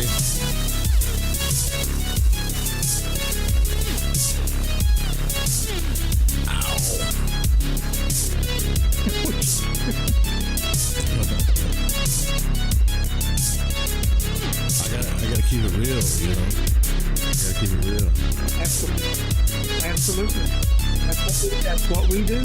Planetary. I gotta keep it real, you know. I gotta keep it real. Absolutely. Absolutely. That's what we do.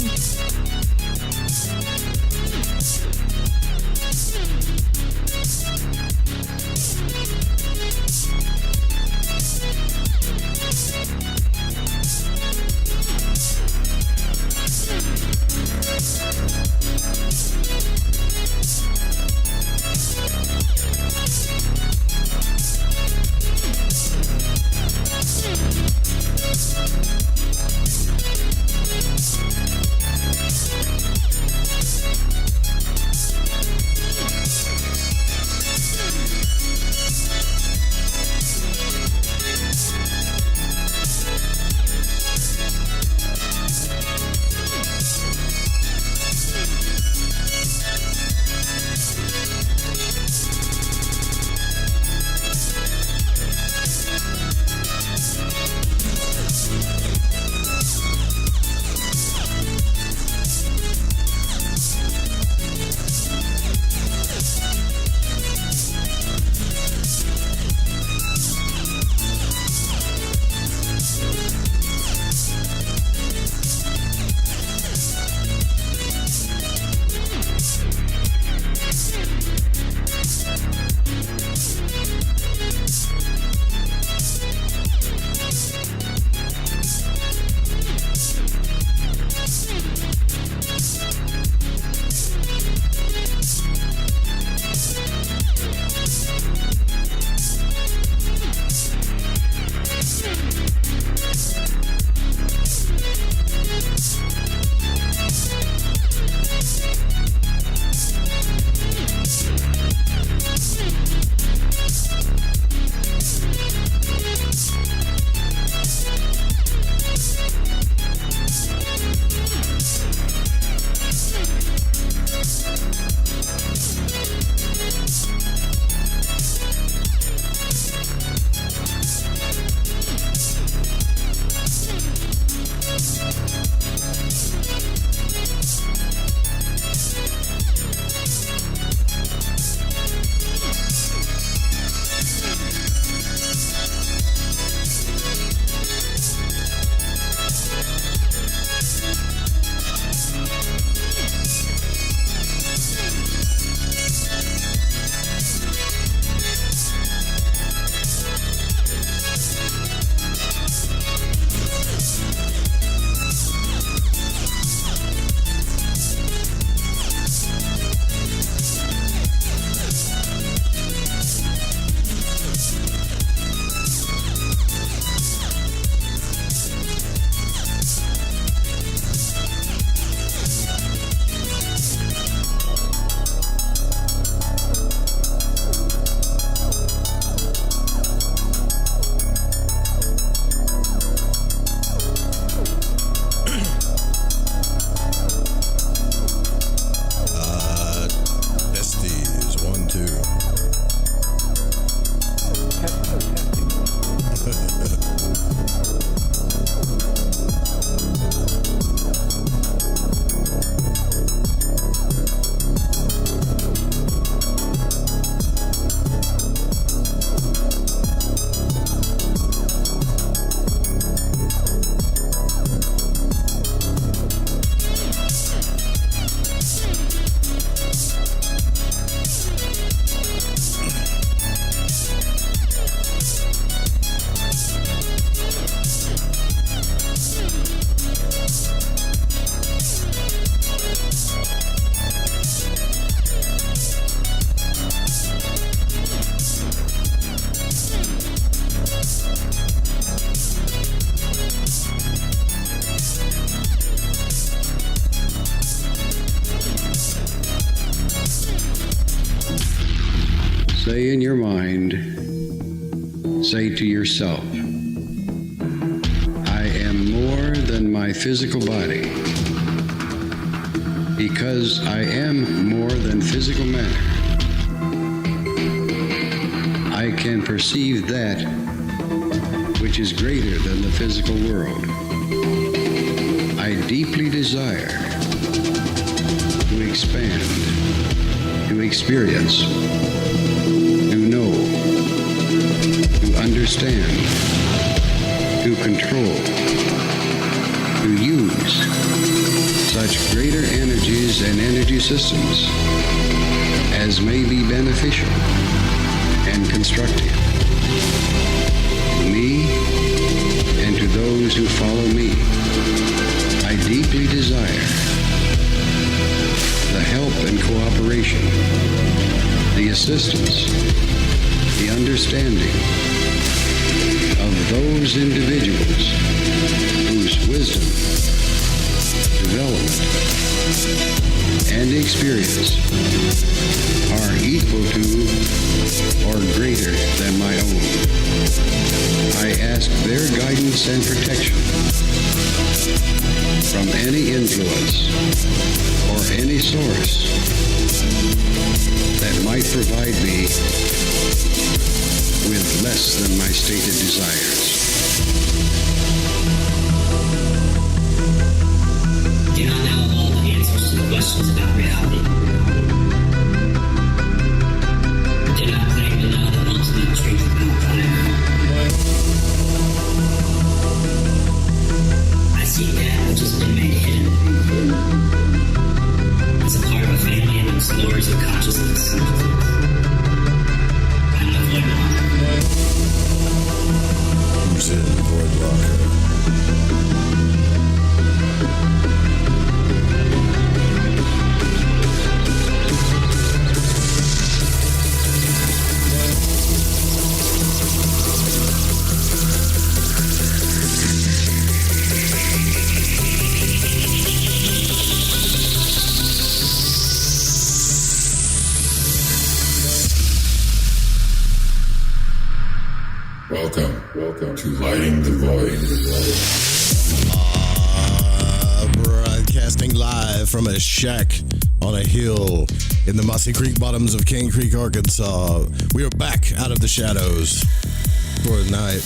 Say in your mind, say to yourself, I am more than my physical body. Because I am more than physical matter, I I can perceive that which is greater than the physical world. I deeply desire to expand, to experience, to know, to understand, to control, to use such greater energies and energy systems as may be beneficial and constructive to me and to those who follow me. I deeply desire the help and cooperation, the assistance, the understanding of those individuals whose wisdom, development, and experience are equal to or greater than my own. I ask their guidance and protection from any influence or any source that might provide me with less than my stated desires. Do not know all the answers to the questions about reality. Do not claim to know the ultimate truth about fire. I see that which has been made hidden. It's a part of a family amongst lords of consciousness. I'm the void walker. Who's in the void walker? Welcome to Lighting the Void. Broadcasting live from a shack on a hill in the Mossy Creek bottoms of Cane Creek, Arkansas. We are back out of the shadows for a night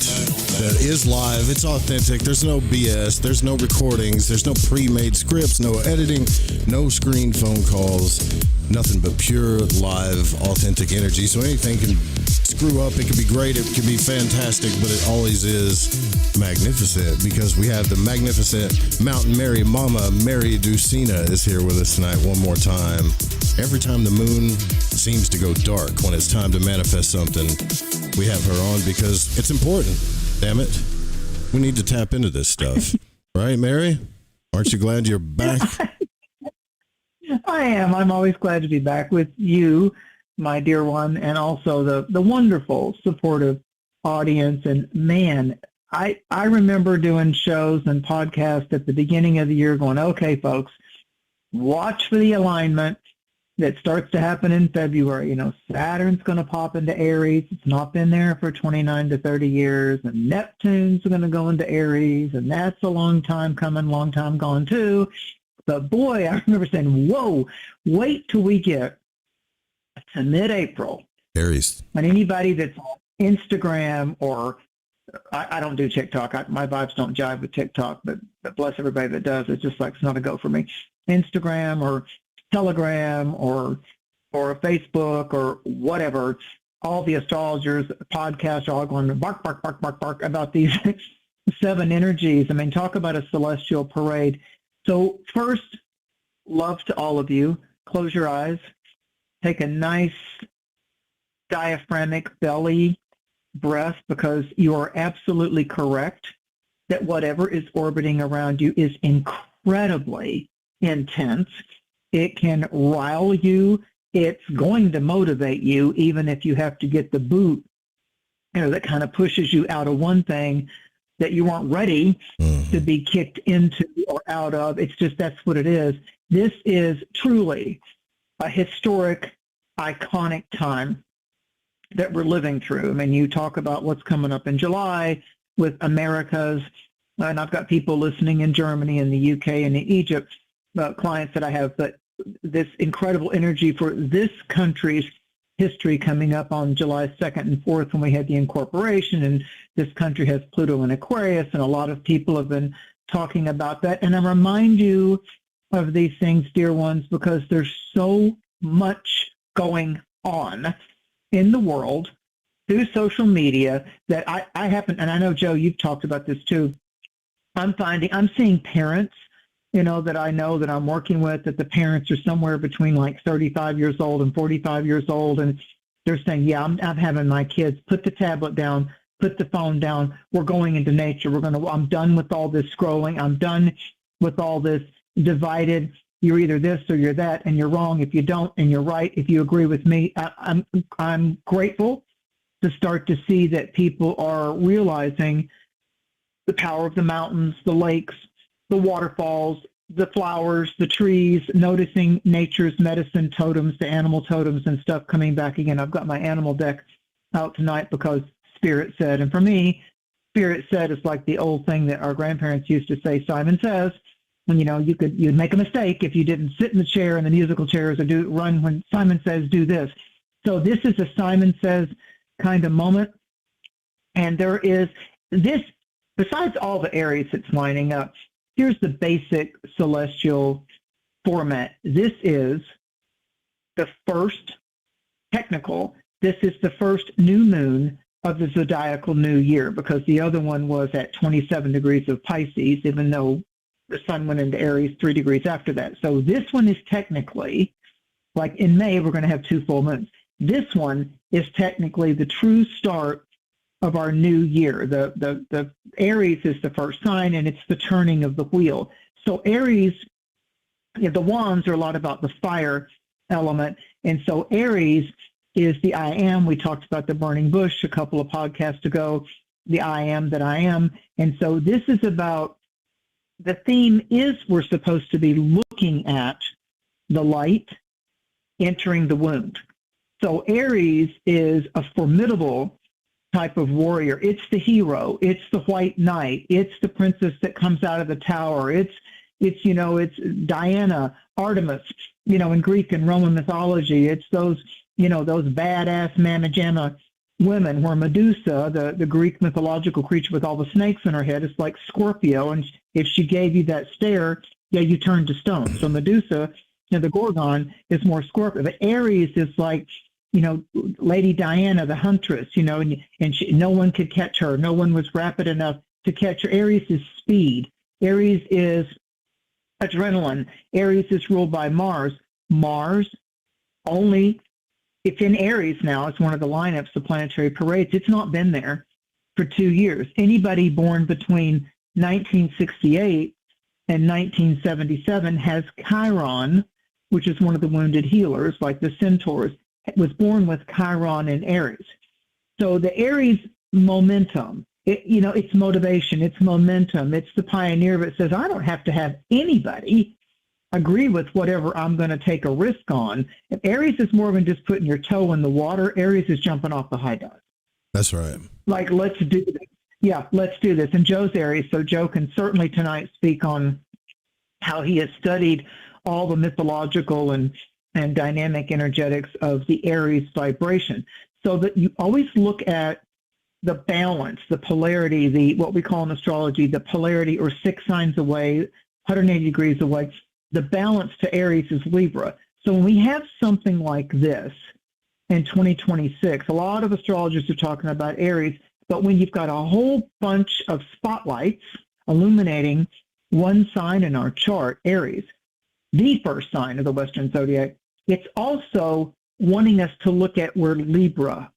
that is live. It's authentic. There's no BS. There's no recordings. There's no pre-made scripts, no editing, no screen phone calls. Nothing but pure, live, authentic energy. So anything can screw up. It can be great. It can be fantastic, but it always is magnificent because we have the magnificent Mountain Mary Mama, Mary Ducina, is here with us tonight one more time. Every time the moon seems to go dark when it's time to manifest something, we have her on because it's important. Damn it. We need to tap into this stuff. Right, Mary? Aren't you glad you're back? I am. I'm always glad to be back with you, my dear one, and also the wonderful, supportive audience. And man, I remember doing shows and podcasts at the beginning of the year going, okay, folks, watch for the alignment that starts to happen in February. You know, Saturn's going to pop into Aries. It's not been there for 29 to 30 years. And Neptune's going to go into Aries. And that's a long time coming, long time gone too. But boy, I remember saying, whoa, wait till we get to mid-April. Aries. And anybody that's on Instagram or I don't do TikTok. My vibes don't jive with TikTok, but bless everybody that does. It's just like it's not a go for me. Instagram or Telegram or Facebook or whatever. All the astrologers, podcasts are all going to bark, bark, bark, bark, bark about these 7 energies. I mean, talk about a celestial parade. So first, love to all of you. Close your eyes. Take a nice diaphragmatic belly breath because you are absolutely correct that whatever is orbiting around you is incredibly intense. It can rile you. It's going to motivate you even if you have to get the boot, that kind of pushes you out of one thing that you weren't ready to be kicked into or out of. It's just that's what it is. This is truly a historic, iconic time that we're living through. I mean, you talk about what's coming up in July with Americas, and I've got people listening in Germany and the UK and in Egypt, clients that I have, but this incredible energy for this country's history coming up on July 2nd and 4th when we had the incorporation, and this country has Pluto in Aquarius, and a lot of people have been talking about that. And I remind you of these things, dear ones, because there's so much going on in the world through social media that I happen, and I know, Joe, you've talked about this too. I'm seeing parents, that I know that I'm working with, that the parents are somewhere between like 35 years old and 45 years old, and they're saying, yeah, I'm having my kids put the tablet down, put the phone down. We're going into nature. I'm done with all this scrolling. I'm done with all this divided. You're either this or you're that, and you're wrong if you don't, and you're right if you agree with me. I'm grateful to start to see that people are realizing the power of the mountains, the lakes, the waterfalls, the flowers, the trees, noticing nature's medicine totems, the animal totems and stuff coming back again. I've got my animal deck out tonight because Spirit said. And for me, Spirit said is like the old thing that our grandparents used to say, Simon says. And, you'd make a mistake if you didn't sit in the chair in the musical chairs or run when Simon says, do this. So this is a Simon says kind of moment. And there is this, besides all the Aries that's lining up, here's the basic celestial format. This is the first this is the first new moon of the zodiacal new year, because the other one was at 27 degrees of Pisces, even though the sun went into Aries 3 degrees after that. So this one is technically, like in May, we're going to have 2 full moons. This one is technically the true start of our new year. The Aries is the first sign, and it's the turning of the wheel. So Aries, the wands are a lot about the fire element, and so Aries is the I am. We talked about the burning bush a couple of podcasts ago, the I am that I am. And so this is about, the theme is we're supposed to be looking at the light entering the wound. So Aries is a formidable type of warrior. It's the hero. It's the white knight. It's the princess that comes out of the tower. It's Diana, Artemis, in Greek and Roman mythology. It's those badass mamma jamma women, where Medusa, the Greek mythological creature with all the snakes in her head, is like Scorpio, and if she gave you that stare, you turned to stone. So Medusa, the Gorgon, is more Scorpio. But Aries is like, Lady Diana, the huntress, and no one could catch her. No one was rapid enough to catch her. Aries is speed. Aries is adrenaline. Aries is ruled by Mars. Mars only, it's in Aries now. It's one of the lineups of planetary parades. It's not been there for 2 years. Anybody born between 1968 and 1977 has Chiron, which is one of the wounded healers, like the centaurs, was born with Chiron in Aries. So the Aries momentum, it's motivation, it's momentum, it's the pioneer that says, I don't have to have anybody agree with whatever I'm going to take a risk on. And Aries is more than just putting your toe in the water. Aries is jumping off the high dive. That's right. Like, let's do this. Yeah, let's do this. And Joe's Aries, so Joe can certainly tonight speak on how he has studied all the mythological and dynamic energetics of the Aries vibration, so that you always look at the balance, the polarity, what we call in astrology, the polarity, or 6 signs away, 180 degrees away. The balance to Aries is Libra. So when we have something like this in 2026, a lot of astrologers are talking about Aries, but when you've got a whole bunch of spotlights illuminating one sign in our chart, Aries, the first sign of the Western Zodiac, it's also wanting us to look at where Libra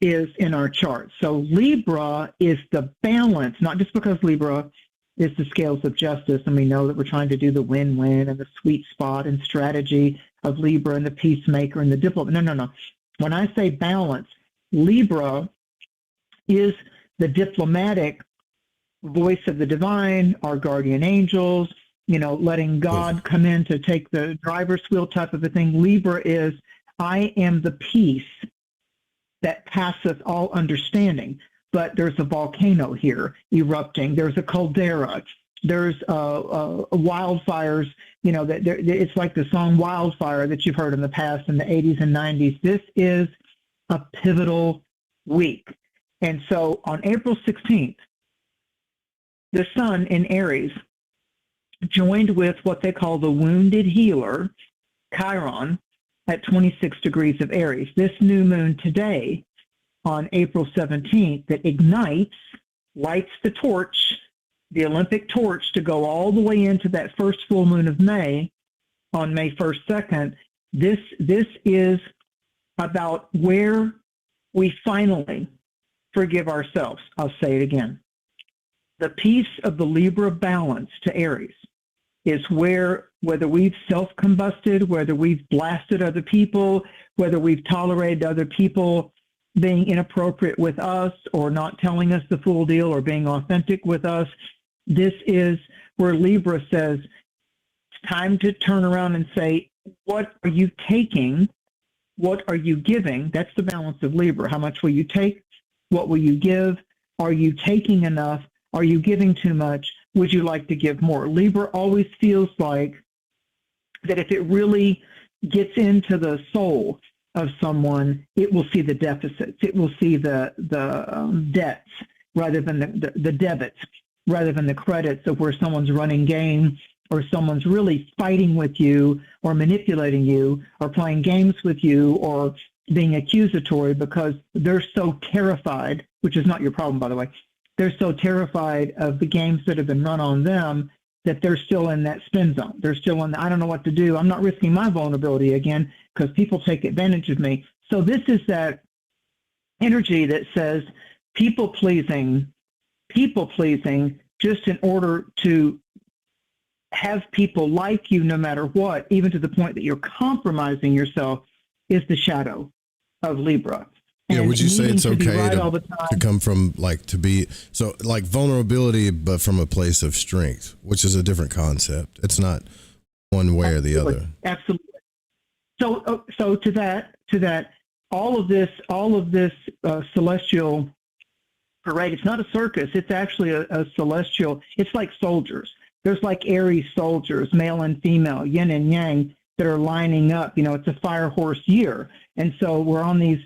is in our chart. So Libra is the balance, not just because Libra is the scales of justice, and we know that we're trying to do the win-win and the sweet spot and strategy of Libra and the peacemaker and the diplomat. No. When I say balance, Libra is the diplomatic voice of the divine, our guardian angels, letting God come in to take the driver's wheel type of a thing. Libra is, I am the peace that passeth all understanding. But there's a volcano here erupting. There's a caldera. There's wildfires, you know, it's like the song Wildfire that you've heard in the past in the 80s and 90s. This is a pivotal week. And so on April 16th, the sun in Aries joined with what they call the wounded healer, Chiron, at 26 degrees of Aries. This new moon today on April 17th that ignites, lights the torch, the Olympic torch, to go all the way into that first full moon of May on May 1st, 2nd. This is about where we finally forgive ourselves. I'll say it again. The piece of the Libra balance to Aries is where, whether we've self-combusted, whether we've blasted other people, whether we've tolerated other people being inappropriate with us or not telling us the full deal or being authentic with us, this is where Libra says, it's time to turn around and say, what are you taking? What are you giving? That's the balance of Libra. How much will you take? What will you give? Are you taking enough? Are you giving too much? Would you like to give more? Libra always feels like that if it really gets into the soul of someone, it will see the deficits. It will see the debts rather than the debits, rather than the credits of where someone's running game or someone's really fighting with you or manipulating you or playing games with you or being accusatory because they're so terrified, which is not your problem, by the way. They're so terrified of the games that have been run on them that they're still in that spin zone. They're still in the, I don't know what to do. I'm not risking my vulnerability again because people take advantage of me. So this is that energy that says people-pleasing just in order to have people like you no matter what, even to the point that you're compromising yourself, is the shadow of Libra. Yeah, would you say it's okay right to come from, like, to be, so like vulnerability, but from a place of strength, which is a different concept. It's not one way or the other. Absolutely. So to that, all of this celestial parade, it's not a circus. It's actually a celestial, it's like soldiers. There's like Aries soldiers, male and female, yin and yang, that are lining up. You know, it's a fire horse year. And so we're on these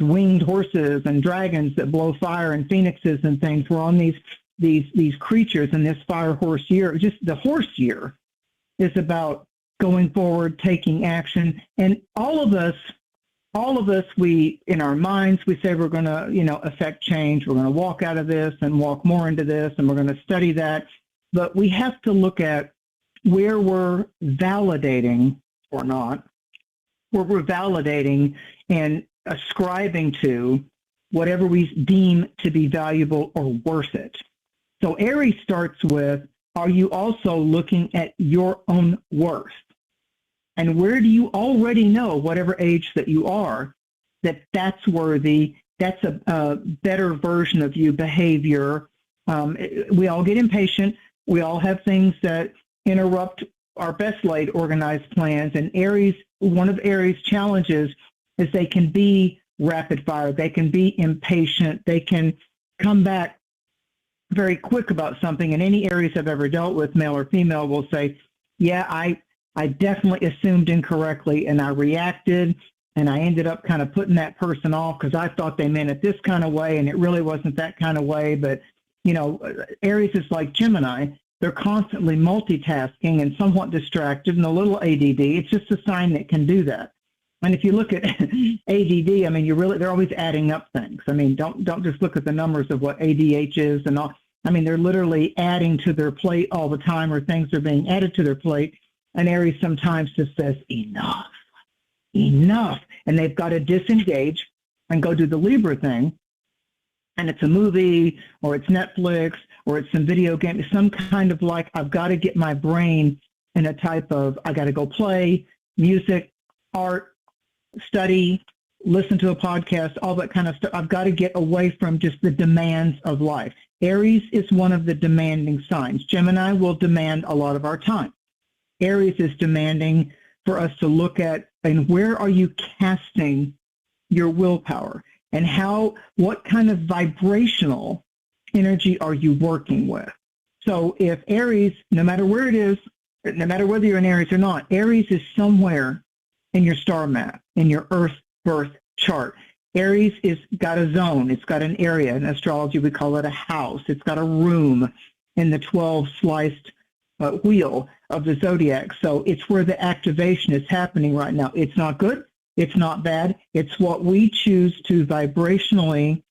winged horses and dragons that blow fire and phoenixes and things. We're on these creatures in this fire horse year. Just the horse year is about going forward, taking action. And all of us, we, in our minds, we say we're going to, affect change. We're going to walk out of this and walk more into this, and we're going to study that. But we have to look at where we're validating or not, where we're validating and ascribing to whatever we deem to be valuable or worth it. So Aries starts with, are you also looking at your own worth? And where do you already know, whatever age that you are, that that's worthy, that's a better version of you behavior? We all get impatient. We all have things that interrupt our best laid organized plans. And Aries, one of Aries' challenges is they can be rapid fire. They can be impatient. They can come back very quick about something. And any Aries I've ever dealt with, male or female, will say, yeah, I definitely assumed incorrectly and I reacted and I ended up kind of putting that person off because I thought they meant it this kind of way and it really wasn't that kind of way. But, Aries is like Gemini. They're constantly multitasking and somewhat distracted and a little ADD. It's just a sign that can do that. And if you look at ADD, I mean, they're always adding up things. I mean, don't just look at the numbers of what ADH is and all. I mean, they're literally adding to their plate all the time, or things are being added to their plate. And Aries sometimes just says, enough. And they've got to disengage and go do the Libra thing. And it's a movie, or it's Netflix, or it's some video game, some kind of like, I've got to get my brain in a type of, I got to go play, music, art, study, listen to a podcast, all that kind of stuff. I've got to get away from just the demands of life. Aries is one of the demanding signs. Gemini will demand a lot of our time. Aries is demanding for us to look at, and where are you casting your willpower? And what kind of vibrational energy are you working with? So if Aries, no matter where it is, no matter whether you're in Aries or not, Aries is somewhere in your star map, in your Earth birth chart. Aries is got a zone. It's got an area. In astrology, we call it a house. It's got a room in the 12 sliced wheel of the zodiac. So it's where the activation is happening right now. It's not good. It's not bad. It's what we choose to vibrationally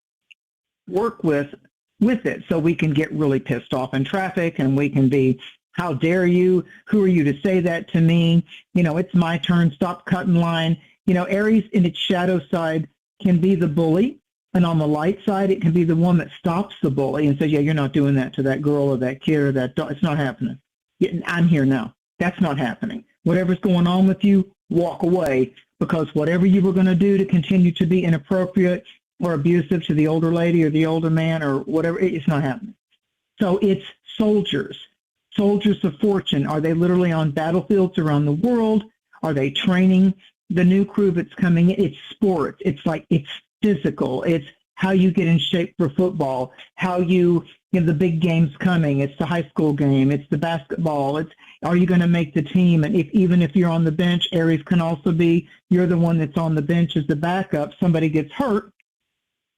work with it. So we can get really pissed off in traffic, and we can be, how dare you? Who are you to say that to me? You know, it's my turn. Stop cutting line. You know, Aries in its shadow side can be the bully, and on the light side, it can be the one that stops the bully and says, yeah, you're not doing that to that girl or that kid or that dog. It's not happening. I'm here now. That's not happening. Whatever's going on with you, walk away, because whatever you were going to do to continue to be inappropriate or abusive to the older lady or the older man or whatever, it's not happening. So it's soldiers of fortune. Are they literally on battlefields around the world? Are they training the new crew that's coming in? It's sports. It's physical. It's how you get in shape for football, how you the big games coming. It's the high school game. It's the basketball. It's, are you going to make the team? And even if you're on the bench, Aries can also be, you're the one that's on the bench as the backup. Somebody gets hurt.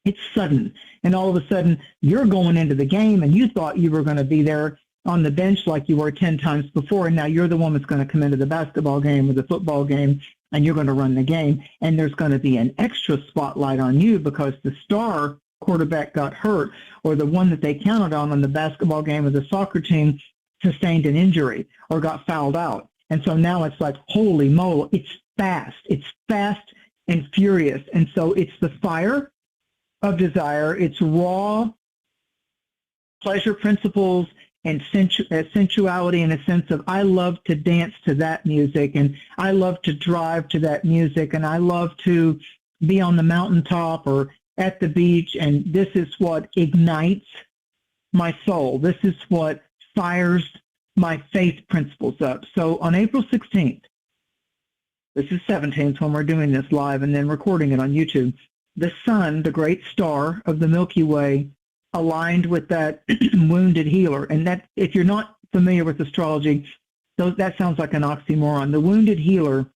It's sudden. And all of a sudden, you're going into the game, and you thought you were going to be there on the bench like you were 10 times before, and now you're the one that's going to come into the basketball game or the football game, and you're going to run the game, and there's going to be an extra spotlight on you because the star quarterback got hurt, or the one that they counted on the basketball game or the soccer team sustained an injury or got fouled out. And so now it's like, holy moly, it's fast and furious. And so it's the fire of desire. It's raw pleasure principles and sensuality, in a sense of, I love to dance to that music, and I love to drive to that music, and I love to be on the mountaintop or at the beach, and this is what ignites my soul. This is what fires my faith principles up. So on April 16th, this is 17th when we're doing this live and then recording it on YouTube, the sun, the great star of the Milky Way, aligned with that wounded healer. And that, if you're not familiar with astrology, that sounds like an oxymoron. The wounded healer,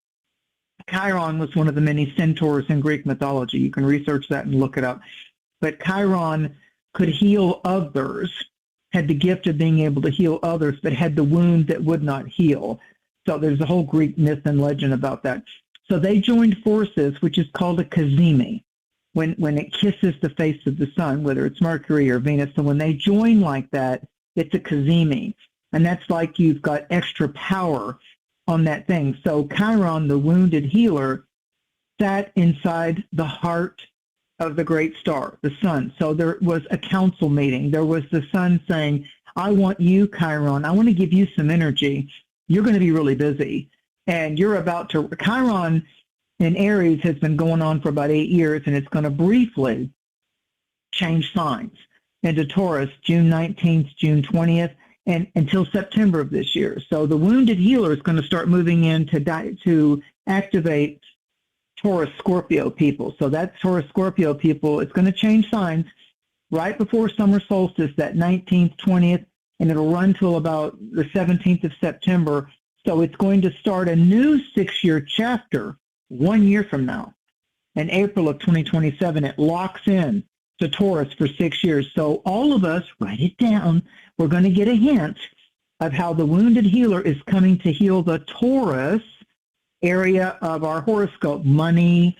Chiron, was one of the many centaurs in Greek mythology. You can research that and look it up. But Chiron could heal others, had the gift of being able to heal others, but had the wound that would not heal. So there's a whole Greek myth and legend about that. So they joined forces, which is called a cazimi, when it kisses the face of the sun, whether it's Mercury or Venus. So when they join like that, it's a cazimi. And that's like you've got extra power on that thing. So Chiron, the wounded healer, sat inside the heart of the great star, the sun. So there was a council meeting. There was the sun saying, I want you, Chiron, I want to give you some energy. You're going to be really busy. And you're about to, Chiron in Aries has been going on for about 8 years, and it's going to briefly change signs into Taurus, June 19th, June 20th, and until September of this year. So the wounded healer is going to start moving in to activate Taurus Scorpio people. So that Taurus Scorpio people, it's going to change signs right before summer solstice, that 19th, 20th, and it'll run till about the 17th of September. So it's going to start a new 6-year chapter 1 year from now. In April of 2027, it locks in to Taurus for 6 years. So all of us, write it down, we're going to get a hint of how the wounded healer is coming to heal the Taurus area of our horoscope: money,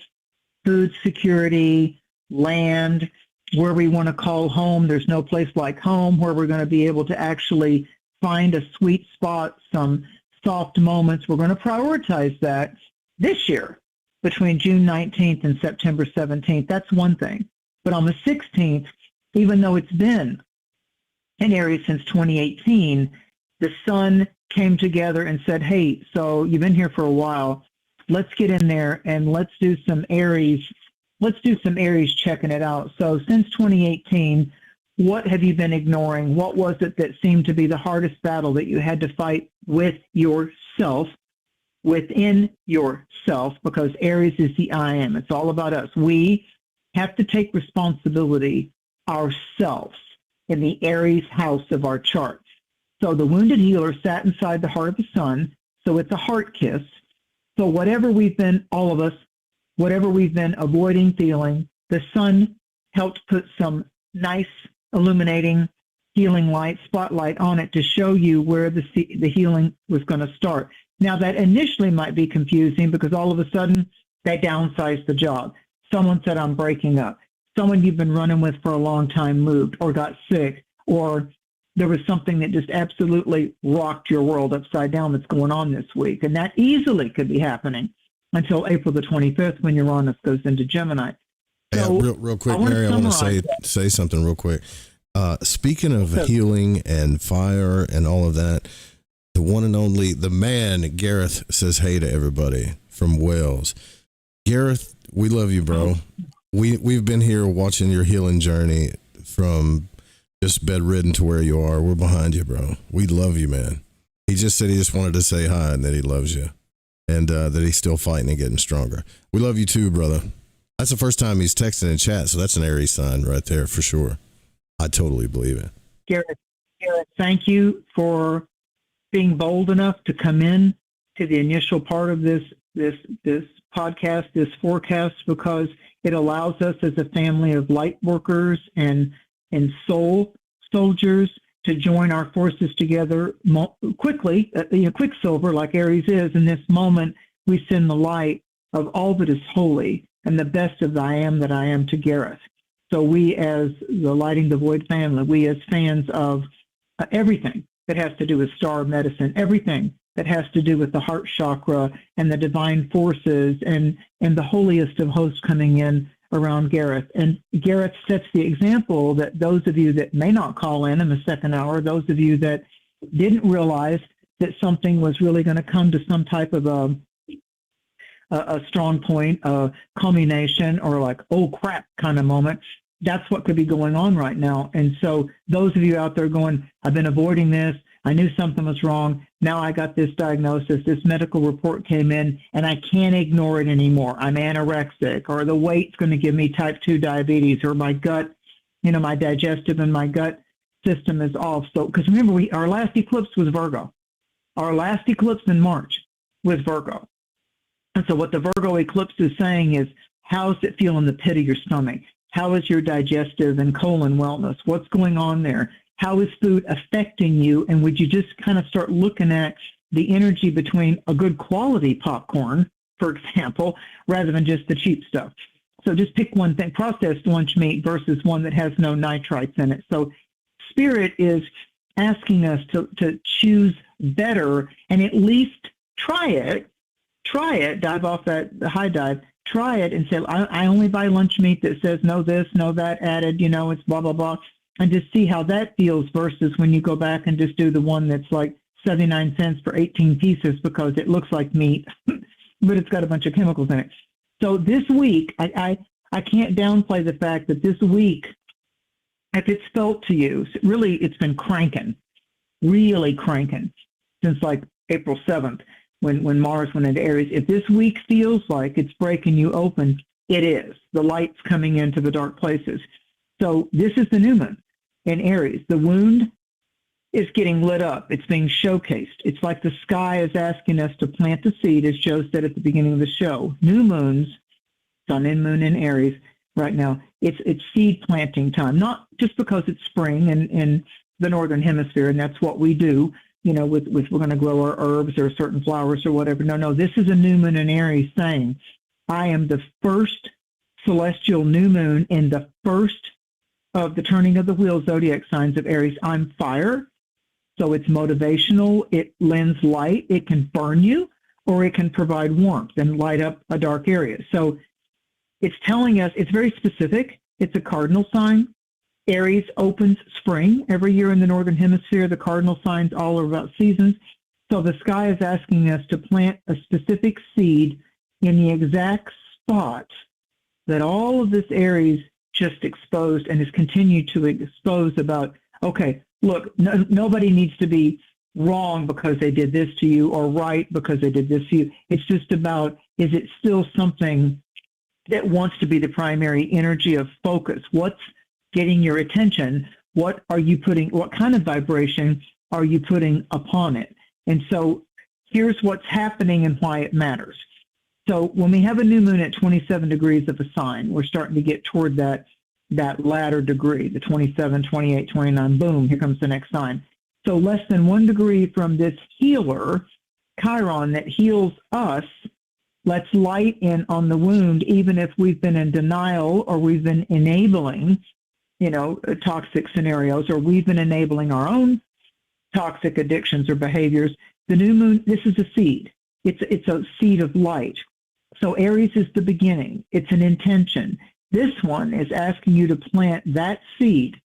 food security, land, where we want to call home. There's no place like home, where we're going to be able to actually find a sweet spot, some soft moments. We're going to prioritize that this year between June 19th and September 17th. That's one thing. But on the 16th, even though it's been in Aries since 2018, the sun came together and said, hey, so you've been here for a while. Let's get in there and let's do some Aries. Let's do some Aries checking it out. So since 2018, what have you been ignoring? What was it that seemed to be the hardest battle that you had to fight with yourself, within yourself? Because Aries is the I am. It's all about us. We have to take responsibility ourselves in the Aries house of our chart. So the wounded healer sat inside the heart of the sun. So it's a heart kiss. So whatever we've been, all of us, whatever we've been avoiding feeling, the sun helped put some nice illuminating healing light, spotlight on it to show you where the healing was going to start. Now that initially might be confusing because all of a sudden they downsized the job. Someone said, I'm breaking up. Someone you've been running with for a long time moved or got sick, or there was something that just absolutely rocked your world upside down that's going on this week. And that easily could be happening until April the 25th when Uranus goes into Gemini. So real quick, Mary, I want to say something real quick. Speaking of healing and fire and all of that, the one and only, the man, Gareth, says hey to everybody from Wales. Gareth, we love you, bro. We've been here watching your healing journey from just bedridden to where you are. We're behind you, bro. We love you, man. He just said he just wanted to say hi and that he loves you and that he's still fighting and getting stronger. We love you too, brother. That's the first time he's texting in chat, so that's an Aries sign right there for sure. I totally believe it. Gareth, thank you for being bold enough to come in to the initial part of this podcast, this forecast, because it allows us as a family of light workers and soul soldiers to join our forces together quickly, quicksilver like Aries is. In this moment, we send the light of all that is holy and the best of the I am that I am to Gareth. So we as the Lighting the Void family, we as fans of everything that has to do with star medicine, everything that has to do with the heart chakra and the divine forces and the holiest of hosts coming in around Gareth. And Gareth sets the example that those of you that may not call in the second hour, those of you that didn't realize that something was really going to come to some type of a strong point, a culmination, or like, oh crap kind of moment, that's what could be going on right now. And so those of you out there going, I've been avoiding this, I knew something was wrong, now I got this diagnosis, this medical report came in, and I can't ignore it anymore. I'm anorexic, or the weight's going to give me type 2 diabetes, or my gut, my digestive and my gut system is off. So, because remember, our last eclipse was Virgo. Our last eclipse in March was Virgo. And so what the Virgo eclipse is saying is, how's it feel in the pit of your stomach? How is your digestive and colon wellness? What's going on there? How is food affecting you? And would you just kind of start looking at the energy between a good quality popcorn, for example, rather than just the cheap stuff? So just pick one thing, processed lunch meat versus one that has no nitrites in it. So Spirit is asking us to choose better and at least try it, dive off the high dive, try it and say, I only buy lunch meat that says no this, no that added, it's blah, blah, blah, and just see how that feels versus when you go back and just do the one that's like 79 cents for 18 pieces because it looks like meat, but it's got a bunch of chemicals in it. So this week, I can't downplay the fact that this week, if it's felt to you, really it's been cranking, really cranking since like April 7th. When Mars went into Aries, if this week feels like it's breaking you open, it is. The light's coming into the dark places. So this is the new moon in Aries. The wound is getting lit up. It's being showcased. It's like the sky is asking us to plant the seed, as Joe said at the beginning of the show. New moons, sun and moon in Aries right now, it's seed planting time, not just because it's spring in the Northern Hemisphere, and that's what we do. With we're going to grow our herbs or certain flowers or whatever. No, this is a new moon in Aries saying, I am the first celestial new moon in the first of the turning of the wheel zodiac signs of Aries. I'm fire, so it's motivational. It lends light. It can burn you, or it can provide warmth and light up a dark area. So it's telling us, it's very specific. It's a cardinal sign. Aries opens spring every year in the Northern Hemisphere. The cardinal signs all are about seasons. So the sky is asking us to plant a specific seed in the exact spot that all of this Aries just exposed and has continued to expose about, okay, look, nobody needs to be wrong because they did this to you or right because they did this to you. It's just about, is it still something that wants to be the primary energy of focus? What's getting your attention? What are you putting, what kind of vibration are you putting upon it? And so here's what's happening and why it matters. So when we have a new moon at 27 degrees of a sign, we're starting to get toward that latter degree, the 27, 28, 29, boom, here comes the next sign. So less than 1 degree from this healer, Chiron, that heals us, lets light in on the wound, even if we've been in denial or we've been enabling, toxic scenarios, or we've been enabling our own toxic addictions or behaviors. The new moon, this is a seed. It's a seed of light. So Aries is the beginning. It's an intention. This one is asking you to plant that seed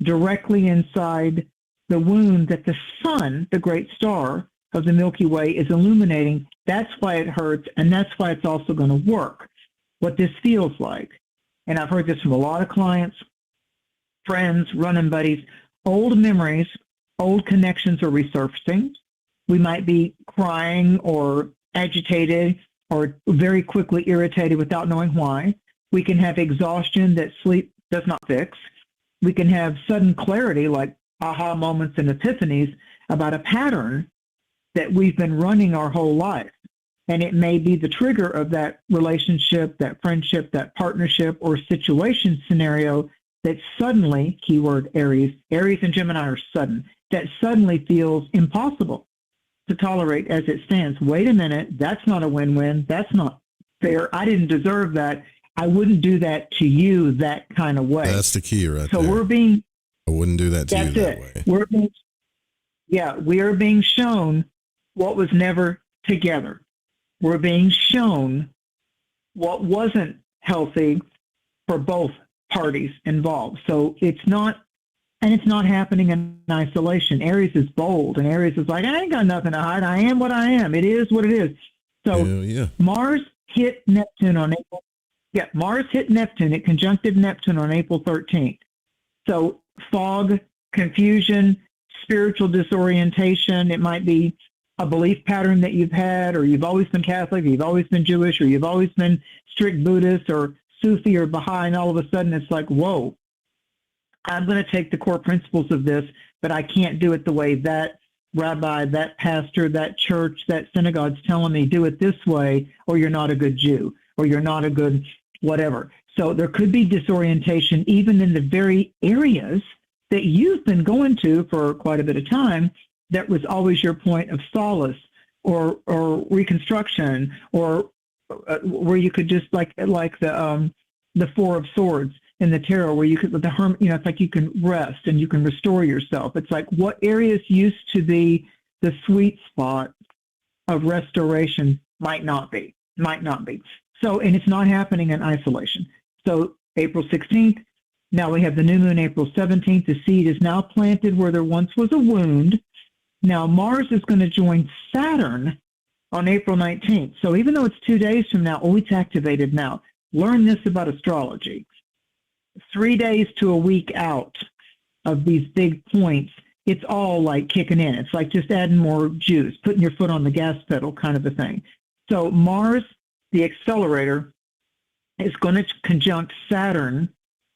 directly inside the wound that the sun, the great star of the Milky Way, is illuminating. That's why it hurts, and that's why it's also going to work, what this feels like. And I've heard this from a lot of clients, friends, running buddies. Old memories, old connections are resurfacing. We might be crying or agitated or very quickly irritated without knowing why. We can have exhaustion that sleep does not fix. We can have sudden clarity, like aha moments and epiphanies about a pattern that we've been running our whole life. And it may be the trigger of that relationship, that friendship, that partnership, or situation scenario that suddenly, keyword Aries and Gemini are sudden, that suddenly feels impossible to tolerate as it stands. Wait a minute, that's not a win-win. That's not fair. I didn't deserve that. I wouldn't do that to you that kind of way. That's the key right there. So I wouldn't do that to you that way. We are being shown what was never together. We're being shown what wasn't healthy for both parties involved. So it's not happening in isolation. Aries is bold, and Aries is like, I ain't got nothing to hide. I am what I am. It is what it is. So Mars hit Neptune on April. Yeah, Mars hit Neptune. It conjuncted Neptune on April 13th. So fog, confusion, spiritual disorientation. It might be a belief pattern that you've had, or you've always been Catholic, or you've always been Jewish, or you've always been strict Buddhist or Sufi or Baha'i, and all of a sudden it's like, whoa, I'm going to take the core principles of this, but I can't do it the way that rabbi, that pastor, that church, that synagogue's telling me, do it this way, or you're not a good Jew, or you're not a good whatever. So there could be disorientation even in the very areas that you've been going to for quite a bit of time that was always your point of solace or reconstruction, or where you could just like the Four of Swords in the tarot, where you could, with the hermit, it's like you can rest and you can restore yourself. It's like what areas used to be the sweet spot of restoration might not be. So, and it's not happening in isolation. So April 16th, now we have the new moon April 17th. The seed is now planted where there once was a wound. Now Mars is going to join Saturn on April 19th. So even though it's 2 days from now, it's activated now. Learn this about astrology. 3 days to a week out of these big points, it's all like kicking in. It's like just adding more juice, putting your foot on the gas pedal kind of a thing. So Mars, the accelerator, is going to conjunct Saturn,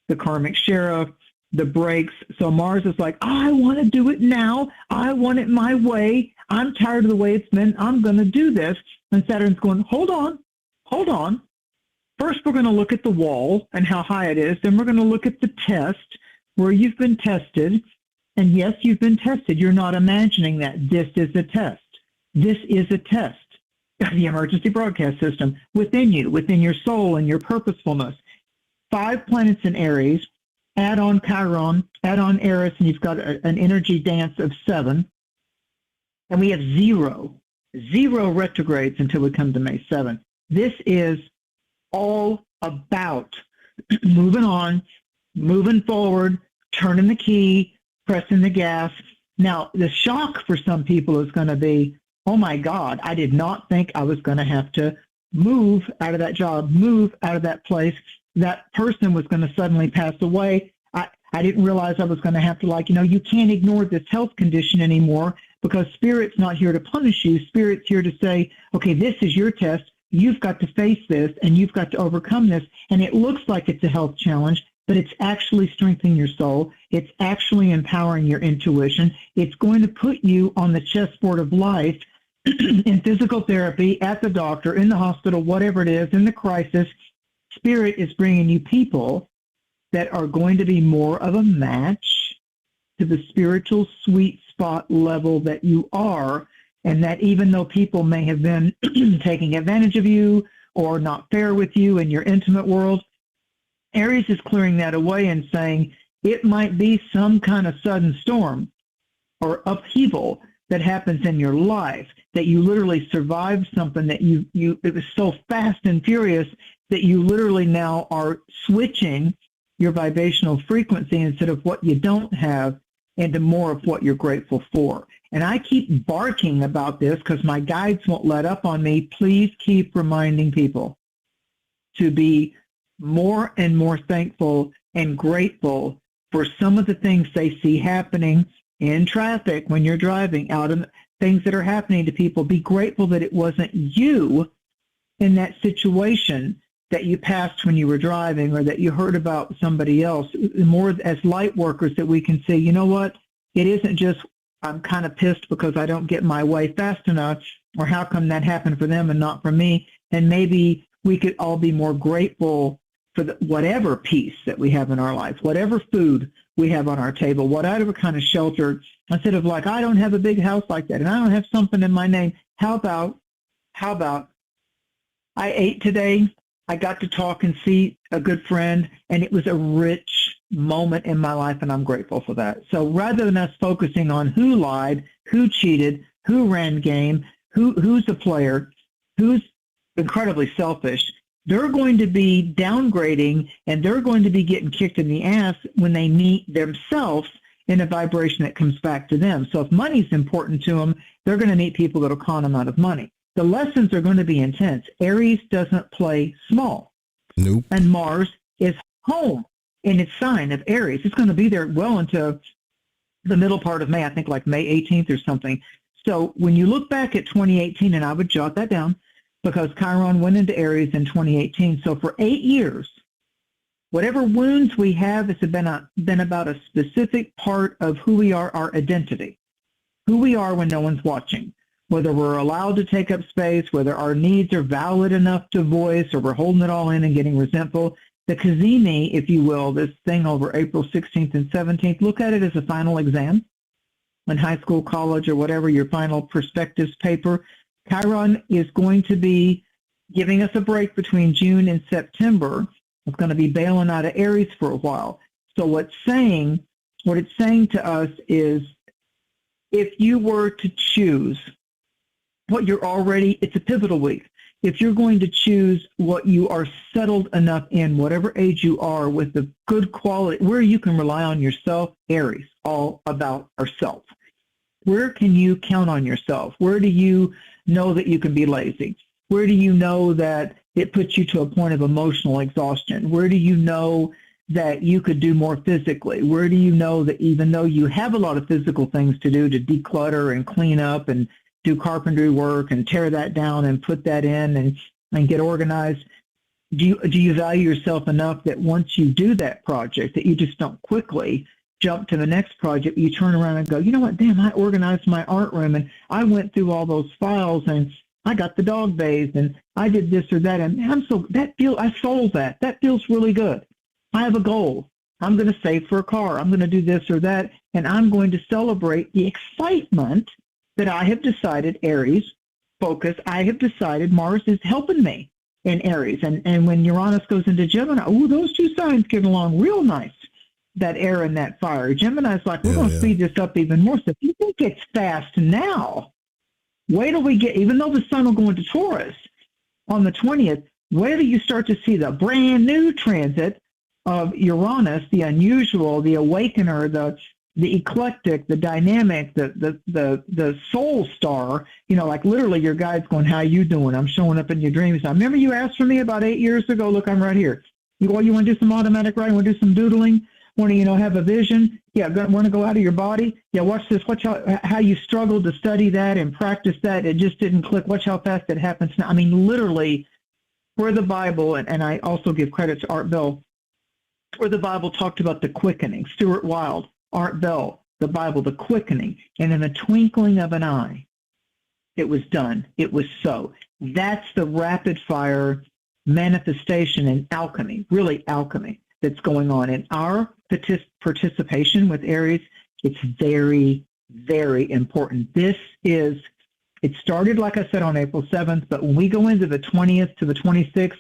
the karmic sheriff, the brakes. So Mars is like, I want to do it now. I want it my way. I'm tired of the way it's been. I'm going to do this. And Saturn's going, hold on. First, we're going to look at the wall and how high it is. Then we're going to look at the test where you've been tested. And yes, you've been tested. You're not imagining that. This is a test. This is a test. The emergency broadcast system within you, within your soul and your purposefulness. 5 planets in Aries, add on Chiron, add on Eris, and you've got an energy dance of 7. And we have zero retrogrades until we come to May 7th. This is all about moving on, moving forward, turning the key, pressing the gas. Now, the shock for some people is going to be, oh my God, I did not think I was going to have to move out of that job, move out of that place. That person was going to suddenly pass away. I didn't realize I was going to have to, you can't ignore this health condition anymore, because Spirit's not here to punish you. Spirit's here to say, okay, this is your test. You've got to face this, and you've got to overcome this. And it looks like it's a health challenge. but it's actually strengthening your soul. It's actually empowering your intuition. It's going to put you on the chessboard of life in physical therapy, at the doctor, in the hospital, whatever it is, in the crisis. Spirit is bringing you people that are going to be more of a match to the spiritual sweet spot level that you are, and that even though people may have been taking advantage of you or not fair with you in your intimate world, Aries is clearing that away and saying it might be some kind of sudden storm or upheaval that happens in your life, that you literally survived something that it was so fast and furious that you literally now are switching your vibrational frequency instead of what you don't have into more of what you're grateful for. And I keep barking about this because my guides won't let up on me. Please keep reminding people to be more and more thankful and grateful for some of the things they see happening in traffic when you're driving, out in things that are happening to people. Be grateful that it wasn't you in that situation that you passed when you were driving, or that you heard about somebody else. More as light workers, that we can say, you know what, it isn't just I'm kind of pissed because I don't get my way fast enough, or how come that happened for them and not for me. And maybe we could all be more grateful for whatever peace that we have in our life, whatever food we have on our table, whatever kind of shelter, instead of like, I don't have a big house like that and I don't have something in my name. How about I ate today, I got to talk and see a good friend, and it was a rich moment in my life, and I'm grateful for that. So rather than us focusing on who lied, who cheated, who ran game, who's a player, who's incredibly selfish, they're going to be downgrading, and they're going to be getting kicked in the ass when they meet themselves in a vibration that comes back to them. So if money's important to them, they're going to meet people that will con them out of money. The lessons are going to be intense. Aries doesn't play small. Nope. And Mars is home in its sign of Aries. It's going to be there well into the middle part of May, I think like May 18th or something. So when you look back at 2018, and I would jot that down because Chiron went into Aries in 2018. So for 8 years, whatever wounds we have has been about a specific part of who we are, our identity, who we are when no one's watching. Whether we're allowed to take up space, whether our needs are valid enough to voice, or we're holding it all in and getting resentful. The Kazemi, if you will, this thing over April 16th and 17th, look at it as a final exam in high school, college, or whatever, your final perspectives paper. Chiron is going to be giving us a break between June and September. It's going to be bailing out of Aries for a while. So what it's saying to us is, if you were to choose what you're already, it's a pivotal week. If you're going to choose what you are settled enough in, whatever age you are, with the good quality, where you can rely on yourself, Aries, all about ourselves. Where can you count on yourself? Where do you know that you can be lazy? Where do you know that it puts you to a point of emotional exhaustion? Where do you know that you could do more physically? Where do you know that even though you have a lot of physical things to do, to declutter and clean up and do carpentry work and tear that down and put that in and get organized, do you value yourself enough that once you do that project, that you just don't quickly jump to the next project? You turn around and go, you know what, damn, I organized my art room and I went through all those files and I got the dog bathed and I did this or that, and I sold that. That feels really good. I have a goal. I'm going to save for a car. I'm going to do this or that, and I'm going to celebrate the excitement that I have decided, Aries, focus, I have decided Mars is helping me in Aries. And when Uranus goes into Gemini, those two signs get along real nice, that air and that fire. Gemini's like, we're going to speed this up even more. So if you think it's fast now, wait till we get, even though the sun will go into Taurus on the 20th, wait till you start to see the brand new transit of Uranus, the unusual, the awakener, the eclectic, the dynamic, the soul star, like literally your guide's going, how you doing? I'm showing up in your dreams. I remember you asked for me about 8 years ago. Look, I'm right here. You want to do some automatic writing? Want to do some doodling? Want to, have a vision? Yeah, want to go out of your body? Yeah, watch this. Watch how you struggled to study that and practice that. It just didn't click. Watch how fast it happens now. I mean, literally, for the Bible, and I also give credit to Art Bell, where the Bible talked about the quickening. Stuart Wilde, Art Bell, the Bible, the quickening. And in the twinkling of an eye, it was done. It was so. That's the rapid fire manifestation in alchemy, really alchemy, that's going on. In our participation with Aries, it's very, very important. It started, like I said, on April 7th, but when we go into the 20th to the 26th,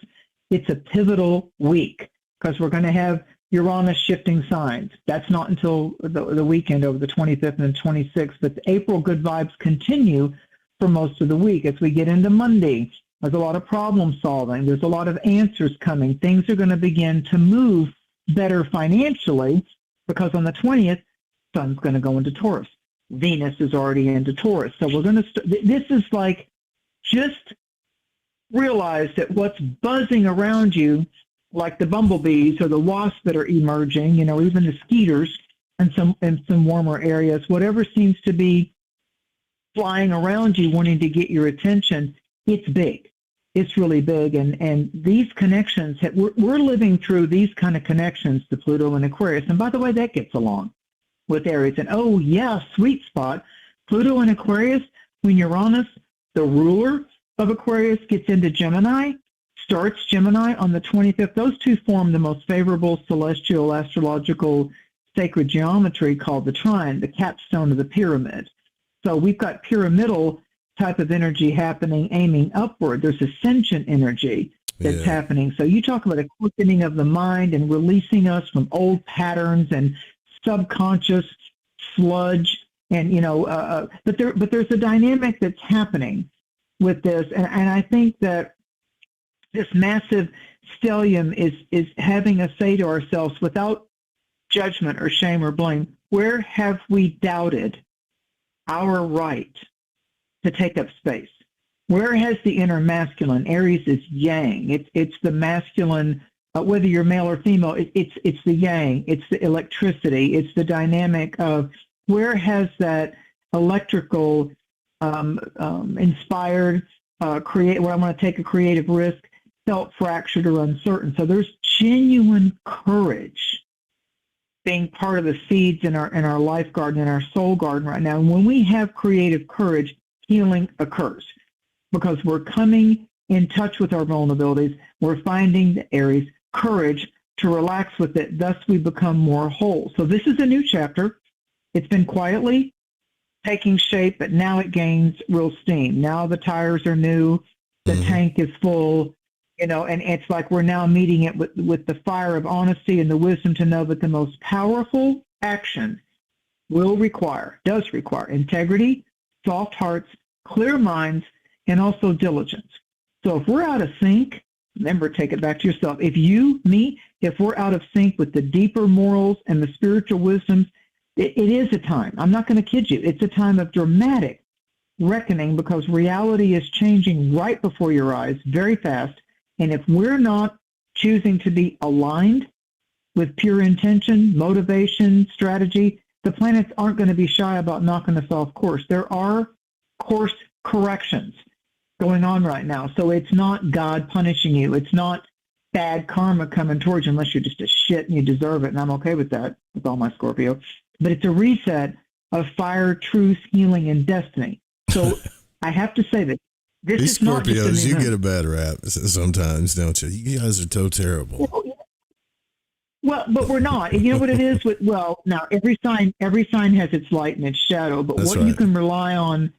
it's a pivotal week because we're going to have Uranus shifting signs. That's not until the weekend over the 25th and the 26th, but the April good vibes continue for most of the week. As we get into Monday, there's a lot of problem solving. There's a lot of answers coming. Things are going to begin to move better financially because on the 20th, Sun's going to go into Taurus. Venus is already into Taurus. So we're going to this is like, just realize that what's buzzing around you, like the bumblebees or the wasps that are emerging, even the skeeters in some warmer areas, whatever seems to be flying around you wanting to get your attention, it's big. It's really big. And these connections, we're living through these kind of connections to Pluto and Aquarius. And by the way, that gets along with Aries. And oh, yeah, sweet spot. Pluto and Aquarius, when Uranus, the ruler of Aquarius, gets into Gemini, starts Gemini on the 25th. Those two form the most favorable celestial astrological sacred geometry called the trine, the capstone of the pyramid. So we've got pyramidal type of energy happening, aiming upward. There's ascension energy that's happening. So you talk about a quickening of the mind and releasing us from old patterns and subconscious sludge. And, but there's a dynamic that's happening with this. And I think that this massive stellium is having us say to ourselves, without judgment or shame or blame, where have we doubted our right to take up space? Where has the inner masculine? Aries is yang. It's the masculine, whether you're male or female, it's the yang. It's the electricity. It's the dynamic of where has that electrical, inspired, where I'm going to take a creative risk, felt fractured or uncertain. So there's genuine courage being part of the seeds in our life garden, in our soul garden right now. And when we have creative courage, healing occurs because we're coming in touch with our vulnerabilities. We're finding the Aries courage to relax with it. Thus, we become more whole. So this is a new chapter. It's been quietly taking shape, but now it gains real steam. Now the tires are new. The tank is full. And it's like we're now meeting it with the fire of honesty and the wisdom to know that the most powerful action does require integrity, soft hearts, clear minds, and also diligence. So if we're out of sync, remember, take it back to yourself. If we're out of sync with the deeper morals and the spiritual wisdoms, it is a time. I'm not going to kid you. It's a time of dramatic reckoning because reality is changing right before your eyes very fast. And if we're not choosing to be aligned with pure intention, motivation, strategy, the planets aren't going to be shy about knocking us off course. There are course corrections going on right now. So it's not God punishing you. It's not bad karma coming towards you unless you're just a shit and you deserve it. And I'm okay with that, with all my Scorpio. But it's a reset of fire, truth, healing, and destiny. So I have to say that this These is not just Scorpios, you get a bad rap sometimes, don't you? You guys are so terrible. Well, but we're not. You know what it is? Now every sign has its light and its shadow. But That's what right. you can rely on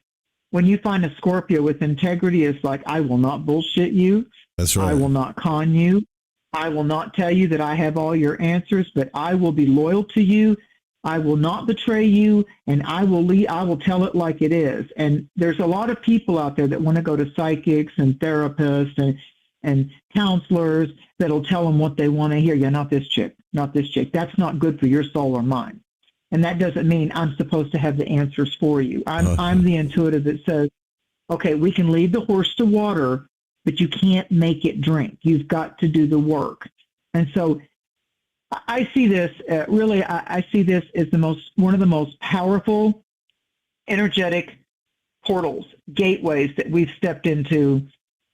when you find a Scorpio with integrity is like, I will not bullshit you. That's right. I will not con you. I will not tell you that I have all your answers, but I will be loyal to you. I will not betray you, and I will tell it like it is. And there's a lot of people out there that want to go to psychics and therapists and counselors that'll tell them what they want to hear. Yeah, not this chick, not this chick. That's not good for your soul or mine. And that doesn't mean I'm supposed to have the answers for you. I'm the intuitive that says, okay, we can lead the horse to water, but you can't make it drink. You've got to do the work. And so I see this, I see this as one of the most powerful, energetic portals, gateways that we've stepped into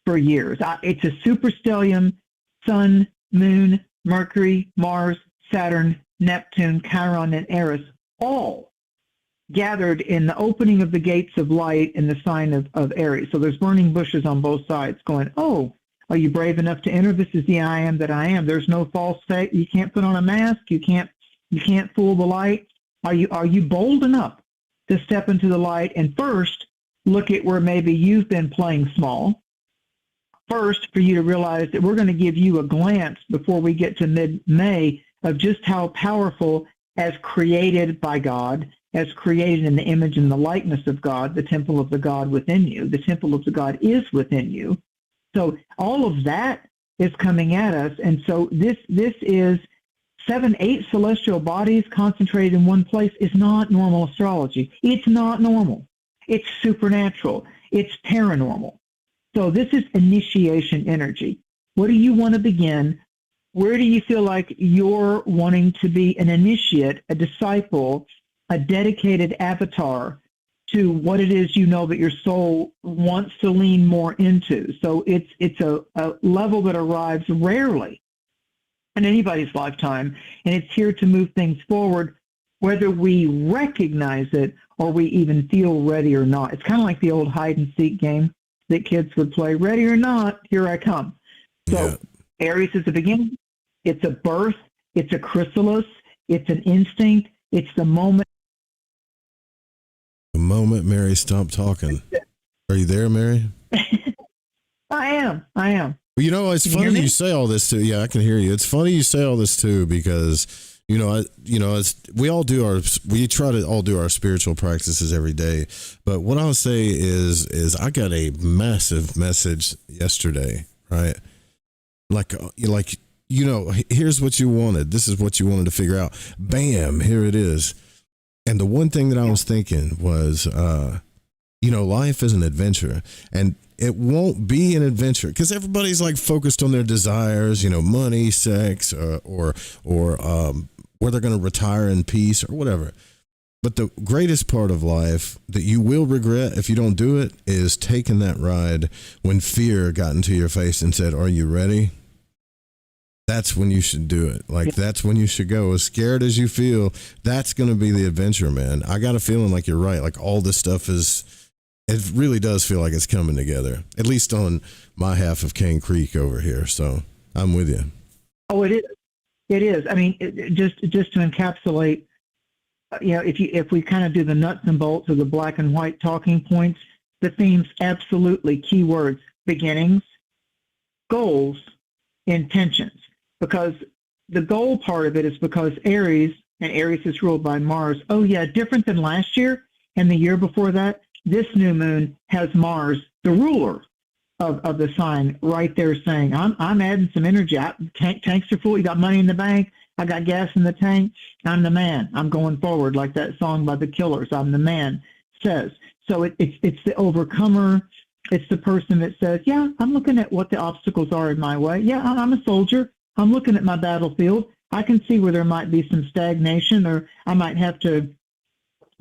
for years. It's a superstellium, Sun, Moon, Mercury, Mars, Saturn, Neptune, Chiron, and Aries, all gathered in the opening of the gates of light in the sign of Aries. So there's burning bushes on both sides going, oh, are you brave enough to enter? This is the I am that I am. There's no false state. You can't put on a mask. You can't fool the light. Are you bold enough to step into the light and first look at where maybe you've been playing small? First, for you to realize that we're going to give you a glance before we get to mid-May of just how powerful, as created by God, as created in the image and the likeness of God, the temple of the God within you. The temple of the God is within you. So all of that is coming at us. And so this is 7-8 celestial bodies concentrated in one place is not normal astrology. It's not normal. It's supernatural. It's paranormal. So this is initiation energy. What do you want to begin? Where do you feel like you're wanting to be an initiate, a disciple, a dedicated avatar to what it is you know that your soul wants to lean more into? So it's a level that arrives rarely in anybody's lifetime, and it's here to move things forward, whether we recognize it or we even feel ready or not. It's kind of like the old hide-and-seek game that kids would play. Ready or not, here I come. So yeah. Aries is the beginning. It's a birth. It's a chrysalis. It's an instinct. It's the moment. The moment Mary stopped talking. Are you there, Mary? I am. Well, you know, it's funny you say all this too. Yeah, I can hear you. It's funny you say all this too, because we try to all do our spiritual practices every day. But what I'll say is I got a massive message yesterday, right? Here's what you wanted. This is what you wanted to figure out. Bam, here it is. And the one thing that I was thinking was, life is an adventure, and it won't be an adventure because everybody's like focused on their desires, money, sex, or where they're going to retire in peace or whatever. But the greatest part of life that you will regret if you don't do it is taking that ride when fear got into your face and said, "Are you ready?" That's when you should do it. That's when you should go. As scared as you feel, that's going to be the adventure, man. I got a feeling like you're right. Like all this stuff it really does feel like it's coming together, at least on my half of Cane Creek over here. So I'm with you. Oh, it is. It is. I mean, just to encapsulate, if we kind of do the nuts and bolts of the black and white talking points, the themes, absolutely, keywords, beginnings, goals, intentions. Because the goal part of it is because Aries is ruled by Mars. Oh, yeah, different than last year and the year before that. This new moon has Mars, the ruler of the sign, right there saying, I'm adding some energy. Tanks are full. You got money in the bank. I got gas in the tank. I'm the man. I'm going forward, like that song by the Killers. I'm the man says. So it's the overcomer. It's the person that says, yeah, I'm looking at what the obstacles are in my way. Yeah, I'm a soldier. I'm looking at my battlefield. I can see where there might be some stagnation, or I might have to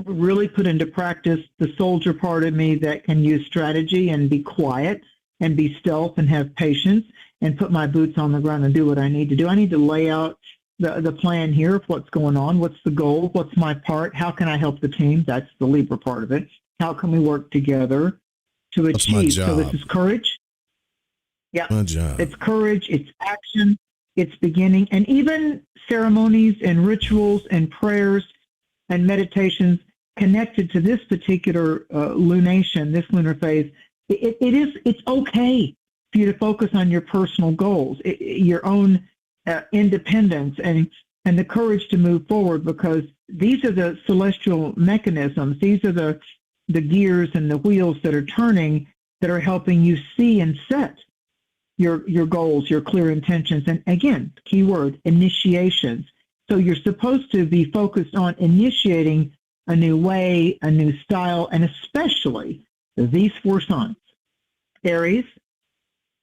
really put into practice the soldier part of me that can use strategy and be quiet and be stealth and have patience and put my boots on the ground and do what I need to do. I need to lay out the plan here of what's going on. What's the goal? What's my part? How can I help the team? That's the Libra part of it. How can we work together to achieve? So this is courage. Yeah, my job. It's courage. It's action. It's beginning. And even ceremonies and rituals and prayers and meditations connected to this particular lunation, this lunar phase, it's okay for you to focus on your personal goals, your own independence, and the courage to move forward, because these are the celestial mechanisms. These are the gears and the wheels that are turning, that are helping you see and set your goals, your clear intentions. And again, keyword, initiations. So you're supposed to be focused on initiating a new way, a new style, and especially these 4 signs. Aries,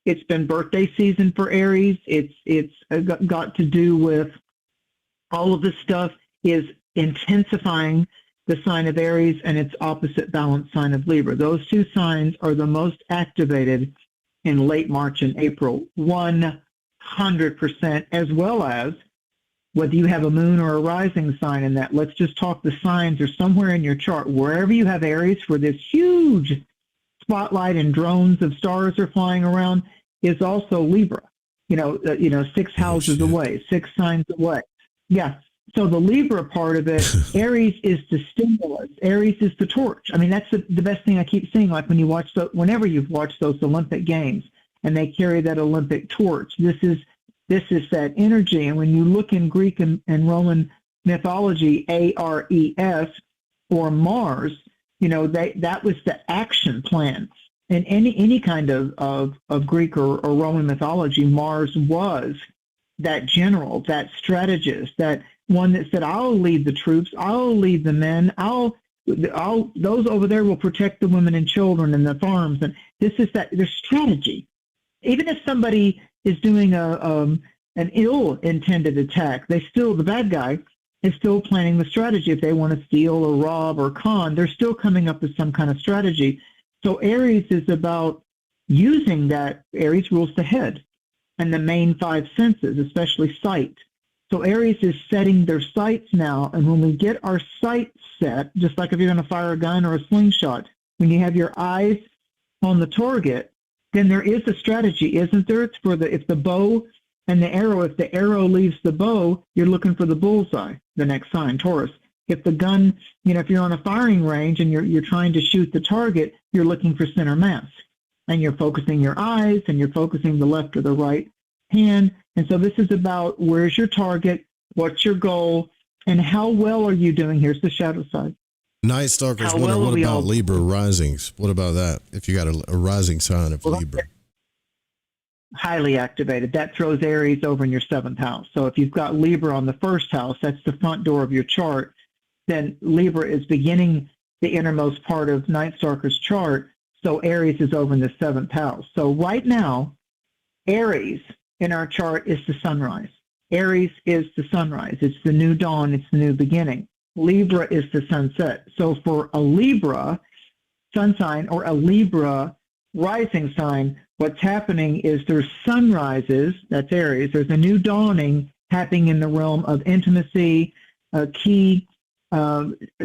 it's been birthday season for Aries. It's got to do with all of this stuff is intensifying the sign of Aries and its opposite balance sign of Libra. Those 2 signs are the most activated in late March and April, 100%, as well as whether you have a moon or a rising sign in that. Let's just talk the signs or somewhere in your chart, wherever you have Aries, where this huge spotlight and drones of stars are flying around, is also Libra. 6 houses away, 6 signs away. Yeah. So the Libra part of it, Aries is the stimulus. Aries is the torch. I mean, that's the best thing I keep seeing. Like when you watch whenever you've watched those Olympic Games, and they carry that Olympic torch. This is that energy. And when you look in Greek and Roman mythology, Ares or Mars, that was the action plan. In any kind of Greek or Roman mythology, Mars was that general, that strategist, that one that said, "I'll lead the troops, I'll lead the men, those over there will protect the women and children and the farms." And this is their strategy. Even if somebody is doing an ill-intended attack, the bad guy is still planning the strategy. If they want to steal or rob or con, they're still coming up with some kind of strategy. So Aries is about using that. Aries rules the head and the main 5 senses, especially sight. So Aries is setting their sights now, and when we get our sights set, just like if you're going to fire a gun or a slingshot, when you have your eyes on the target, then there is a strategy, isn't there? It's for if the bow and the arrow, if the arrow leaves the bow, you're looking for the bullseye, the next sign, Taurus. If the gun, if you're on a firing range and you're trying to shoot the target, you're looking for center mass. And you're focusing your eyes and you're focusing the left or the right hand. And so this is about where's your target, what's your goal, and how well are you doing? Here's the shadow side. Night Stalkers, what about Libra risings? What about that? If you got a rising sign of Libra. Highly activated. That throws Aries over in your 7th house. So if you've got Libra on the 1st house, that's the front door of your chart, then Libra is beginning the innermost part of Night Stalker's chart. So Aries is over in the 7th house. So right now, Aries in our chart is the sunrise. Aries is the sunrise. It's the new dawn. It's the new beginning. Libra is the sunset. So for a Libra sun sign or a Libra rising sign, what's happening is there's sunrises, that's Aries, there's a new dawning happening in the realm of intimacy, key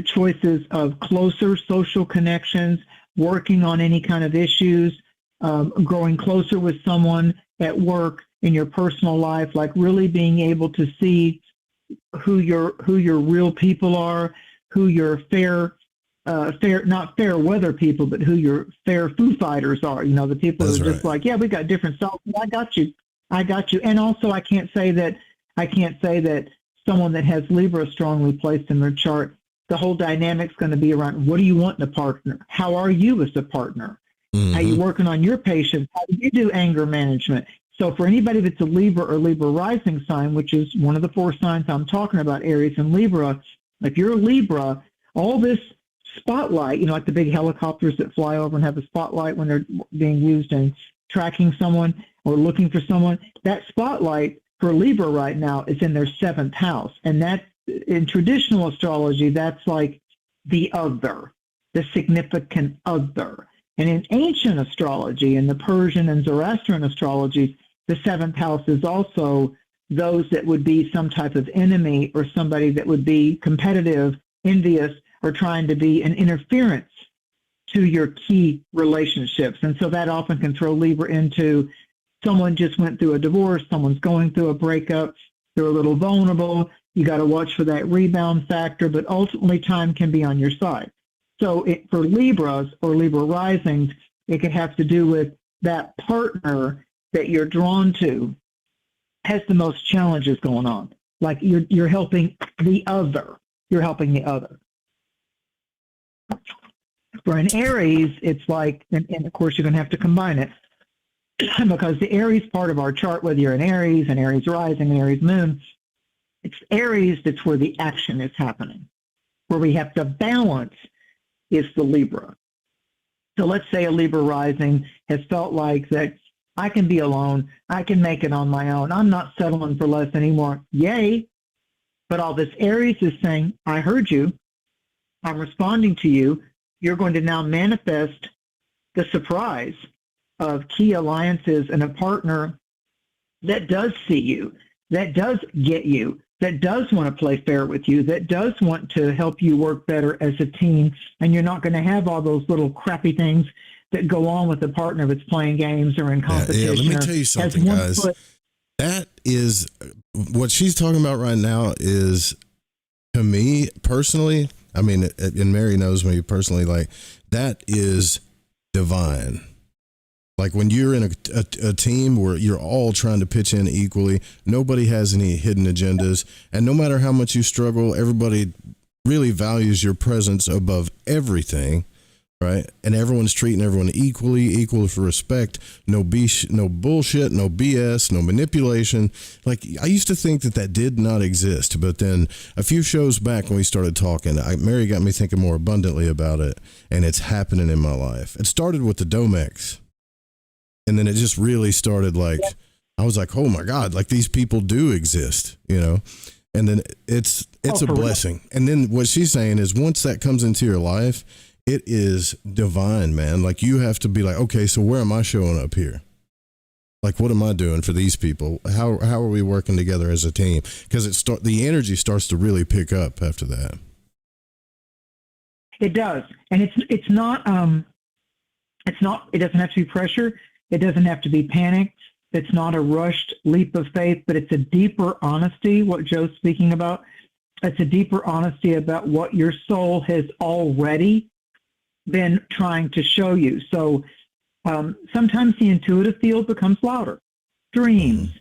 choices of closer social connections, working on any kind of issues, growing closer with someone at work, in your personal life, like really being able to see who your real people are, who your not fair weather people, but who your fair foo fighters are. The people who are just like, yeah, we got different selves. I got you. And also, I can't say that someone that has Libra strongly placed in their chart, the whole dynamic's going to be around what do you want in a partner? How are you as a partner? Mm-hmm. How are you working on your patience? How do you do anger management? So for anybody that's a Libra or Libra rising sign, which is one of the 4 signs I'm talking about, Aries and Libra, if you're a Libra, all this spotlight, like the big helicopters that fly over and have a spotlight when they're being used in tracking someone or looking for someone, that spotlight for Libra right now is in their 7th house. And that, in traditional astrology, that's like the other, the significant other. And in ancient astrology, in the Persian and Zoroastrian astrologies, the 7th house is also those that would be some type of enemy or somebody that would be competitive, envious, or trying to be an interference to your key relationships. And so that often can throw Libra into someone just went through a divorce, someone's going through a breakup, they're a little vulnerable, you got to watch for that rebound factor, but ultimately time can be on your side. So for Libras or Libra risings, it could have to do with that partner that you're drawn to has the most challenges going on. Like you're helping the other. You're helping the other. For an Aries, it's like, and of course you're going to have to combine it, because the Aries part of our chart, whether you're an Aries rising, an Aries moon, it's Aries that's where the action is happening. Where we have to balance is the Libra. So let's say a Libra rising has felt like that I can be alone, I can make it on my own, I'm not settling for less anymore. Yay! But all this Aries is saying, I heard you, I'm responding to you, you're going to now manifest the surprise of key alliances and a partner that does see you, that does get you, that does want to play fair with you, that does want to help you work better as a team, and you're not going to have all those little crappy things that go on with a partner that's playing games or in competition. Yeah, let me tell you something, guys. That is what she's talking about right now is, to me personally, I mean, and Mary knows me personally, like, that is divine. Like when you're in a team where you're all trying to pitch in equally, nobody has any hidden agendas, and no matter how much you struggle, everybody really values your presence above everything, right? And everyone's treating everyone equal for respect, no bullshit, no BS, no manipulation. Like, I used to think that did not exist, but then a few shows back when we started talking, Mary got me thinking more abundantly about it, and it's happening in my life. It started with the Domex. And then it just really started, like, I was like, oh my God, like these people do exist, you know? And then it's a blessing. And then what she's saying is once that comes into your life, it is divine, man. Like you have to be like, okay, so where am I showing up here? Like, what am I doing for these people? How are we working together as a team? Because the energy starts to really pick up after that. It does. And it doesn't have to be pressure. It doesn't have to be panicked. It's not a rushed leap of faith, but it's a deeper honesty, what Joe's speaking about. It's a deeper honesty about what your soul has already been trying to show you. So sometimes the intuitive field becomes louder. Dreams,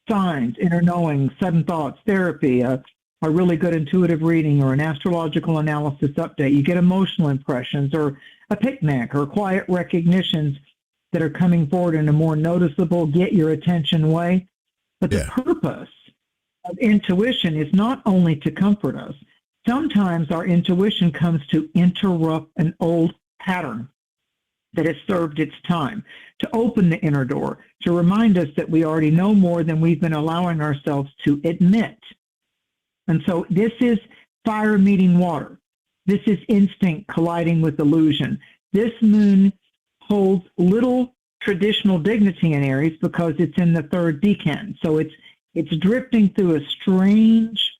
signs, inner knowing, sudden thoughts, therapy, a really good intuitive reading or an astrological analysis update. You get emotional impressions or a picnic or quiet recognitions that are coming forward in a more noticeable, get your attention way. But the purpose of intuition is not only to comfort us. Sometimes our intuition comes to interrupt an old pattern that has served its time, to open the inner door, to remind us that we already know more than we've been allowing ourselves to admit. And so this is fire meeting water. This is instinct colliding with illusion. This moon holds little traditional dignity in Aries because it's in the third decan. So it's drifting through a strange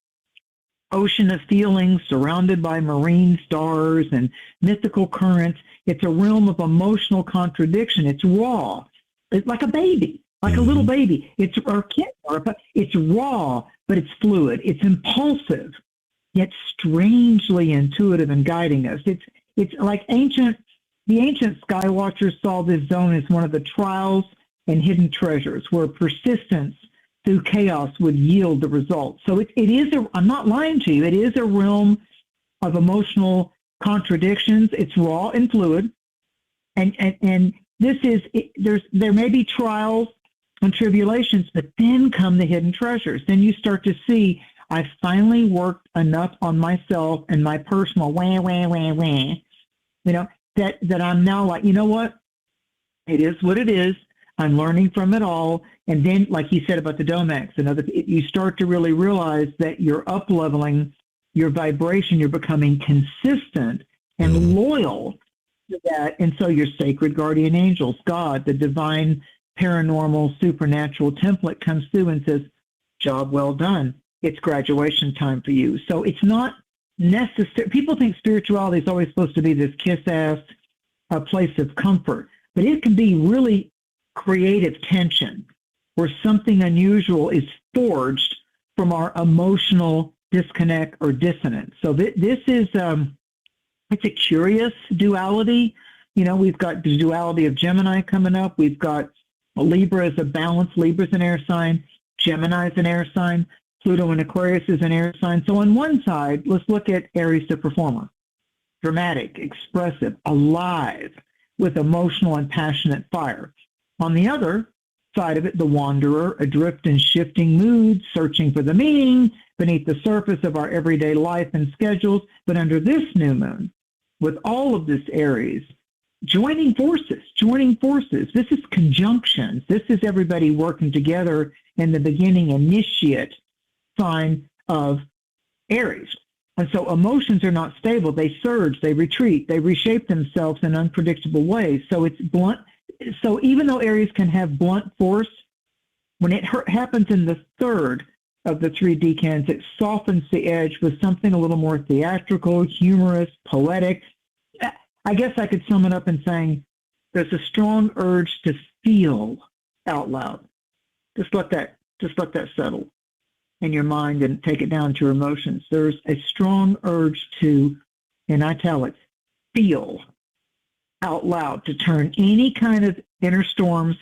ocean of feelings surrounded by marine stars and mythical currents. It's a realm of emotional contradiction. It's raw. It's like a baby, like a little baby. It's raw, but it's fluid. It's impulsive, yet strangely intuitive and guiding us. It's like the ancient skywatchers saw this zone as one of the trials and hidden treasures where persistence through chaos would yield the results. So I'm not lying to you, it is a realm of emotional contradictions. It's raw and fluid. And there may be trials and tribulations, but then come the hidden treasures. Then you start to see, I finally worked enough on myself and my personal that I'm now like, you know what? It is what it is. I'm learning from it all. And then, like you said about the Domex, you start to really realize that you're up-leveling your vibration. You're becoming consistent and loyal to that. And so your sacred guardian angels, God, the divine, paranormal, supernatural template comes through and says, job well done. It's graduation time for you. So it's not necessary. People think spirituality is always supposed to be this kiss-ass place of comfort, but it can be really creative tension where something unusual is forged from our emotional disconnect or dissonance. So this is it's a curious duality. You know, we've got the duality of Gemini coming up. We've got Libra as a balance. Libra's an air sign. Gemini is an air sign. Pluto and Aquarius is an air sign. So on one side, let's look at Aries, the performer. Dramatic, expressive, alive, with emotional and passionate fire. On the other side of it, the wanderer, adrift in shifting moods, searching for the meaning beneath the surface of our everyday life and schedules. But under this new moon, with all of this Aries, joining forces. This is conjunctions. This is everybody working together in the beginning initiate sign of Aries. And so emotions are not stable. They surge, they retreat, they reshape themselves in unpredictable ways. So it's blunt. So even though Aries can have blunt force, when it happens in the third, of the three decans, it softens the edge with something a little more theatrical, humorous, poetic. I guess I could sum it up in saying there's a strong urge to feel out loud. Just let that settle in your mind and take it down to your emotions. There's a strong urge to, in italics, feel out loud, to turn any kind of inner storms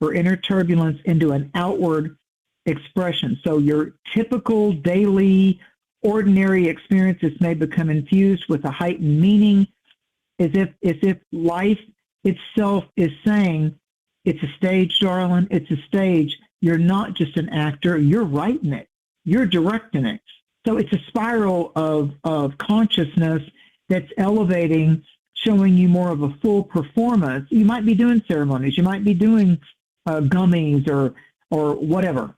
or inner turbulence into an outward expression. So your typical daily, ordinary experiences may become infused with a heightened meaning, as if life itself is saying, it's a stage, darling, it's a stage. You're not just an actor, you're writing it, you're directing it. So it's a spiral of consciousness that's elevating, showing you more of a full performance. You might be doing ceremonies, you might be doing gummies or whatever,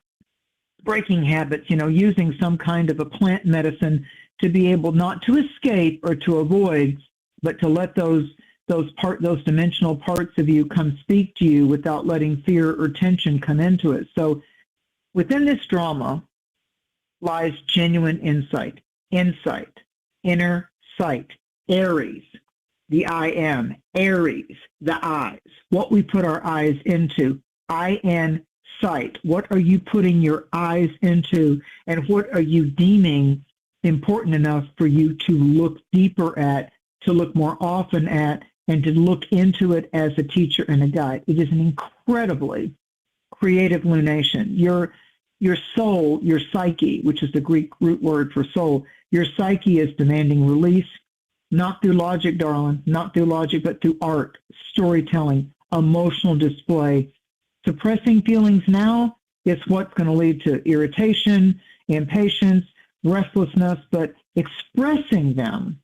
breaking habits, using some kind of a plant medicine to be able not to escape or to avoid, but to let those dimensional parts of you come speak to you without letting fear or tension come into it. So within this drama lies genuine insight, inner sight, Aries, the I am, Aries, the eyes, what we put our eyes into, I-N, sight. What are you putting your eyes into, and what are you deeming important enough for you to look deeper at, to look more often at, and to look into it as a teacher and a guide? It is an incredibly creative lunation. Your soul, your psyche, which is the Greek root word for soul, your psyche is demanding release, not through logic, darling, not through logic, but through art, storytelling, emotional display. Suppressing feelings now is what's going to lead to irritation, impatience, restlessness, but expressing them,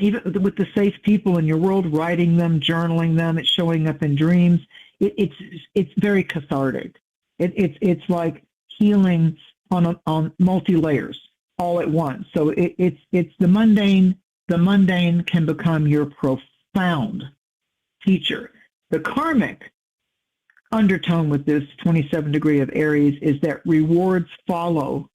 even with the safe people in your world, writing them, journaling them, it's showing up in dreams. It's very cathartic. It's like healing on multi layers all at once. So it's the mundane. The mundane can become your profound teacher. The karmic undertone with this 27 degree of Aries is that rewards follow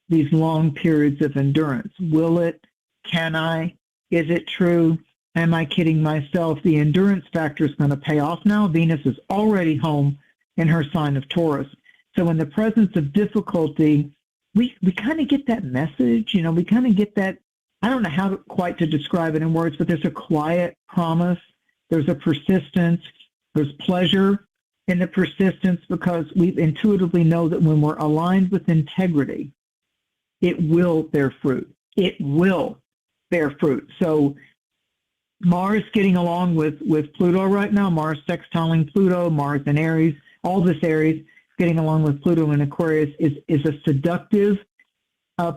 these long periods of endurance. Will it? Can I? Is it true? Am I kidding myself? The endurance factor is going to pay off now. Venus is already home in her sign of Taurus. So in the presence of difficulty, we kind of get that message, we kind of get that. I don't know how quite to describe it in words, but there's a quiet promise. There's a persistence. There's pleasure in the persistence, because we intuitively know that when we're aligned with integrity, it will bear fruit. It will bear fruit. So Mars getting along with Pluto right now, Mars sextiling Pluto, Mars in Aries, all this Aries getting along with Pluto in Aquarius is a seductive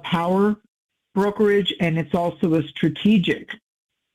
power brokerage, and it's also a strategic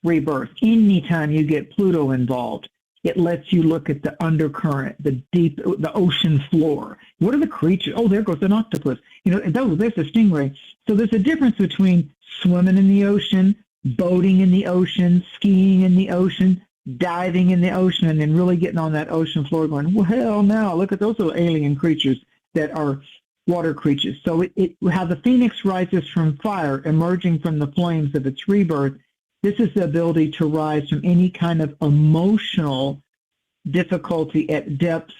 rebirth. Anytime you get Pluto involved, it lets you look at the undercurrent, the deep, the ocean floor. What are the creatures? Oh, there goes an octopus. There's a stingray. So there's a difference between swimming in the ocean, boating in the ocean, skiing in the ocean, diving in the ocean, and then really getting on that ocean floor going, well, hell no, look at those little alien creatures that are water creatures. So how the phoenix rises from fire, emerging from the flames of its rebirth, this is the ability to rise from any kind of emotional difficulty at depths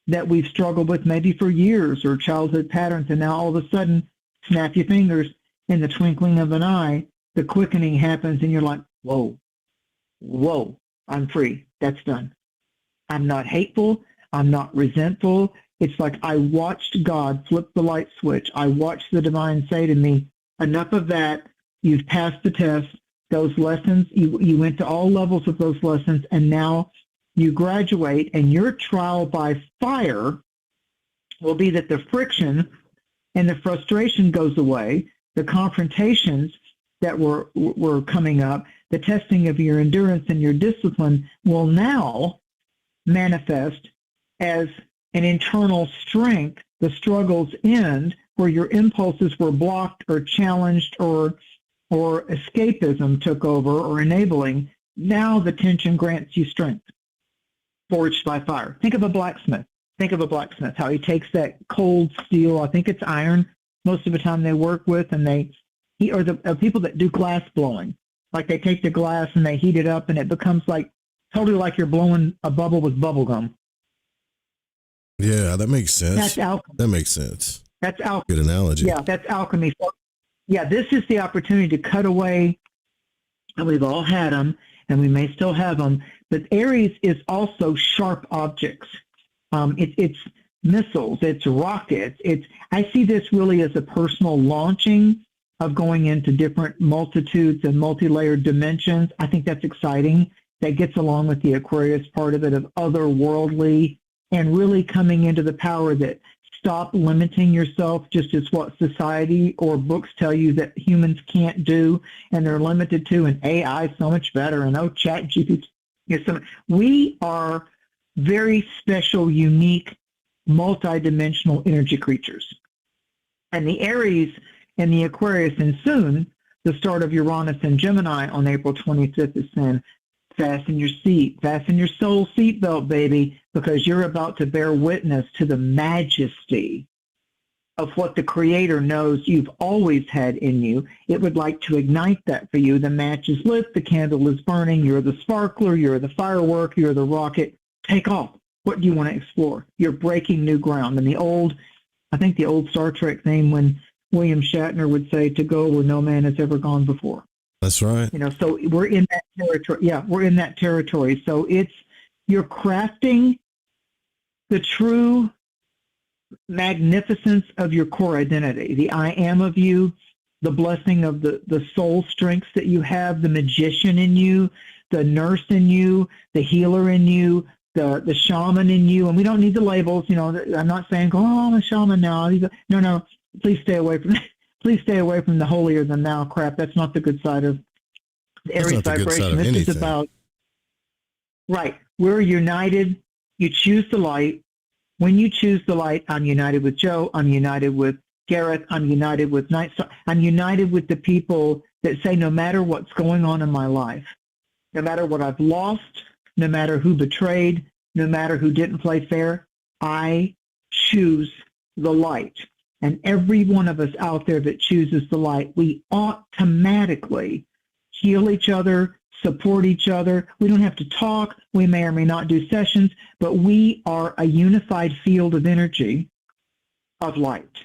that we've struggled with maybe for years, or childhood patterns, and now all of a sudden, snap your fingers, in the twinkling of an eye, the quickening happens, and you're like, whoa, I'm free. That's done. I'm not hateful. I'm not resentful. It's like I watched God flip the light switch. I watched the divine say to me, enough of that. You've passed the test. Those lessons, you went to all levels of those lessons, and now you graduate, and your trial by fire will be that the friction and the frustration goes away, the confrontations that were coming up, the testing of your endurance and your discipline will now manifest as an internal strength. The struggles end where your impulses were blocked or challenged or escapism took over or enabling. Now the tension grants you strength, forged by fire. Think of a blacksmith. How he takes that cold steel, I think it's iron, most of the time they work with, and or the people that do glass blowing. Like they take the glass and they heat it up, and it becomes like totally like you're blowing a bubble with bubble gum. Yeah, that makes sense. That's alchemy. That makes sense. That's alchemy. Good analogy. Yeah, that's alchemy. So, yeah, this is the opportunity to cut away, and we've all had them, and we may still have them, but Aries is also sharp objects. It's missiles, it's rockets. I see this really as a personal launching of going into different multitudes and multi-layered dimensions. I think that's exciting. That gets along with the Aquarius part of it, of otherworldly, and really coming into the power that stop limiting yourself just as what society or books tell you that humans can't do and they're limited to, and AI is so much better, and chat GPT. We are very special, unique, multidimensional energy creatures. And the Aries and the Aquarius, and soon the start of Uranus and Gemini on April 25th, is saying, fasten your soul seatbelt, baby, because you're about to bear witness to the majesty of what the Creator knows you've always had in you. It would like to ignite that for you. The match is lit, the candle is burning, you're the sparkler, you're the firework, you're the rocket. Take off. What do you want to explore? You're breaking new ground. And I think the old Star Trek theme when William Shatner would say, to go where no man has ever gone before. That's right. So we're in that territory. Yeah, we're in that territory. So you're crafting the true magnificence of your core identity, the I am of you, the blessing of the soul strengths that you have, the magician in you, the nurse in you, the healer in you, the shaman in you. And we don't need the labels. I'm not saying, oh, I'm a shaman now. No, please stay away from Please stay away from the holier than thou crap. That's not the good side of the Aries vibration. This is about, right, we're united. You choose the light. When you choose the light, I'm united with Joe. I'm united with Gareth. I'm united with Nightstar. I'm united with the people that say no matter what's going on in my life, no matter what I've lost, no matter who betrayed, no matter who didn't play fair, I choose the light. And every one of us out there that chooses the light, we automatically heal each other, support each other. We don't have to talk. We may or may not do sessions, but we are a unified field of energy of light.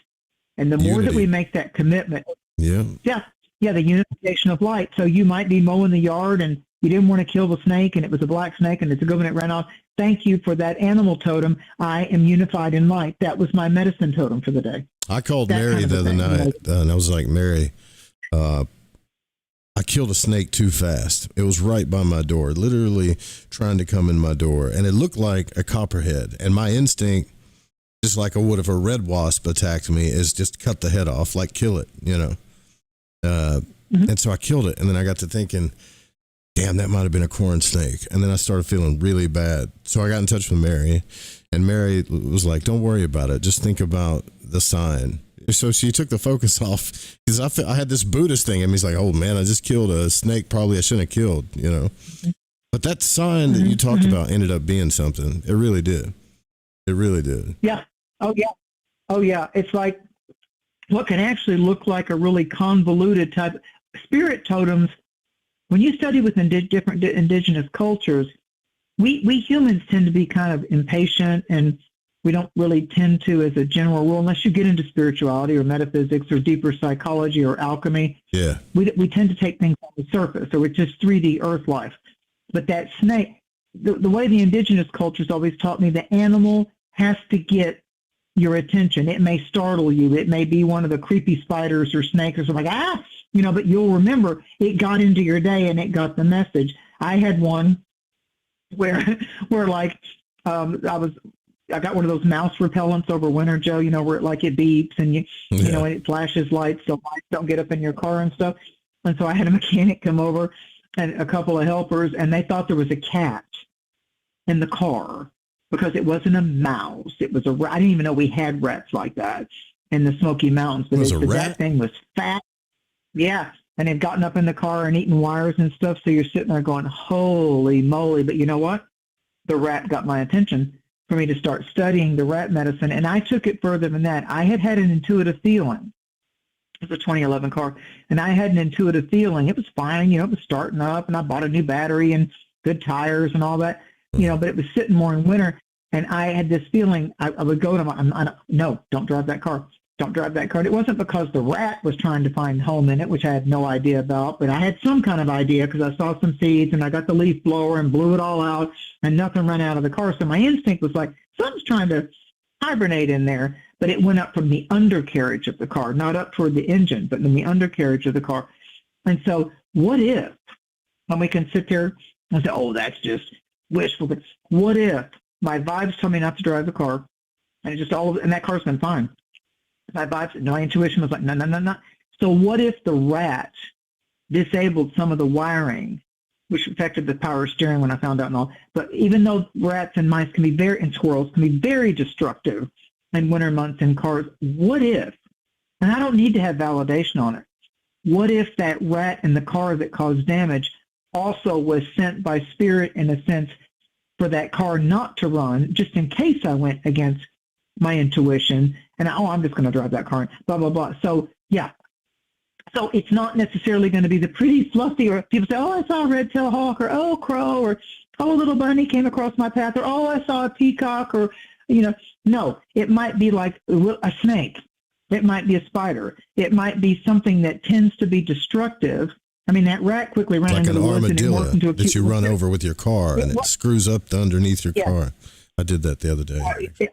And the more that we make that commitment, the unification of light. So you might be mowing the yard and you didn't want to kill the snake, and it was a black snake, and it's a good one that ran off. Thank you for that animal totem. I am unified in light. That was my medicine totem for the day. I called Mary the other night, and I was like, Mary, I killed a snake too fast. It was right by my door, literally trying to come in my door, and it looked like a copperhead. And my instinct, just like I would if a red wasp attacked me, is just cut the head off, like kill it, And so I killed it, and then I got to thinking, damn, that might have been a corn snake. And then I started feeling really bad. So I got in touch with Mary, and Mary was like, don't worry about it. Just think about the sign. So she took the focus off, because I had this Buddhist thing, and he's like, oh man, I just killed a snake probably I shouldn't have killed, But that sign that you talked about ended up being something. It really did. It really did. Yeah. Oh yeah. It's like what can actually look like a really convoluted type. Spirit totems, when you study with different indigenous cultures, we humans tend to be kind of impatient, and we don't really tend to, as a general rule, unless you get into spirituality or metaphysics or deeper psychology or alchemy. Yeah. We tend to take things on the surface, or it's just 3D earth life. But that snake, the way the indigenous cultures always taught me, the animal has to get your attention. It may startle you. It may be one of the creepy spiders or snakes or something like, but you'll remember it got into your day and it got the message. I had one where like, I got one of those mouse repellents over winter, Joe, where it beeps and and it flashes lights so lights don't get up in your car and stuff. And so I had a mechanic come over and a couple of helpers, and they thought there was a cat in the car because it wasn't a mouse. It was I didn't even know we had rats like that in the Smoky Mountains. But it was a rat? That thing was fat. Yeah. And had gotten up in the car and eaten wires and stuff. So you're sitting there going, holy moly. But you know what? The rat got my attention for me to start studying the rat medicine. And I took it further than that. I had an intuitive feeling It was a 2011 car, and I had an intuitive feeling it was fine. It was starting up, and I bought a new battery and good tires and all that. But it was sitting more in winter, and I had this feeling I would go to no, don't drive that car. Don't drive that car. It wasn't because the rat was trying to find home in it, which I had no idea about, but I had some kind of idea because I saw some seeds, and I got the leaf blower and blew it all out, and nothing ran out of the car. So my instinct was like, something's trying to hibernate in there. But it went up from the undercarriage of the car, not up toward the engine, but in the undercarriage of the car. And so what if, and we can sit there and say, oh, that's just wishful, but what if my vibes tell me not to drive the car, and and that car's been fine. My vibes, my intuition was like, no, no, no, no. So what if the rat disabled some of the wiring, which affected the power steering when I found out and all. But even though rats and mice and squirrels can be very destructive in winter months in cars, what if, and I don't need to have validation on it, what if that rat in the car that caused damage also was sent by spirit, in a sense, for that car not to run, just in case I went against my intuition, and I'm just going to drive that car, blah, blah, blah. So, yeah. So it's not necessarily going to be the pretty fluffy, or people say, oh, I saw a red-tailed hawk, or oh, crow, or oh, a little bunny came across my path, or oh, I saw a peacock, or, no, it might be like a snake. It might be a spider. It might be something that tends to be destructive. I mean, that rat quickly ran like into the woods and it morphed into a that you run over with your car, and it screws up underneath your Yeah. car. I did that the other day.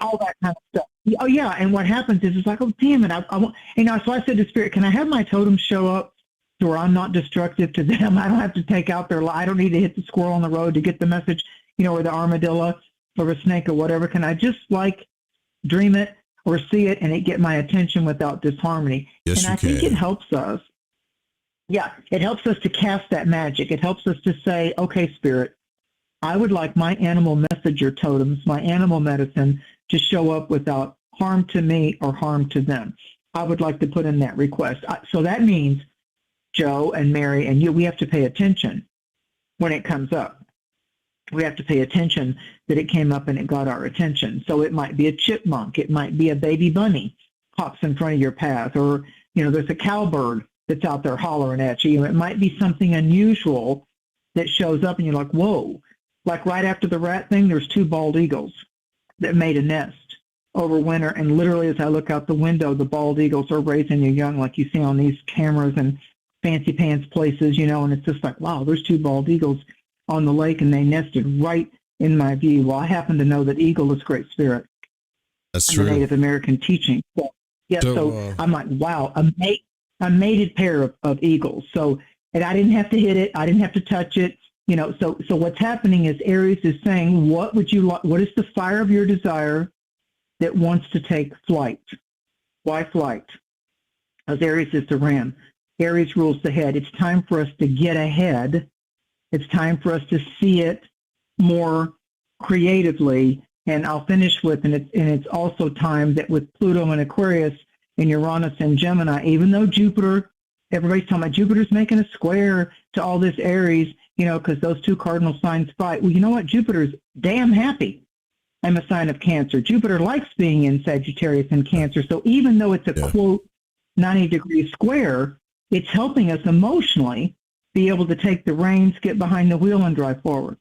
All that kind of stuff. Oh, yeah, and what happens is it's like, oh, damn it. I want, so I said to Spirit, can I have my totems show up to where I'm not destructive to them? I don't have to take out their life. I don't need to hit the squirrel on the road to get the message, or the armadillo or a snake or whatever. Can I just, dream it or see it and it get my attention without disharmony? Yes, and I think it helps us. Yeah, it helps us to cast that magic. It helps us to say, okay, Spirit, I would like my animal messenger totems, my animal medicine, to show up without harm to me or harm to them. I would like to put in that request. So that means Joe and Mary and you, we have to pay attention when it comes up. We have to pay attention that it came up and it got our attention. So it might be a chipmunk. It might be a baby bunny pops in front of your path, or, there's a cowbird that's out there hollering at you. It might be something unusual that shows up and you're like, whoa. Like right after the rat thing, there's 2 bald eagles that made a nest over winter. And literally as I look out the window, the bald eagles are raising their young like you see on these cameras and fancy pants places, and it's just like, wow, there's 2 bald eagles on the lake and they nested right in my view. Well, I happen to know that eagle is Great Spirit. That's true. Native American teaching. So, yeah, so I'm like, wow, a mated pair of eagles. So, and I didn't have to hit it. I didn't have to touch it. So what's happening is Aries is saying, what would you like? What is the fire of your desire that wants to take flight? Why flight? Because Aries is the ram. Aries rules the head. It's time for us to get ahead. It's time for us to see it more creatively. And I'll finish with, and it's also time that with Pluto and Aquarius and Uranus and Gemini, even though Jupiter, everybody's talking about Jupiter's making a square to all this Aries, because those 2 cardinal signs fight. Well, you know what? Jupiter's damn happy. I'm a sign of Cancer. Jupiter likes being in Sagittarius and Cancer. So even though it's a, quote, 90-degree square, it's helping us emotionally be able to take the reins, get behind the wheel, and drive forward.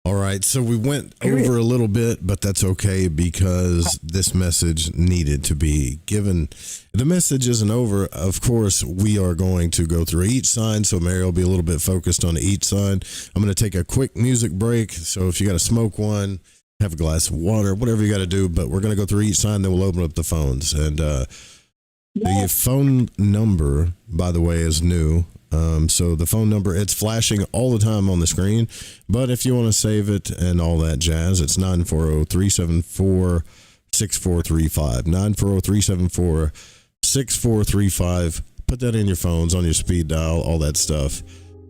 All right, so we went over a little bit, but that's okay because this message needed to be given. The message isn't over. Of course, we are going to go through each sign, so Mary will be a little bit focused on each sign. I'm going to take a quick music break, so if you got to smoke one, have a glass of water, whatever you got to do, but we're going to go through each sign, then we'll open up the phones. And the phone number, by the way, is new. So the phone number, it's flashing all the time on the screen, but if you want to save it and all that jazz, it's 940-374-6435, 940-374-6435. Put that in your phones, on your speed dial, all that stuff.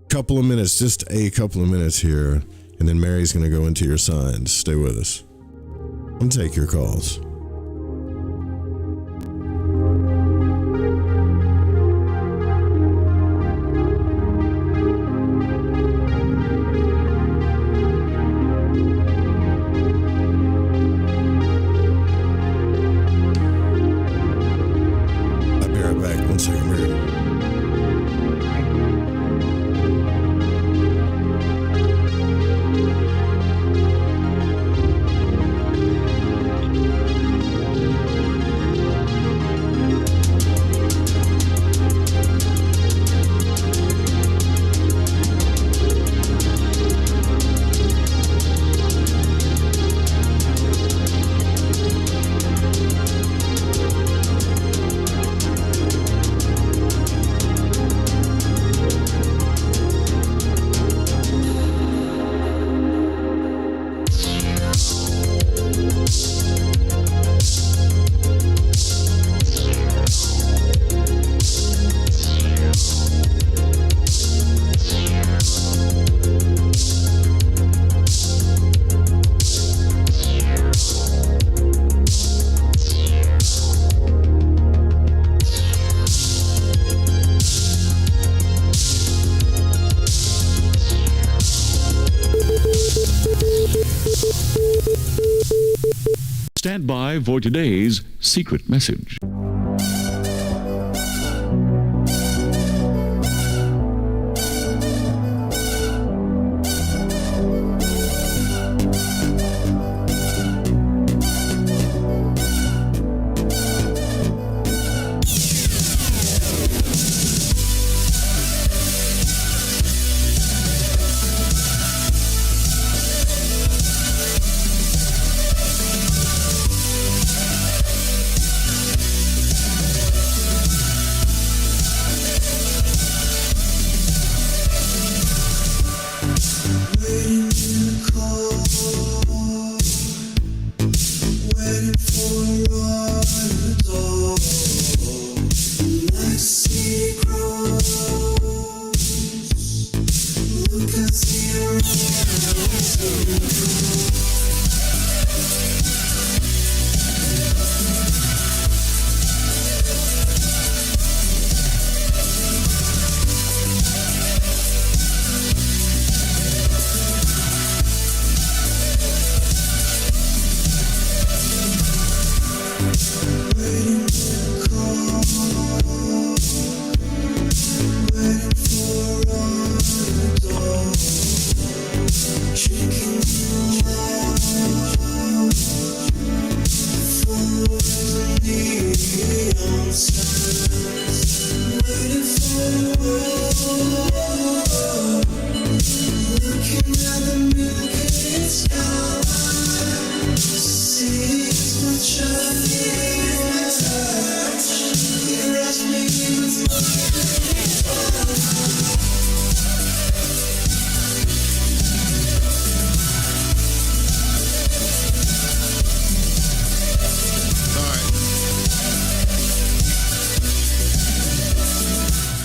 Couple of minutes, just a couple of minutes here, and then Mary's going to go into your signs. Stay with us and take your calls. time for today's secret message.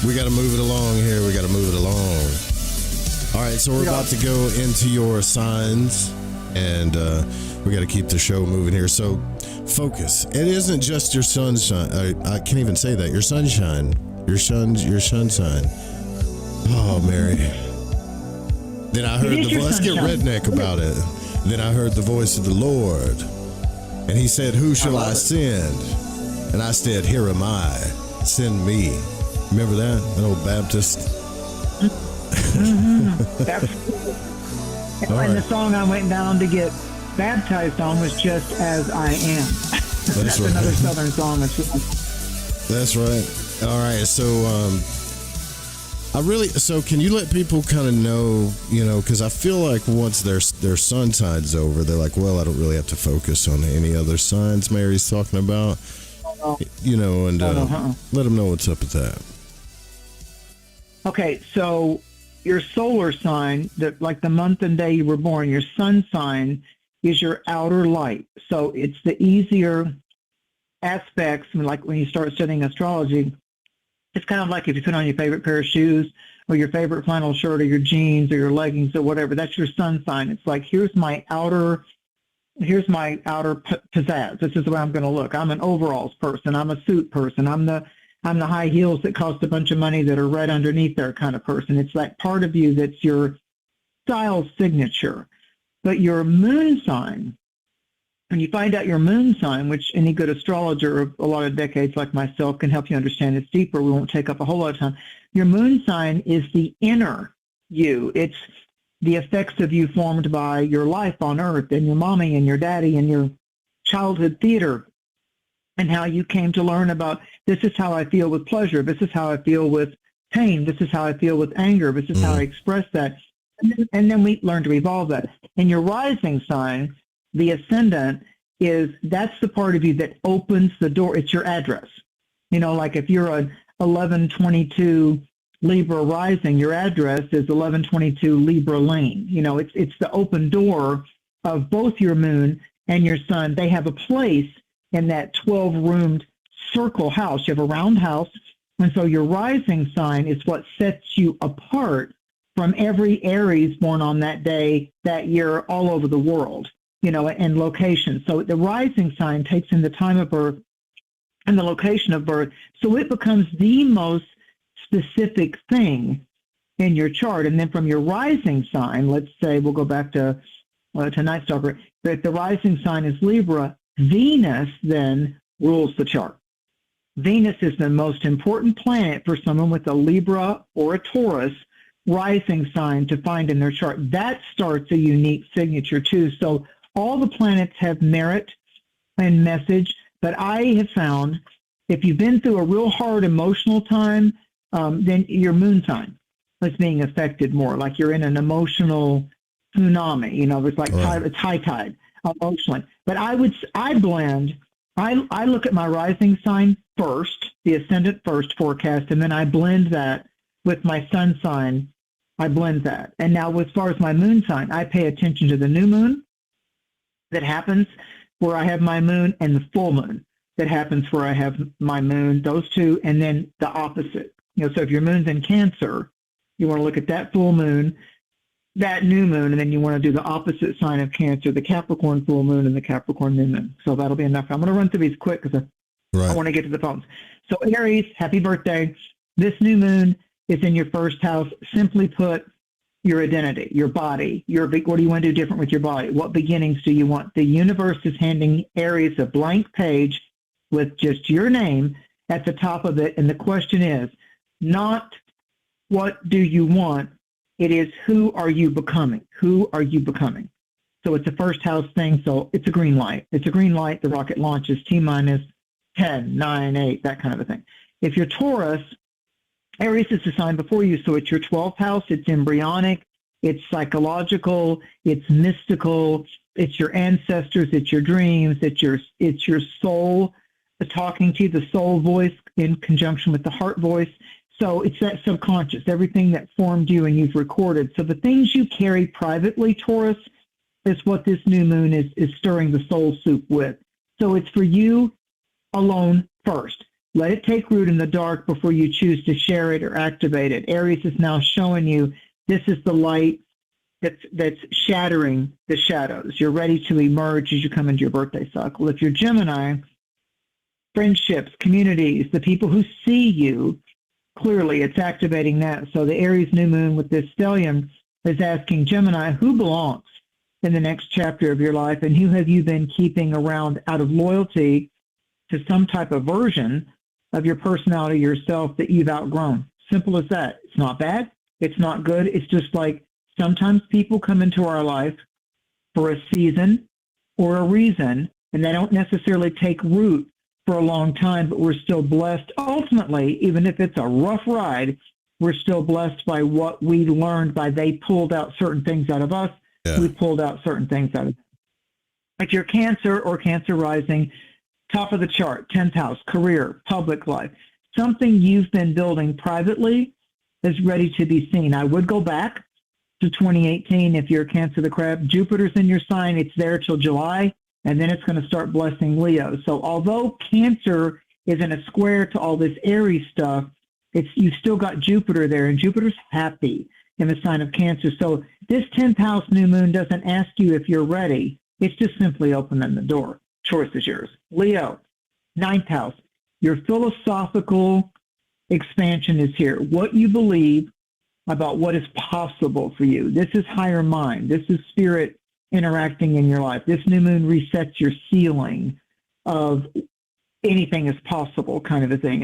We got to move it along here. We got to move it along. All right, so we're about to go into your signs, and we got to keep the show moving here. So focus. It isn't just your sunshine. I can't even say that. Your sunshine. Your sunshine. Oh, Mary. Then I heard let's get redneck about it. Then I heard the voice of the Lord, and he said, "Who shall I send?" And I said, "Here am I. Send me." Remember that? An old Baptist. And the song I went down to get baptized on was "Just As I Am." That's right. Another Southern song. That's right. All right. So can you let people kind of know, because I feel like once their sun sign's over, they're like, well, I don't really have to focus on any other signs Mary's talking about, and let them know what's up with that. Okay, so your solar sign, like the month and day you were born, your sun sign is your outer light. So it's the easier aspects, like when you start studying astrology, it's kind of like if you put on your favorite pair of shoes or your favorite flannel shirt or your jeans or your leggings or whatever, that's your sun sign. It's like, here's my outer pizzazz. This is the way I'm going to look. I'm an overalls person. I'm a suit person. I'm the high heels that cost a bunch of money that are right underneath there kind of person. It's that part of you that's your style signature. But your moon sign, when you find out your moon sign, which any good astrologer of a lot of decades like myself can help you understand, it's deeper. We won't take up a whole lot of time. Your moon sign is the inner you. It's the effects of you formed by your life on earth and your mommy and your daddy and your childhood theater, and how you came to learn about, this is how I feel with pleasure, this is how I feel with pain, this is how I feel with anger, this is how I express that. And then we learn to evolve that. And your rising sign, the ascendant, that's the part of you that opens the door. It's your address. Like if you're an 1122 Libra rising, your address is 1122 Libra Lane. It's the open door of both your moon and your sun. They have a place in that 12-roomed circle house. You have a round house, and so your rising sign is what sets you apart from every Aries born on that day, that year, all over the world, and location. So the rising sign takes in the time of birth and the location of birth, so it becomes the most specific thing in your chart. And then from your rising sign, let's say we'll go back to Night Stalker, but if the rising sign is Libra, Venus then rules the chart. Venus is the most important planet for someone with a Libra or a Taurus rising sign to find in their chart. That starts a unique signature too. So all the planets have merit and message, but I have found if you've been through a real hard emotional time, then your moon sign is being affected more, like you're in an emotional tsunami. You know, it's like it's high tide emotionally. But I look at my rising sign first, the ascendant first forecast, and then I blend that with my sun sign. I blend that. And now as far as my moon sign, I pay attention to the new moon that happens where I have my moon and the full moon that happens where I have my moon, those two, and then the opposite. You know, so if your moon's in Cancer, you want to look at that full moon, that new moon, and then you want to do the opposite sign of Cancer, the Capricorn full moon and the Capricorn new moon. So that'll be enough. I'm going to run through these quick because I want to get to the phones. So Aries, happy birthday. This new moon is in your first house. Simply put, your identity, your body, what do you want to do different with your body? What beginnings do you want? The universe is handing Aries a blank page with just your name at the top of it. And the question is not what do you want? It is who are you becoming? Who are you becoming? So it's a first house thing. So it's a green light. It's a green light. The rocket launches T-minus 10, 9, 8, that kind of a thing. If you're Taurus, Aries is the sign before you, so it's your 12th house. It's embryonic. It's psychological. It's mystical. It's your ancestors. It's your dreams. It's your soul talking to you, the soul voice in conjunction with the heart voice. So it's that subconscious, everything that formed you and you've recorded. So the things you carry privately, Taurus, is what this new moon is stirring the soul soup with. So it's for you alone first. Let it take root in the dark before you choose to share it or activate it. Aries is now showing you this is the light that's shattering the shadows. You're ready to emerge as you come into your birthday cycle. If you're Gemini, friendships, communities, the people who see you, clearly it's activating that. So the Aries new moon with this stellium is asking Gemini, who belongs in the next chapter of your life, and who have you been keeping around out of loyalty to some type of version of your personality, yourself, that you've outgrown. Simple as that. It's not bad. It's not good. It's just like sometimes people come into our life for a season or a reason, and they don't necessarily take root for a long time, but we're still blessed. Ultimately, even if it's a rough ride, we're still blessed by what we learned by they pulled out certain things out of us. Yeah. We pulled out certain things out of them. If you're Cancer or Cancer rising, top of the chart, 10th house, career, public life, something you've been building privately is ready to be seen. I would go back to 2018 if you're Cancer the Crab. Jupiter's in your sign. It's there till July, and then it's going to start blessing Leo. So although Cancer is in a square to all this Aries stuff, you've still got Jupiter there, and Jupiter's happy in the sign of Cancer. So this 10th house new moon doesn't ask you if you're ready. It's just simply opening the door. Choice is yours. Leo, 9th house. Your philosophical expansion is here. What you believe about what is possible for you. This is higher mind. This is spirit interacting in your life. This new moon resets your ceiling of anything is possible kind of a thing.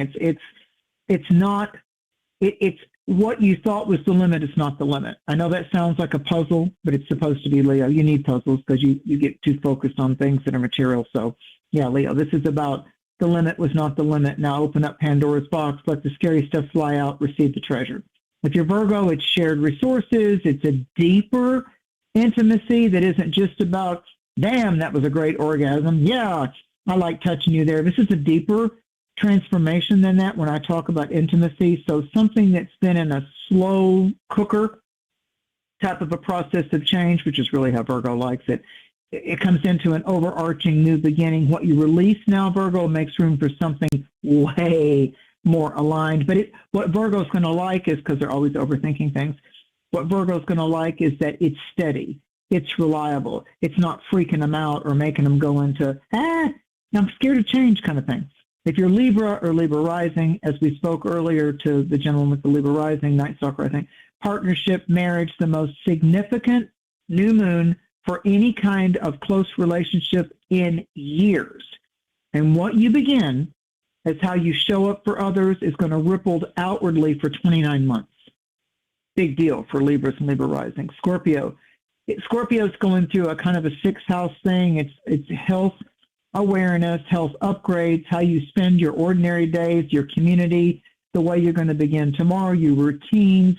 It's what you thought was the limit is not the limit. I know that sounds like a puzzle, but it's supposed to be, Leo. You need puzzles because you get too focused on things that are material. So yeah, Leo, this is about the limit was not the limit. Now open up Pandora's box, let the scary stuff fly out, receive the treasure. If you're Virgo, it's shared resources. It's a deeper intimacy that isn't just about, damn, that was a great orgasm. Yeah, I like touching you there. This is a deeper transformation than that when I talk about intimacy. So something that's been in a slow cooker type of a process of change, which is really how Virgo likes it. It comes into an overarching new beginning. What you release now, Virgo, makes room for something way more aligned. But what Virgo's going to like is, because they're always overthinking things, what Virgo's going to like is that it's steady. It's reliable. It's not freaking them out or making them go into, I'm scared of change kind of thing. If you're Libra or Libra rising, as we spoke earlier to the gentleman with the Libra rising, Night Stalker, I think, partnership, marriage, the most significant new moon for any kind of close relationship in years. And what you begin as how you show up for others is going to ripple outwardly for 29 months. Big deal for Libras and Libra rising. Scorpio's going through a kind of a sixth house thing. It's health awareness, health upgrades, how you spend your ordinary days, your community, the way you're going to begin tomorrow, your routines.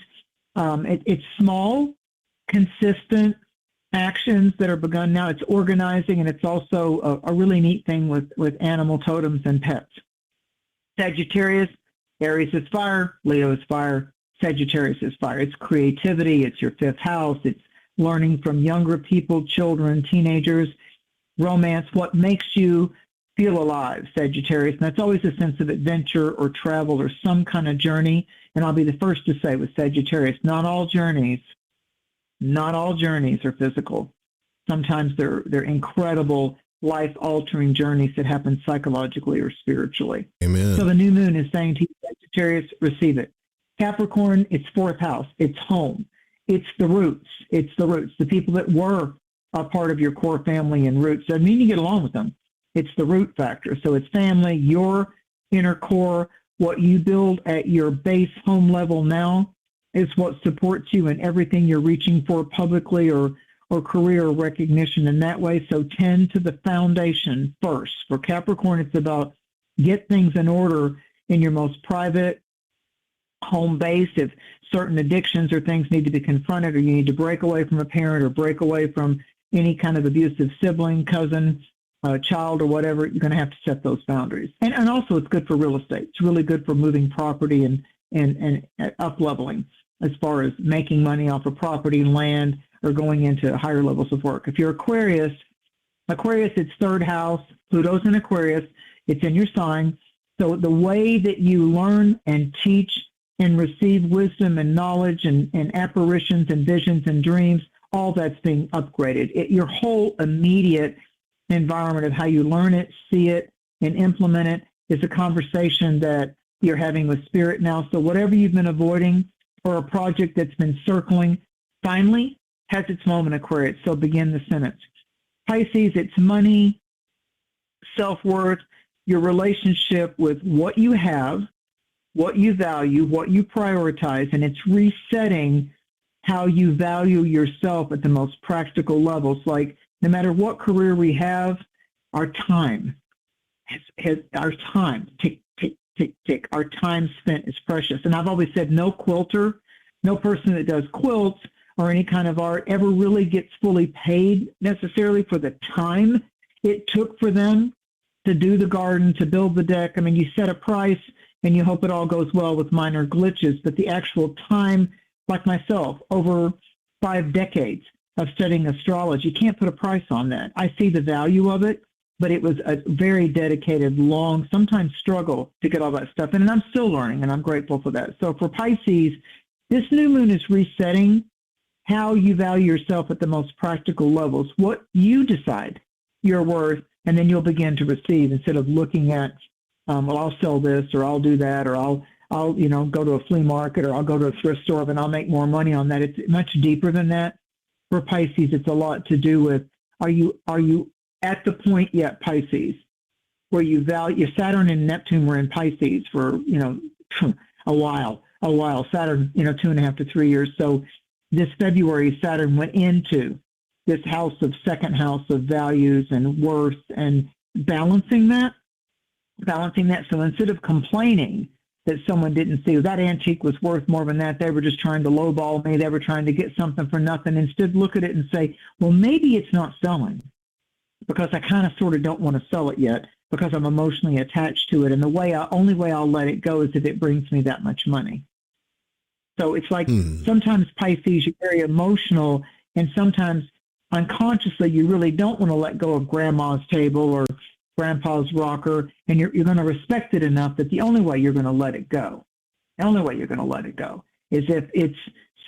It's small, consistent actions that are begun now. It's organizing, and it's also a really neat thing with animal totems and pets. Sagittarius, Aries is fire, Leo is fire, Sagittarius is fire. It's creativity, it's your fifth house, it's learning from younger people, children, teenagers, romance, what makes you feel alive, Sagittarius. And that's always a sense of adventure or travel or some kind of journey. And I'll be the first to say with Sagittarius, not all journeys are physical. Sometimes they're incredible, life-altering journeys that happen psychologically or spiritually. Amen. So the new moon is saying to you, Sagittarius, receive it. Capricorn, it's fourth house. It's home. It's the roots. It's the roots. The people that were a part of your core family and roots. Doesn't mean you get along with them. It's the root factor. So it's family, your inner core, what you build at your base home level now is what supports you in everything you're reaching for publicly or career recognition in that way. So tend to the foundation first. For Capricorn, it's about get things in order in your most private home base. If certain addictions or things need to be confronted, or you need to break away from a parent or break away from any kind of abusive sibling, cousin, child, or whatever, you're going to have to set those boundaries. And also it's good for real estate. It's really good for moving property and up-leveling as far as making money off of property and land or going into higher levels of work. If you're Aquarius, it's third house. Pluto's in Aquarius. It's in your sign. So the way that you learn and teach and receive wisdom and knowledge and apparitions and visions and dreams, all that's being upgraded. Your whole immediate environment of how you learn it, see it, and implement it is a conversation that you're having with spirit now. So whatever you've been avoiding or a project that's been circling finally has its moment, Aquarius. So begin the sentence. Pisces, it's money, self-worth, your relationship with what you have, what you value, what you prioritize, and it's resetting how you value yourself at the most practical levels. Like no matter what career we have, our time our time, tick, tick, tick, tick. Our time spent is precious. And I've always said no quilter, no person that does quilts or any kind of art ever really gets fully paid necessarily for the time it took for them to do the garden, to build the deck. I mean, you set a price and you hope it all goes well with minor glitches, but the actual time, like myself, over 5 decades of studying astrology, you can't put a price on that. I see the value of it, but it was a very dedicated, long, sometimes struggle to get all that stuff in, and I'm still learning, and I'm grateful for that. So for Pisces, this new moon is resetting how you value yourself at the most practical levels, what you decide you're worth, and then you'll begin to receive instead of looking at, well, I'll sell this, or I'll do that, or I'll go to a flea market, or I'll go to a thrift store, and I'll make more money on that. It's much deeper than that. For Pisces, it's a lot to do with, are you at the point yet, Pisces, where you value, Saturn and Neptune were in Pisces for, a while, Saturn, 2.5 to 3 years. So this February, Saturn went into this house of second house of values and worth and balancing that. So instead of complaining that someone didn't see that antique was worth more than that, they were just trying to lowball me, they were trying to get something for nothing, instead look at it and say, well, maybe it's not selling because I kind of sort of don't want to sell it yet because I'm emotionally attached to it. And the only way I'll let it go is if it brings me that much money. So it's like sometimes Pisces, you're very emotional, and sometimes unconsciously you really don't want to let go of grandma's table or grandpa's rocker, and you're going to respect it enough that the only way you're going to let it go, is if it's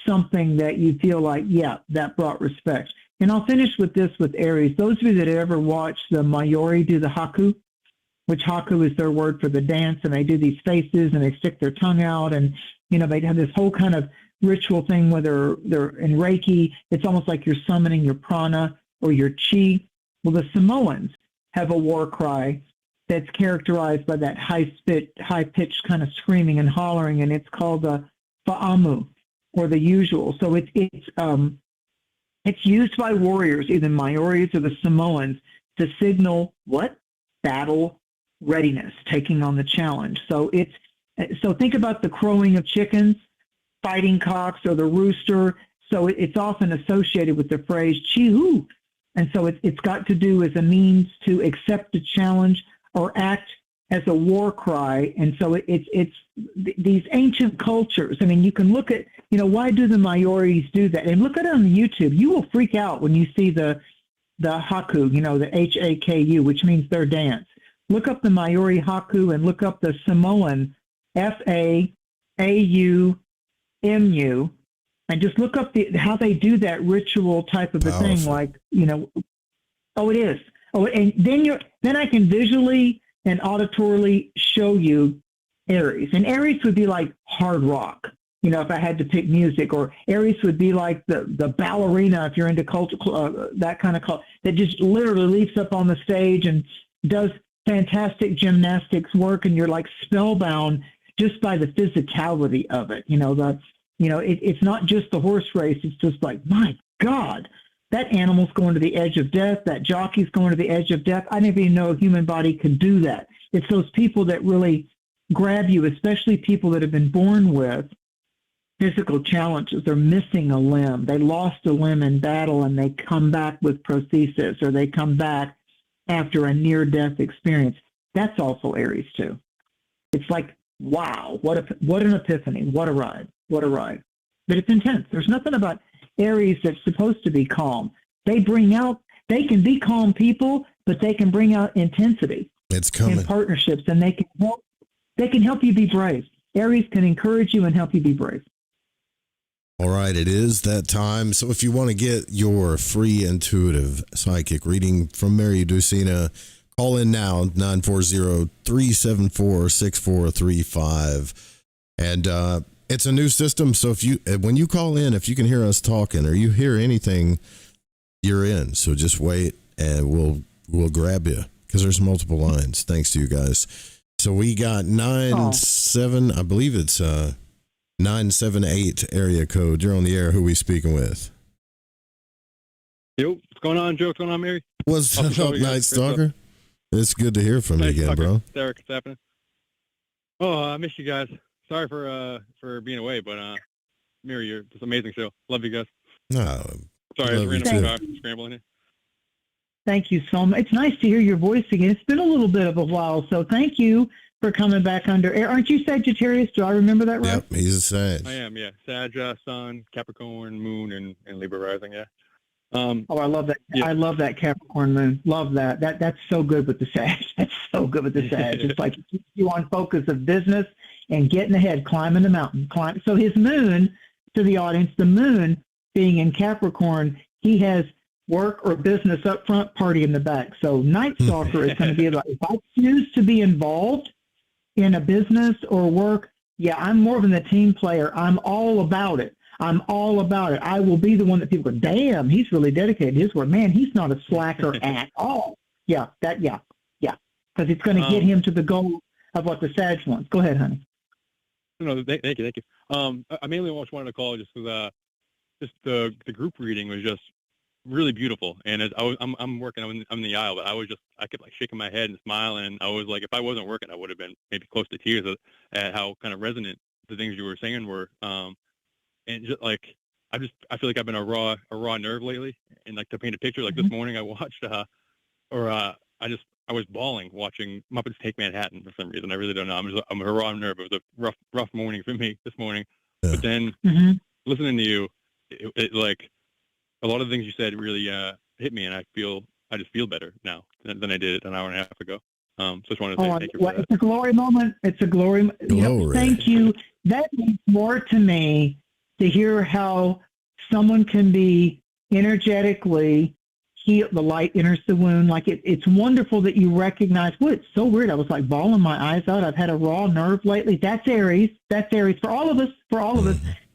something that you feel like, yeah, that brought respect. And I'll finish with this with Aries. Those of you that ever watched the Maori do the haku, which haku is their word for the dance, and they do these faces and they stick their tongue out, and they have this whole kind of ritual thing where they're in Reiki. It's almost like you're summoning your prana. or your chi. Well, the Samoans have a war cry that's characterized by that high-pitched kind of screaming and hollering, and it's called the fa'amu, or the usual. So it's used by warriors, either Maoris or the Samoans, to signal what? Battle readiness, taking on the challenge. So think about the crowing of chickens, fighting cocks, or the rooster. So it's often associated with the phrase "chi-hoo," and so it's got to do as a means to accept a challenge or act as a war cry. And so it's these ancient cultures. I mean, you can look at, why do the Maoris do that? And look at it on YouTube. You will freak out when you see the haku, the Haku, which means their dance. Look up the Maori haku and look up the Samoan Faumu, and just look up how they do that ritual type of a thing. Like, oh, it is. Oh, and then I can visually and auditorily show you Aries. And Aries would be like hard rock, if I had to pick music, or Aries would be like the ballerina, if you're into culture, that kind of culture, that just literally leaps up on the stage and does fantastic gymnastics work, and you're like spellbound just by the physicality of it. It's not just the horse race. It's just like, my God, that animal's going to the edge of death. That jockey's going to the edge of death. I didn't even know a human body could do that. It's those people that really grab you, especially people that have been born with physical challenges. They're missing a limb. They lost a limb in battle, and they come back with prosthesis, or they come back after a near-death experience. That's also Aries too. It's like, wow, what an epiphany. What a ride. What a ride. But it's intense. There's nothing about Aries that's supposed to be calm. They can be calm people, but they can bring out intensity. It's coming. In partnerships, and they can help you be brave. Aries can encourage you and help you be brave. All right, it is that time. So if you want to get your free intuitive psychic reading from Mary Ducina, call in now, 940-374-6435. And it's a new system, so when you call in, if you can hear us talking or you hear anything, you're in. So just wait, and we'll grab you, because there's multiple lines. Thanks to you guys. So we got 97, I believe it's 978 area code. You're on the air. Who we speaking with? Yo, what's going on, Joe? What's going on, Mary? What's up, Night Stalker? It's good to hear from you again, bro. Derek, what's happening? Oh, I miss you guys. Sorry for being away, but Mary, it's an amazing show. Love you guys. No, sorry, I was random scrambling here. Thank you so much. It's nice to hear your voice again. It's been a little bit of a while, so thank you for coming back under air. Aren't you Sagittarius? Do I remember that right? Yep, he's a Sag. I am, yeah. Sag, Sun, Capricorn, Moon, and Libra rising, yeah. I love that. Yeah. I love that Capricorn moon. Love that. That's so good with the Sag. That's so good with the Sag. It's like it keeps you on focus of business and getting ahead, climbing the mountain. So his moon, to the audience, the moon being in Capricorn, he has work or business up front, party in the back. So Night Stalker is going to be like, if I choose to be involved in a business or work, yeah, I'm more of a team player. I'm all about it. I'm all about it. I will be the one that people go, damn, he's really dedicated to his work. Man, he's not a slacker at all. Yeah. Because it's going to get him to the goal of what the Sag wants. Go ahead, honey. No, thank you. I mainly just wanted to call just because the group reading was just really beautiful, and I'm working. I'm in the aisle, but I kept like shaking my head and smiling, and I was like, if I wasn't working, I would have been maybe close to tears at how kind of resonant the things you were saying were. And just like I feel like I've been a raw nerve lately, and like to paint a picture, like this morning I watched I was bawling watching Muppets Take Manhattan for some reason. I really don't know. I'm a raw nerve. It was a rough morning for me this morning. Yeah. But then listening to you, it like a lot of the things you said really hit me, and I just feel better now than I did an hour and a half ago. So just wanted to say thank you for that. It's a glory moment. It's a glory. Thank you. That means more to me to hear how someone can be energetically healed. The light enters the wound. Like it's wonderful that you recognize. It's so weird. I was like bawling my eyes out. I've had a raw nerve lately. That's Aries. For all of us.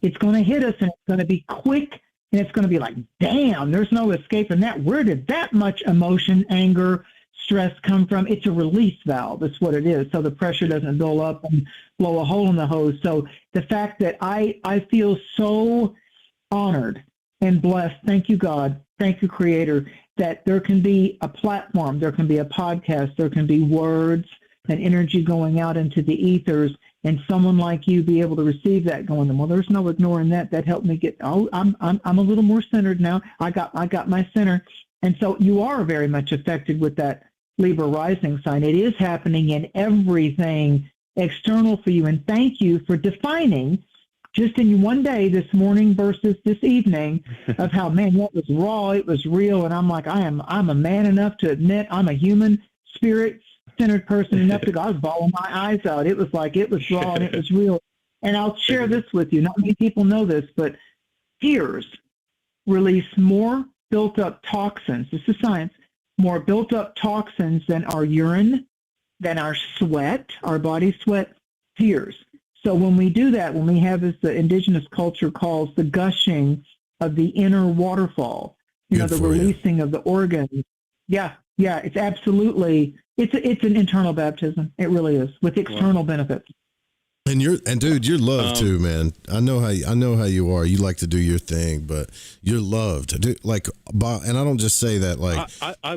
It's going to hit us, and it's going to be quick And it's going to be like, damn, there's no escaping that. Where did that much emotion, anger, stress come from? It's a release valve. That's what it is. So the pressure doesn't build up and blow a hole in the hose. So the fact that I feel so honored and blessed, thank you, God, thank you, Creator, that there can be a platform, there can be a podcast, there can be words and energy going out into the ethers, and someone like you be able to receive that going, well, there's no ignoring that. That helped me get, I'm a little more centered now. I got my center. And so you are very much affected with that Libra rising sign. It is happening in everything external for you. And thank you for defining just in one day, this morning versus this evening, of how, man, that was raw, it was real. And I'm like, I'm a man enough to admit I'm a human spirit-centered person enough to go, I was bawling my eyes out. It was like, it was raw and it was real. And I'll share this with you. Not many people know this, but tears release more built-up toxins. This is science. More built-up toxins than our urine, than our sweat, our body sweat, tears. So when we do that, when we have, as the indigenous culture calls, the gushing of the inner waterfall, the releasing of the organs. Yeah, it's absolutely, it's an internal baptism. It really is, with external benefits. And dude, you're loved too, man. I know how you are. You like to do your thing, but you're loved. Dude, like, and I don't just say that like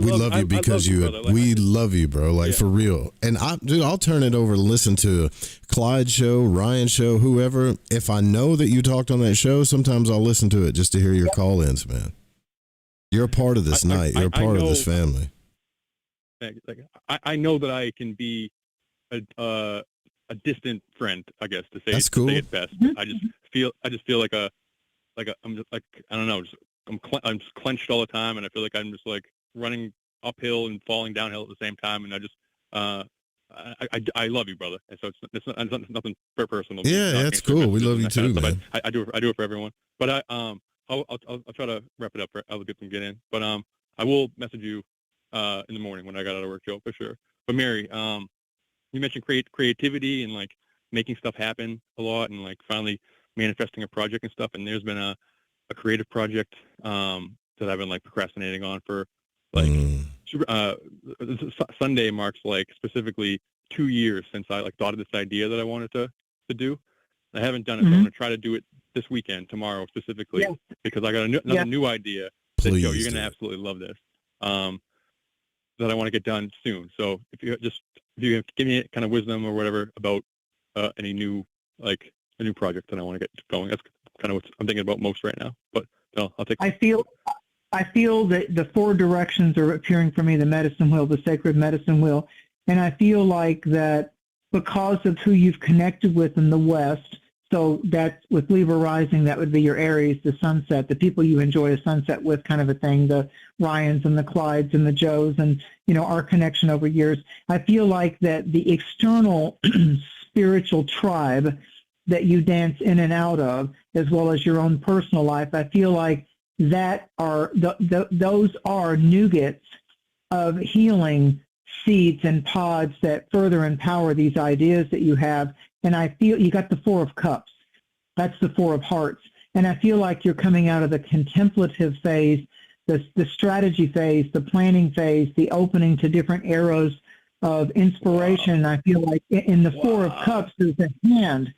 we love you because we love you, bro. Like, for real. And I'll turn it over to listen to Clyde's show, Ryan's show, whoever. If I know that you talked on that show, sometimes I'll listen to it just to hear your call-ins, man. You're a part of this night. You're a part of this family. I know that I can be a distant friend, I guess, to say, That's cool. To say it best. I just feel like I'm just like, I don't know, I'm just clenched all the time, and I feel like I'm just like running uphill and falling downhill at the same time, and I just I love you, brother. And so it's nothing personal. Yeah, that's cool. We love you too, man. I do it for everyone. But I'll try to wrap it up for other people to get in. But I will message you in the morning when I got out of work, Joe, for sure. But Mary, you mentioned creativity and like making stuff happen a lot, and like finally manifesting a project and stuff. And there's been a creative project that I've been like procrastinating on for like Sunday marks like specifically 2 years since I like thought of this idea that I wanted to do. I haven't done it, so I'm going to try to do it this weekend, tomorrow specifically, because I got another new idea. Please, Joe, you're going to absolutely love this. That I want to get done soon. So if you give me kind of wisdom or whatever about a new project that I want to get going. That's kind of what I'm thinking about most right now. But no, I'll take. I feel that the 4 directions are appearing for me: the medicine wheel, the sacred medicine wheel, and I feel like that because of who you've connected with in the West. So that's with Libra rising, that would be your Aries, the sunset, the people you enjoy a sunset with, kind of a thing, the Ryans and the Clydes and the Joes, and our connection over years. I feel like that the external spiritual tribe that you dance in and out of, as well as your own personal life, I feel like that are those are nougats of healing seeds and pods that further empower these ideas that you have. And I feel you got the 4 of Cups. That's the 4 of Hearts. And I feel like you're coming out of the contemplative phase, the strategy phase, the planning phase, the opening to different eras of inspiration. Wow. I feel like in the 4 of Cups, there's a hand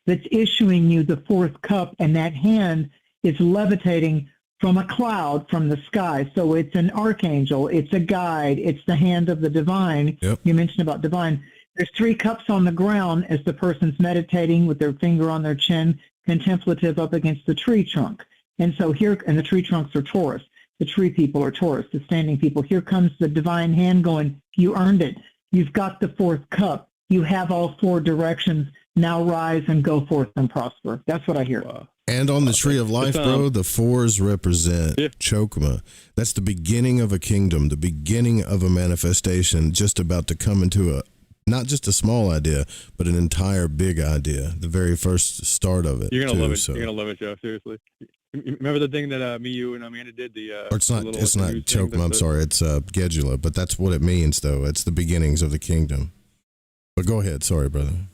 that's issuing you the 4th cup, and that hand is levitating from a cloud, from the sky. So it's an archangel, it's a guide, it's the hand of the divine. Yep. You mentioned about divine. There's 3 cups on the ground as the person's meditating with their finger on their chin, contemplative up against the tree trunk. And so here, and the tree trunks are Taurus. The tree people are Taurus, the standing people. Here comes the divine hand going, you earned it. You've got the 4th cup. You have all 4 directions. Now rise and go forth and prosper. That's what I hear. Wow. And on the tree of life, bro, the 4s represent Chokma. That's the beginning of a kingdom, the beginning of a manifestation, just about to come into not just a small idea, but an entire big idea, the very first start of it. You're going to love it. So. You're going to love it, Joe, seriously. Remember the thing that me, you, and Amanda did? Or it's not Chokma, I'm sorry, it's Gedula, but that's what it means, though. It's the beginnings of the kingdom. But go ahead. Sorry, brother.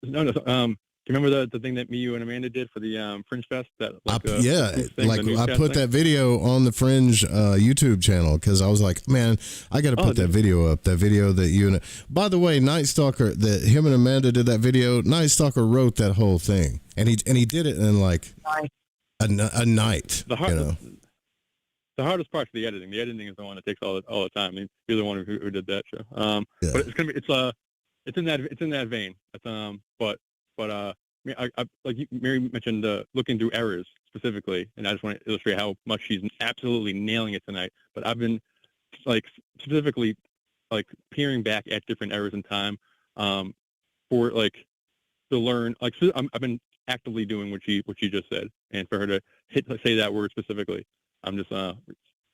No. you remember the thing that me, you, and Amanda did for the Fringe Fest? That I thing, the put that video on the Fringe YouTube channel because I was like, man, I got to put that video up. That video that you and by the way, Night Stalker, that him and Amanda did that video. Night Stalker wrote that whole thing, and he did it in like a night. The hardest part is the editing. The editing is the one that takes all the time. I mean, you're the one who did that show. But it's in that vein. But like Mary mentioned, looking through errors specifically, and I just want to illustrate how much she's absolutely nailing it tonight. But I've been like specifically like peering back at different errors in time, for like to learn. Like I've been actively doing what she just said, and for her to say that word specifically, I'm just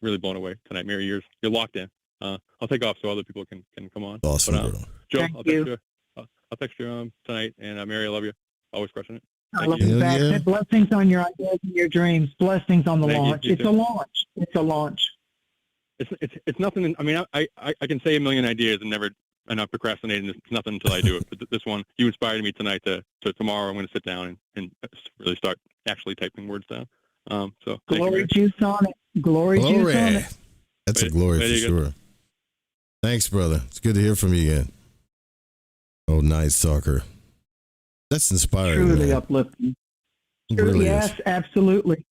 really blown away tonight. Mary, you're locked in. I'll take off so other people can come on. Awesome, but, bro. Joe, I'll text you tonight, and Mary, I love you. Always crushing it. I love you back. Yeah. Blessings on your ideas and your dreams. Blessings on the launch. It's a launch. It's a launch. It's nothing. I mean, I can say a million ideas and never end up procrastinating. It's nothing until I do it. But this one, you inspired me tonight to tomorrow I'm going to sit down and really start actually typing words down. So glory juice on it. Glory juice on it. That's a glory for sure. Thanks, brother. It's good to hear from you again. Oh, Night Stalker. That's inspiring. Truly uplifting. Really yes, is. Absolutely.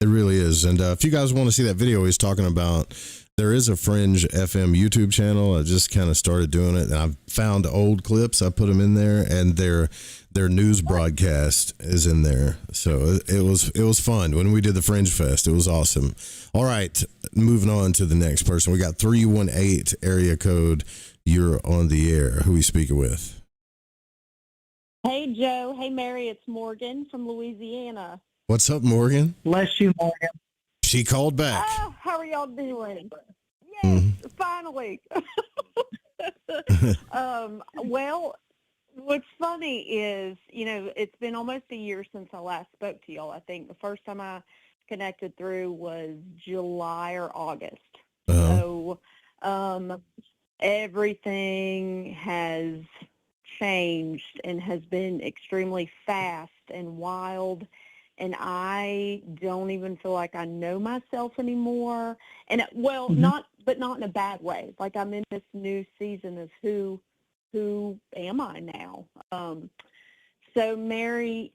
It really is. And if you guys want to see that video he's talking about, there is a Fringe FM YouTube channel. I just kind of started doing it, and I've found old clips. I put them in there, and their news broadcast is in there. So it was fun when we did the Fringe Fest. It was awesome. All right, moving on to the next person. We got 318 area code. You're on the air. Who are we speaking with? Hey, Joe. Hey, Mary. It's Morgan from Louisiana. What's up, Morgan? Bless you, Morgan. She called back. Oh, how are y'all doing? Yes, finally. Well, what's funny is, it's been almost a year since I last spoke to y'all. I think the first time I connected through was July or August. So everything has changed and has been extremely fast and wild, and I don't even feel like I know myself anymore. And not in a bad way. Like I'm in this new season of who am I now? So Mary,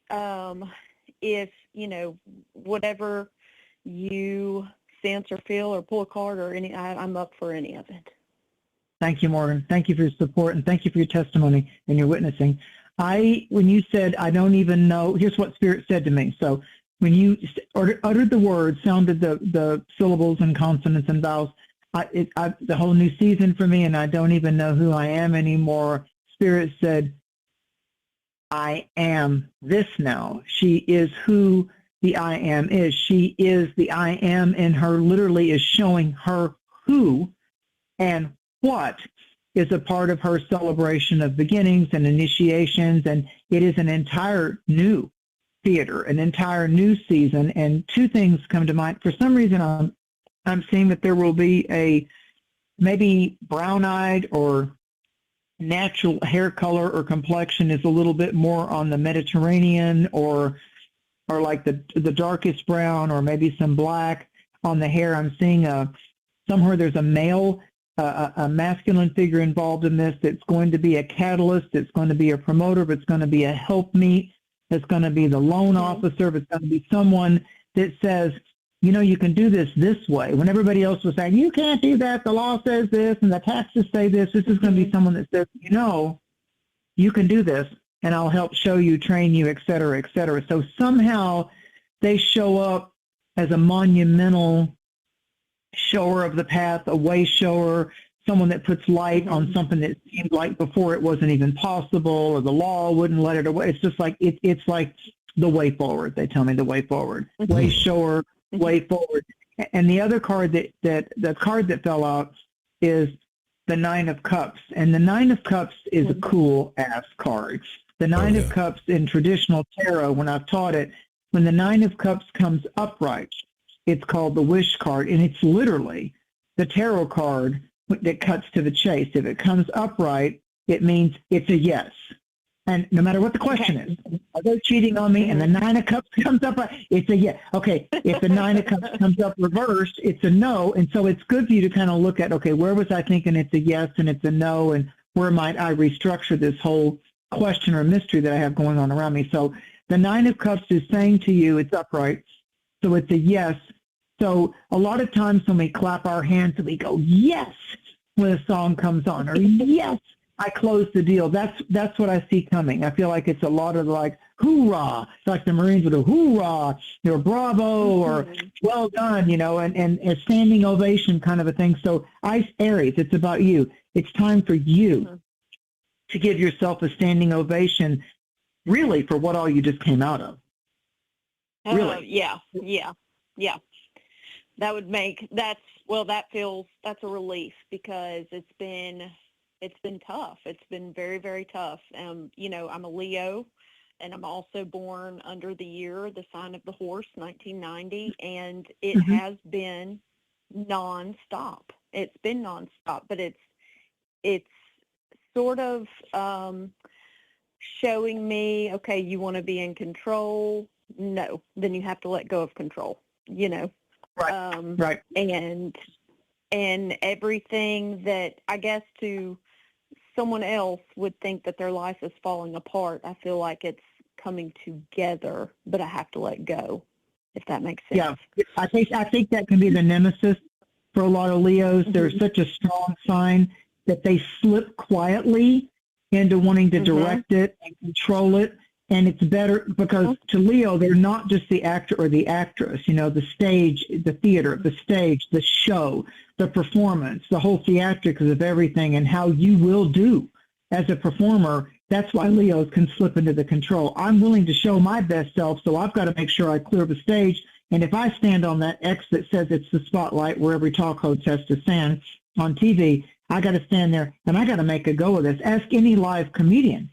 if whatever you sense or feel or pull a card or I'm up for any of it. Thank you, Morgan. Thank you for your support, and thank you for your testimony and your witnessing. When you said, I don't even know, here's what Spirit said to me. So when you uttered the words, sounded the syllables and consonants and vowels, the whole new season for me, and I don't even know who I am anymore. Spirit said, I am this now. She is who the I am is. She is the I am, and her literally is showing her who and what is a part of her celebration of beginnings and initiations, and it is an entire new theater, an entire new season. And two things come to mind. For some reason, I'm seeing that there will be a maybe brown-eyed or natural hair color or complexion is a little bit more on the Mediterranean or like the darkest brown, or maybe some black on the hair. I'm seeing somewhere there's a male. A masculine figure involved in this that's going to be a catalyst, it's going to be a promoter, it's going to be a helpmeet, it's going to be the loan officer, it's going to be someone that says, you can do this way. When everybody else was saying, you can't do that, the law says this, and the taxes say this is going to be someone that says, you can do this, and I'll help show you, train you, et cetera, et cetera. So somehow they show up as a monumental shower of the path, a way shower, someone that puts light on something that seemed like before it wasn't even possible, or the law wouldn't let it away. It's just like it's like the way forward. They tell me the way forward, way shower, way forward. And the other card the card that fell out is the Nine of Cups, and the Nine of Cups is a cool ass card. The Nine of Cups in traditional tarot, when I've taught it, when the Nine of Cups comes upright, it's called the wish card, and it's literally the tarot card that cuts to the chase. If it comes upright, it means it's a yes. And no matter what the question is, are they cheating on me? And the Nine of Cups comes up, it's a yes. Okay, if the Nine of Cups comes up reversed, it's a no. And so it's good for you to kind of look at, okay, where was I thinking it's a yes and it's a no, and where might I restructure this whole question or mystery that I have going on around me? So the Nine of Cups is saying to you, it's upright, so it's a yes. So a lot of times when we clap our hands and we go, yes, when a song comes on, or yes, I closed the deal. That's what I see coming. I feel like it's a lot of like, hoorah. It's like the Marines would do, hoorah, or bravo, or well done, and a standing ovation kind of a thing. So Aries, it's about you. It's time for you to give yourself a standing ovation, really, for what all you just came out of. Really? Yeah. That would make, that's a relief, because it's been tough. It's been very, very tough. I'm a Leo, and I'm also born under the year, the sign of the horse, 1990, and it has been nonstop. It's been nonstop, but it's sort of showing me, okay, you want to be in control? No, then you have to let go of control, Right. Right. And everything that I guess to someone else would think that their life is falling apart, I feel like it's coming together, but I have to let go, if that makes sense. Yeah, I think that can be the nemesis for a lot of Leos. They're such a strong sign that they slip quietly into wanting to direct it and control it. And it's better because to Leo, they're not just the actor or the actress, the stage, the theater, the stage, the show, the performance, the whole theatrics of everything, and how you will do as a performer. That's why Leos can slip into the control. I'm willing to show my best self, so I've got to make sure I clear the stage. And if I stand on that X that says it's the spotlight where every talk host has to stand on TV, I got to stand there and I got to make a go of this. Ask any live comedian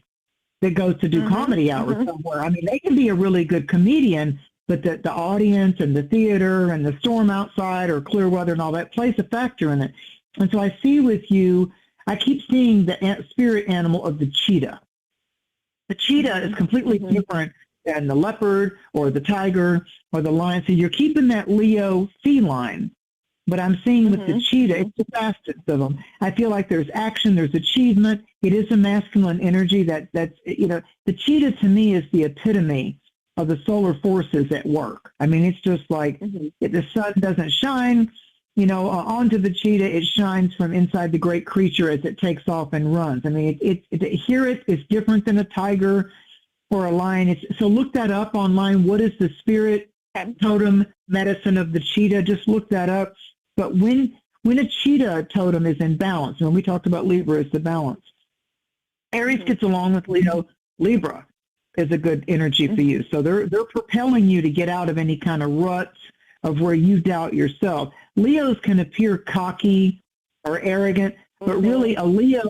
that goes to do comedy hours somewhere. I mean, they can be a really good comedian, but the audience and the theater and the storm outside or clear weather and all that plays a factor in it. And so I see with you, I keep seeing the spirit animal of the cheetah. The cheetah is completely different than the leopard or the tiger or the lion. So you're keeping that Leo feline. But I'm seeing with the cheetah, it's the fastest of them. I feel like there's action, there's achievement. It is a masculine energy that's, the cheetah to me is the epitome of the solar forces at work. I mean, it's just like if the sun doesn't shine, onto the cheetah, it shines from inside the great creature as it takes off and runs. I mean, here it is different than a tiger or a lion. So look that up online. What is the spirit totem medicine of the cheetah? Just look that up. But when a cheetah totem is in balance, and we talked about Libra as the balance, Aries gets along with Leo. Libra is a good energy for you. So they're propelling you to get out of any kind of ruts of where you doubt yourself. Leos can appear cocky or arrogant, but really a Leo,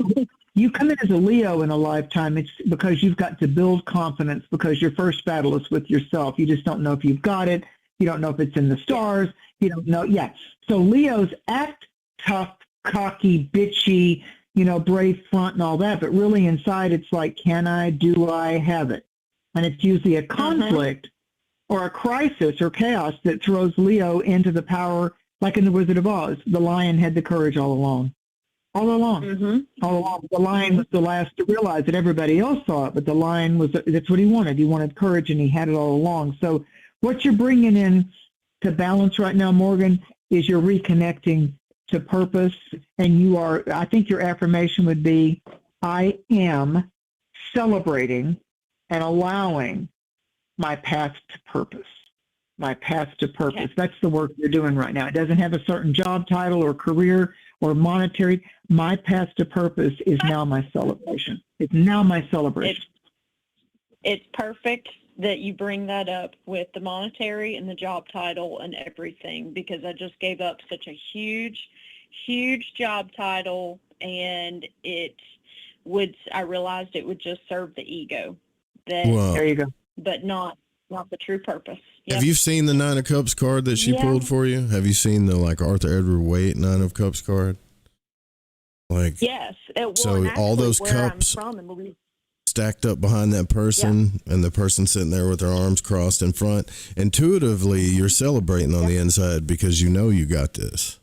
you come in as a Leo in a lifetime, it's because you've got to build confidence, because your first battle is with yourself. You just don't know if you've got it. You don't know if it's in the stars. You don't know. Yeah. So Leos act tough, cocky, bitchy, brave front and all that. But really inside, it's like, can I, do I, have it? And it's usually a conflict or a crisis or chaos that throws Leo into the power, like in The Wizard of Oz. The lion had the courage all along. All along. All along. The lion was the last to realize that everybody else saw it, but the lion that's what he wanted. He wanted courage, and he had it all along. So what you're bringing in to balance right now, Morgan, is you're reconnecting to purpose, and I think your affirmation would be, I am celebrating and allowing my path to purpose. My path to purpose. Okay. That's the work you're doing right now. It doesn't have a certain job title or career or monetary. My path to purpose is now my celebration. It's now my celebration. It's perfect that you bring that up with the monetary and the job title and everything, because I just gave up such a huge job title, and I realized it would just serve the ego. There you go. But not the true purpose. Yep. Have you seen the Nine of Cups card that she pulled for you? Have you seen the Arthur Edward Waite Nine of Cups card? Yes. So all those cups. stacked up behind that person, and the person sitting there with their arms crossed in front. Intuitively, you're celebrating on the inside because you know you got this.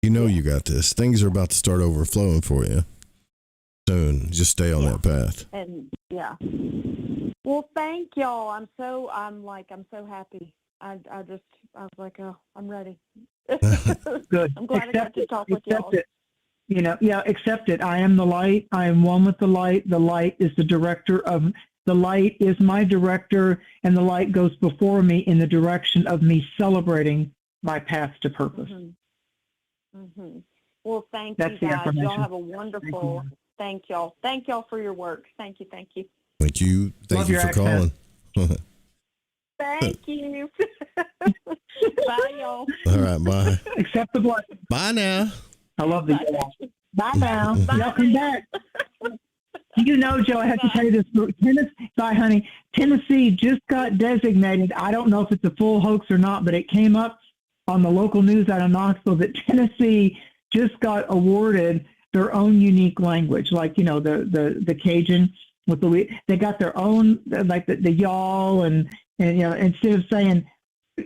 You know you got this. Things are about to start overflowing for you soon. Just stay on that path. And well, thank y'all. I'm so happy. I was like, oh, I'm ready. Good. I'm glad I got to talk with y'all. It. Accept it. I am the light. I am one with the light. The light is the light is my director, and the light goes before me in the direction of me celebrating my path to purpose. Well, thank That's you the guys. affirmation. Y'all have a wonderful. Thank y'all. Thank y'all for your work. Thank you. Thank you. Love Thank you your for accent. calling. Thank you. Bye, y'all. All right, bye. Accept the blessing. Bye now. I love these. Bye now. Bye. Y'all come back. You know, Joe, I have to tell you this. Bye, honey. Tennessee just got designated. I don't know if it's a full hoax or not, but it came up on the local news out of Knoxville that Tennessee just got awarded their own unique language, like, the Cajun with they got their own, like the y'all, and instead of saying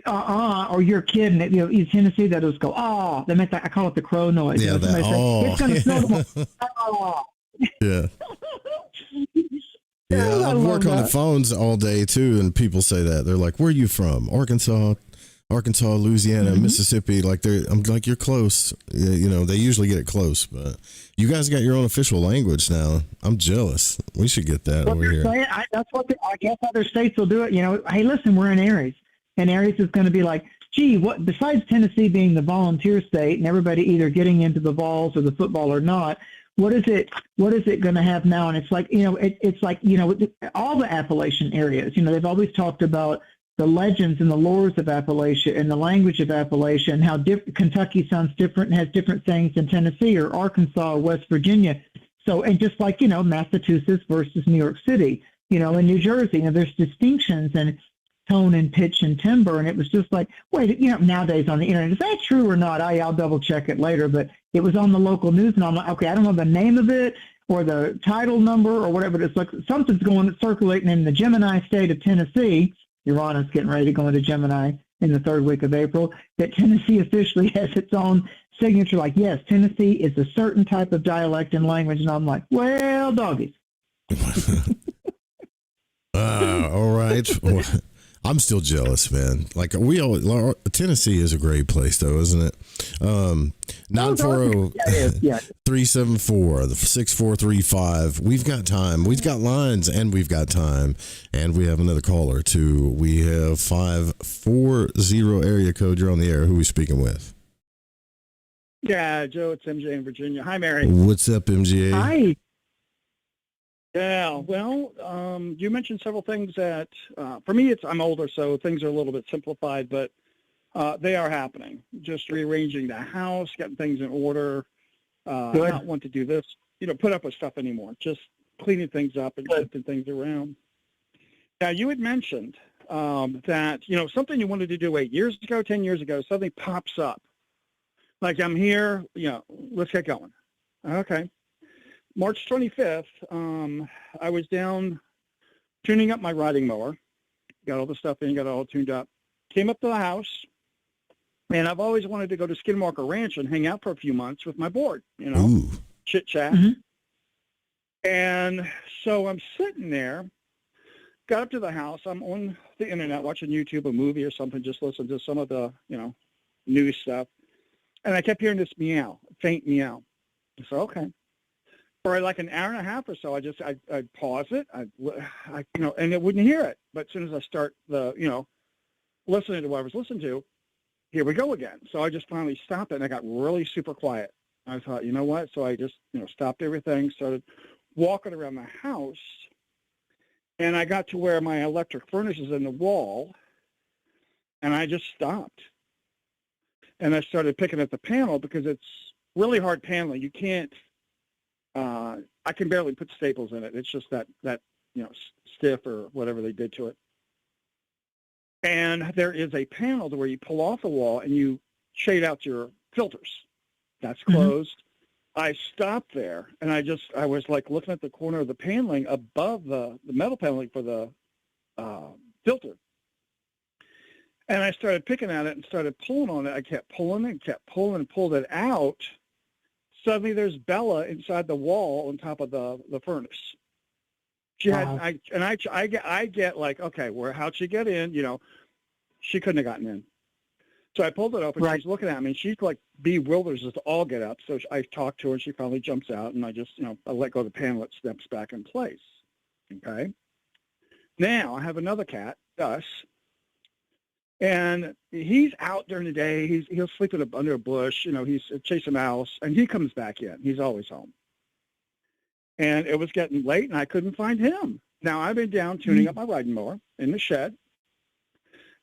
or you're kidding, in Tennessee they'll just go they make that, I call it the crow noise. Yeah, that it's gonna snow. Yeah. Yeah, I work on the phones all day too, and people say that. They're like, "Where are you from? Arkansas, Louisiana, Mississippi." Like I'm like, "You're close." They usually get it close, but you guys got your own official language now. I'm jealous. We should get that over here. That's what I guess other states will do it. Hey, listen, we're in Aries, and Aries is going to be like, gee, what? Besides Tennessee being the volunteer state and everybody either getting into the balls or the football or not, what is it going to have now? And it's like, it's like, all the Appalachian areas, they've always talked about the legends and the lores of Appalachia and the language of Appalachia, and how Kentucky sounds different and has different things than Tennessee or Arkansas or West Virginia. So, and just like, Massachusetts versus New York City, and New Jersey, there's distinctions and tone and pitch and timbre. And it was just like, wait, nowadays on the internet, is that true or not? I'll double check it later, but it was on the local news, and I'm like, okay, I don't know the name of it or the title number or whatever. It's like something's circulating in the Gemini state of Tennessee. Uranus getting ready to go into Gemini in the third week of April, that Tennessee officially has its own signature. Like, yes, Tennessee is a certain type of dialect and language. And I'm like, well, doggies. All right. I'm still jealous, man. Like Tennessee is a great place, though, isn't it? 940-374-6435. We've got time. We've got lines, and we've got time, and we have another caller too. We have 540 area code. You're on the air. Who are we speaking with? Yeah, Joe. It's MJ in Virginia. Hi, Mary. What's up, MJ? Hi. Yeah, well, you mentioned several things that, for me, I'm older, so things are a little bit simplified, but they are happening. Just rearranging the house, getting things in order, not want to do this, put up with stuff anymore, just cleaning things up and shifting things around. Now, you had mentioned that, something you wanted to do 8 years ago, 10 years ago, something pops up. Like, I'm here, let's get going. Okay. March 25th, I was down tuning up my riding mower, got all the stuff in, got it all tuned up, came up to the house, and I've always wanted to go to Skinwalker Ranch and hang out for a few months with my board, chit-chat. Mm-hmm. And so I'm sitting there, got up to the house, I'm on the internet watching YouTube, a movie or something, just listen to some of the, news stuff, and I kept hearing this meow, faint meow. So, okay. For like an hour and a half or so, I'd pause it, and it wouldn't hear it. But as soon as I start listening to what I was listening to, here we go again. So I just finally stopped it, and I got really super quiet. I thought, you know what? So I just, stopped everything, started walking around the house, and I got to where my electric furnace is in the wall, and I just stopped. And I started picking at the panel because it's really hard paneling. You can't. I can barely put staples in it. It's just that stiff or whatever they did to it. And there is a panel to where you pull off the wall and you shade out your filters. That's closed. I stopped there, and I was like looking at the corner of the paneling above the metal paneling for the filter. And I started picking at it and started pulling on it. I kept pulling and pulled it out. Suddenly there's Bella inside the wall on top of the furnace. She had, I get like, okay, how'd she get in? You know, she couldn't have gotten in. So I pulled it open. Right. She's looking at me, and she's like bewildered as to all get up. So I talked to her, and she finally jumps out, and I just, I let go of the panel. It snaps back in place. Okay. Now I have another cat, Gus, and he's out during the day. He'll sleep under a bush. He's chasing a mouse, and he comes back in. He's always home. And it was getting late, and I couldn't find him. Now I've been down tuning up my riding mower in the shed.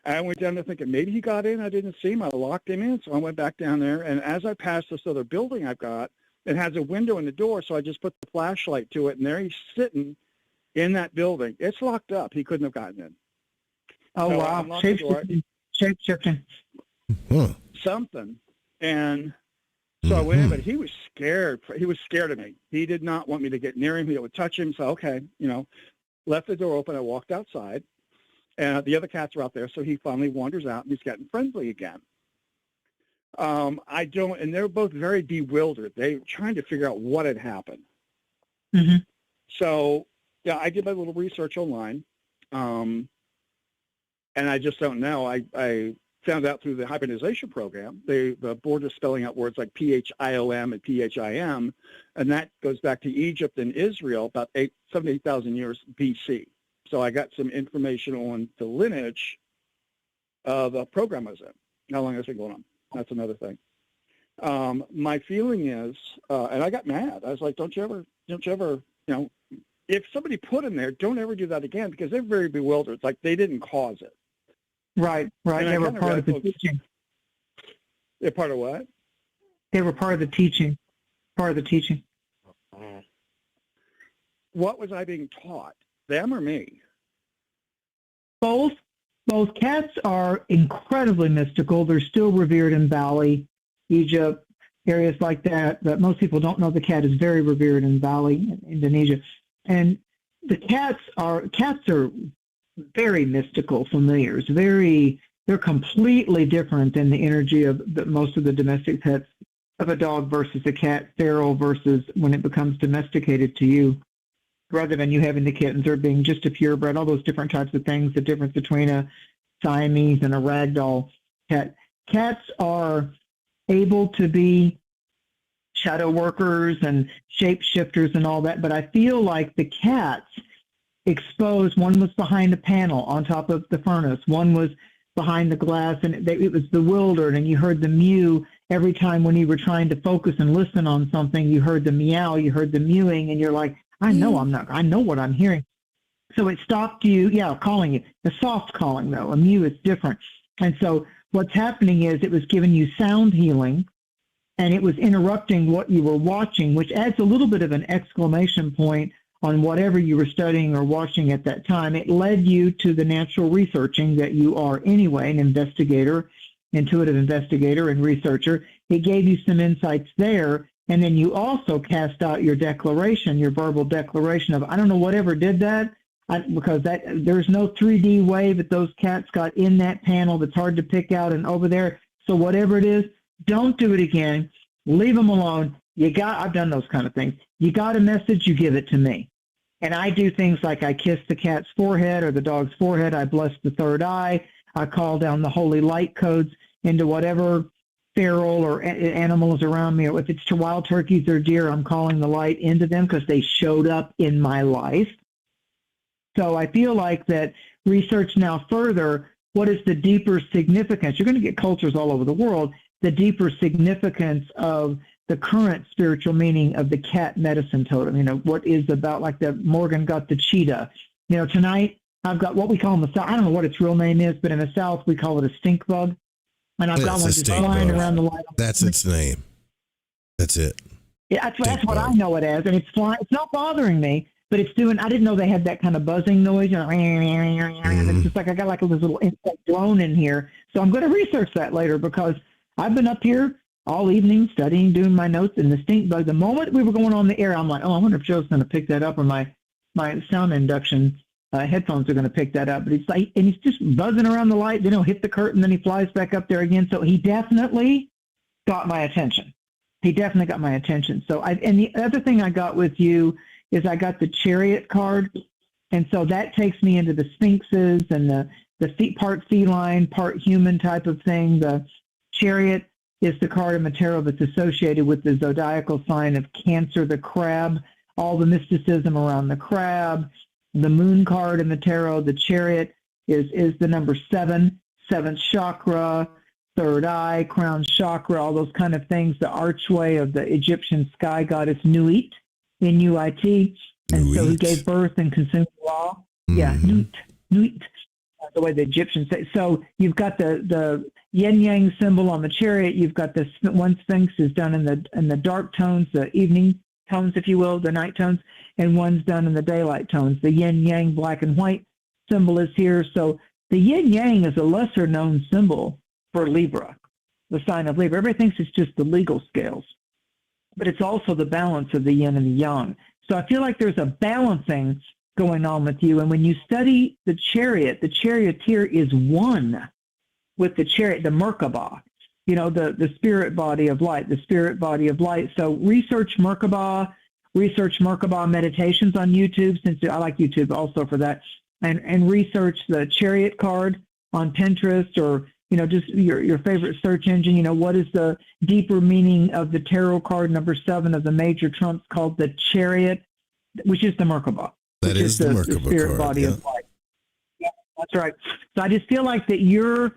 I went down there thinking maybe he got in. I didn't see him. I locked him in, so I went back down there. And as I passed this other building I've got, it has a window in the door, so I just put the flashlight to it, and there he's sitting in that building. It's locked up. He couldn't have gotten in. Oh, so wow. Shape-shifting. Huh. Something. And so I went in, but he was scared. He was scared of me. He did not want me to get near him. He would touch him. So, okay, left the door open. I walked outside. And the other cats are out there, so he finally wanders out, and he's getting friendly again. And they're both very bewildered. They were trying to figure out what had happened. Mm-hmm. So, yeah, I did my little research online, and I just don't know. I found out through the hybridization program, the board is spelling out words like P-H-I-O-M and P-H-I-M, and that goes back to Egypt and Israel about 78,000 years B.C., So I got some information on the lineage the program I was in. How long has it been going on? That's another thing. My feeling is, and I got mad. I was like, don't you ever, if somebody put them there, don't ever do that again, because they're very bewildered. It's like they didn't cause it. Right. They were part of the teaching. They're part of what? They were part of the teaching. What was I being taught? Them or me? Both. Both. Cats are incredibly mystical. They're still revered in Bali, Egypt, areas like that. But most people don't know the cat is very revered in Bali, Indonesia. And the cats are very mystical familiars. They're completely different than the energy of most of the domestic pets of a dog versus a cat, feral versus when it becomes domesticated to you. Rather than you having the kittens or being just a purebred, all those different types of things, the difference between a Siamese and a ragdoll cat. Cats are able to be shadow workers and shapeshifters and all that, but I feel like the cats exposed, one was behind a panel on top of the furnace, one was behind the glass, and it was bewildered, and you heard the mew every time when you were trying to focus and listen on something. You heard the meow, you heard the mewing, and you're like, I know what I'm hearing. So it stopped you, calling you. The soft calling, though, a mew is different. And so what's happening is it was giving you sound healing, and it was interrupting what you were watching, which adds a little bit of an exclamation point on whatever you were studying or watching at that time. It led you to the natural researching that you are anyway, an investigator, intuitive investigator and researcher. It gave you some insights there. And then you also cast out your declaration, your verbal declaration of, I don't know, whatever did that, because there's no 3D way that those cats got in that panel that's hard to pick out and over there. So whatever it is, don't do it again. Leave them alone. I've done those kind of things. You got a message, you give it to me. And I do things like I kiss the cat's forehead or the dog's forehead. I bless the third eye. I call down the holy light codes into whatever feral or animals around me, or if it's to wild turkeys or deer, I'm calling the light into them because they showed up in my life. So I feel like that research now further, what is the deeper significance? You're going to get cultures all over the world, the deeper significance of the current spiritual meaning of the cat medicine totem. What is about, like the Morgan got the cheetah. Tonight I've got what we call in the South, I don't know what its real name is, but in the South we call it a stink bug. And I've got one just flying around the light. That's its name. That's it. Yeah, that's what I know it as. And it's flying. It's not bothering me, but it's doing, I didn't know they had that kind of buzzing noise. It's just like I got like this little insect drone in here. So I'm going to research that later, because I've been up here all evening studying, doing my notes, and the stink bug. The moment we were going on the air, I'm like, oh, I wonder if Joe's going to pick that up, or my sound induction headphones are going to pick that up. But it's like, and he's just buzzing around the light. Then he'll hit the curtain, then he flies back up there again. So he definitely got my attention. So and the other thing I got with you is I got the Chariot card, and so that takes me into the Sphinxes and the part feline, part human type of thing. The Chariot is the card in the tarot that's associated with the zodiacal sign of Cancer, the crab, all the mysticism around the crab. The moon card in the tarot, the Chariot, is the number 7, seventh chakra, third eye, crown chakra, all those kind of things, the archway of the Egyptian sky goddess Nuit, N-U-I-T. And so he gave birth and consumed law. Yeah, Nuit, the way the Egyptians say. So you've got the yin-yang symbol on the Chariot. You've got the one Sphinx is done in the dark tones, the evening tones, if you will, the night tones, and one's done in the daylight tones. The yin-yang black and white symbol is here. So the yin-yang is a lesser-known symbol for Libra, the sign of Libra. Everybody thinks it's just the legal scales, but it's also the balance of the yin and the yang. So I feel like there's a balancing going on with you. And when you study the Chariot, the charioteer is one with the chariot, the Merkabah, the spirit body of light, So research Merkabah meditations on YouTube, since I like YouTube also for that, and research the Chariot card on Pinterest, or just your favorite search engine. What is the deeper meaning of the tarot card number 7 of the major trumps called the Chariot, which is the Merkabah. That is the Merkabah spirit card, body of light. Yeah, that's right. So I just feel like that you're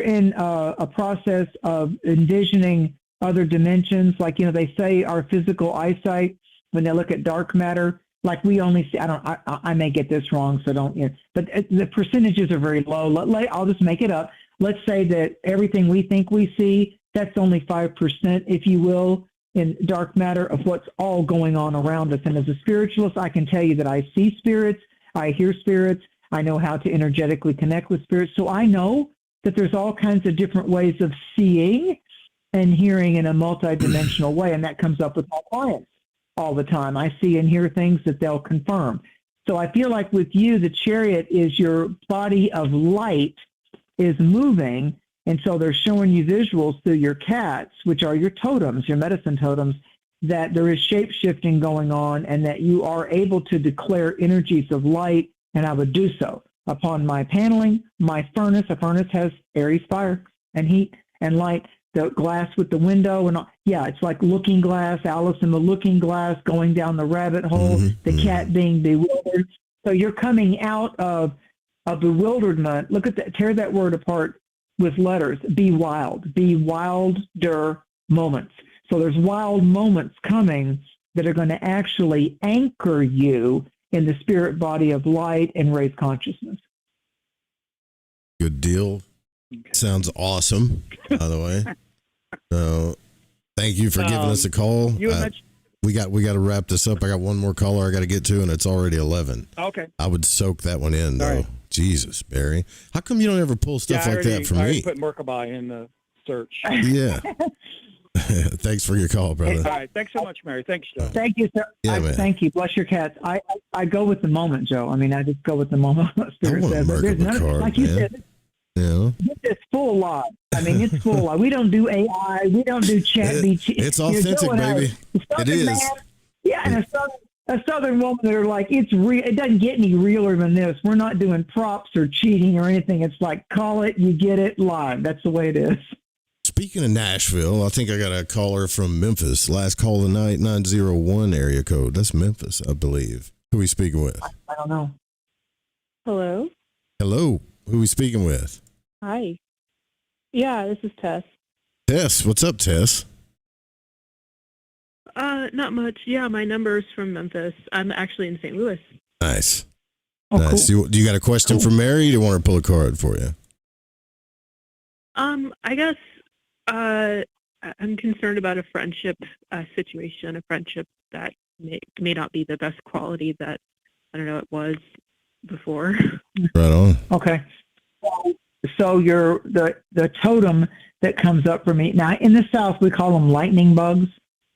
in a process of envisioning other dimensions. Like, they say our physical eyesight, when they look at dark matter, like we only see, I may get this wrong, so don't, but the percentages are very low. I'll just make it up. Let's say that everything we think we see, that's only 5%, if you will, in dark matter of what's all going on around us. And as a spiritualist, I can tell you that I see spirits, I hear spirits, I know how to energetically connect with spirits. So I know that there's all kinds of different ways of seeing and hearing in a multidimensional way, and that comes up with my clients all the time. I see and hear things that they'll confirm. So I feel like with you, the Chariot is your body of light is moving, and so they're showing you visuals through your cats, which are your totems, your medicine totems, that there is shape-shifting going on, and that you are able to declare energies of light, and I would do so upon my paneling, my furnace. A furnace has Aries fire and heat and light, the glass with the window, and it's like Looking Glass, Alice in the Looking Glass, going down the rabbit hole, the cat being bewildered. So you're coming out of a bewilderment. Look at that, tear that word apart with letters. Be wilder moments. So there's wild moments coming that are going to actually anchor you in the spirit body of light and raise consciousness. Good deal. Okay. Sounds awesome, by the way. So thank you for giving us a call. We got to wrap this up. I got one more caller I got to get to, and it's already 11. Okay. I would soak that one in, though. Right. Jesus, Barry. How come you don't ever pull stuff like that for me? I put Merkabah in the search. Yeah. Thanks for your call, brother. All right. Thanks so much, Mary. Thanks, Joe. Thank you, sir. Yeah, man. Thank you. Bless your cats. I go with the moment, Joe. I mean, I just go with the moment. I want a Merkabah card, like you said, it's full live. I mean, it's full live. We don't do AI. We don't do chat. It's authentic, baby. It is. Man, and a Southern woman, they're like, it's real. It doesn't get any realer than this. We're not doing props or cheating or anything. It's like, call it, you get it live. That's the way it is. Speaking of Nashville, I think I got a caller from Memphis. Last call of the night, 901 area code. That's Memphis, I believe. Who are we speaking with? I don't know. Hello. Hello. Who are we speaking with? Hi. Yeah, this is Tess. Tess, what's up, Tess? Not much. Yeah, my number's from Memphis. I'm actually in St. Louis. Nice. Oh, nice. Cool. Do you got a question for Mary? Or do you want her to pull a card for you? I guess I'm concerned about a friendship situation, a friendship that may not be the best quality that, I don't know, it was before. Right on. Okay. Well, So the totem that comes up for me now in the South, we call them lightning bugs,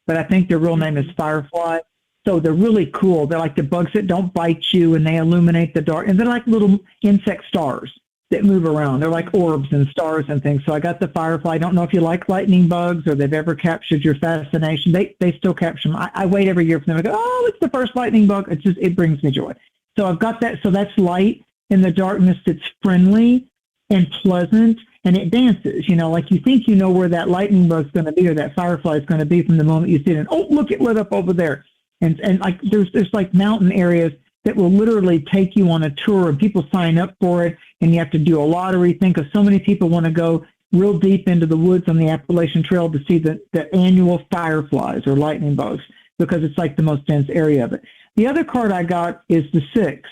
but I think their real name is firefly. So they're really cool. They're like the bugs that don't bite you, and they illuminate the dark. And they're like little insect stars that move around. They're like orbs and stars and things. So I got the firefly. I don't know if you like lightning bugs or they've ever captured your fascination. They still capture them. I wait every year for them. I go, oh, it's the first lightning bug. It brings me joy. So I've got that. So that's light in the darkness. It's friendly and pleasant, and it dances. Like you think you know where that lightning bug's going to be or that firefly is going to be from the moment you see it. And oh, look, it lit up over there. And like there's like mountain areas that will literally take you on a tour, and people sign up for it, and you have to do a lottery thing because so many people want to go real deep into the woods on the Appalachian Trail to see the annual fireflies or lightning bugs because it's like the most dense area of it. The other card I got is the 6,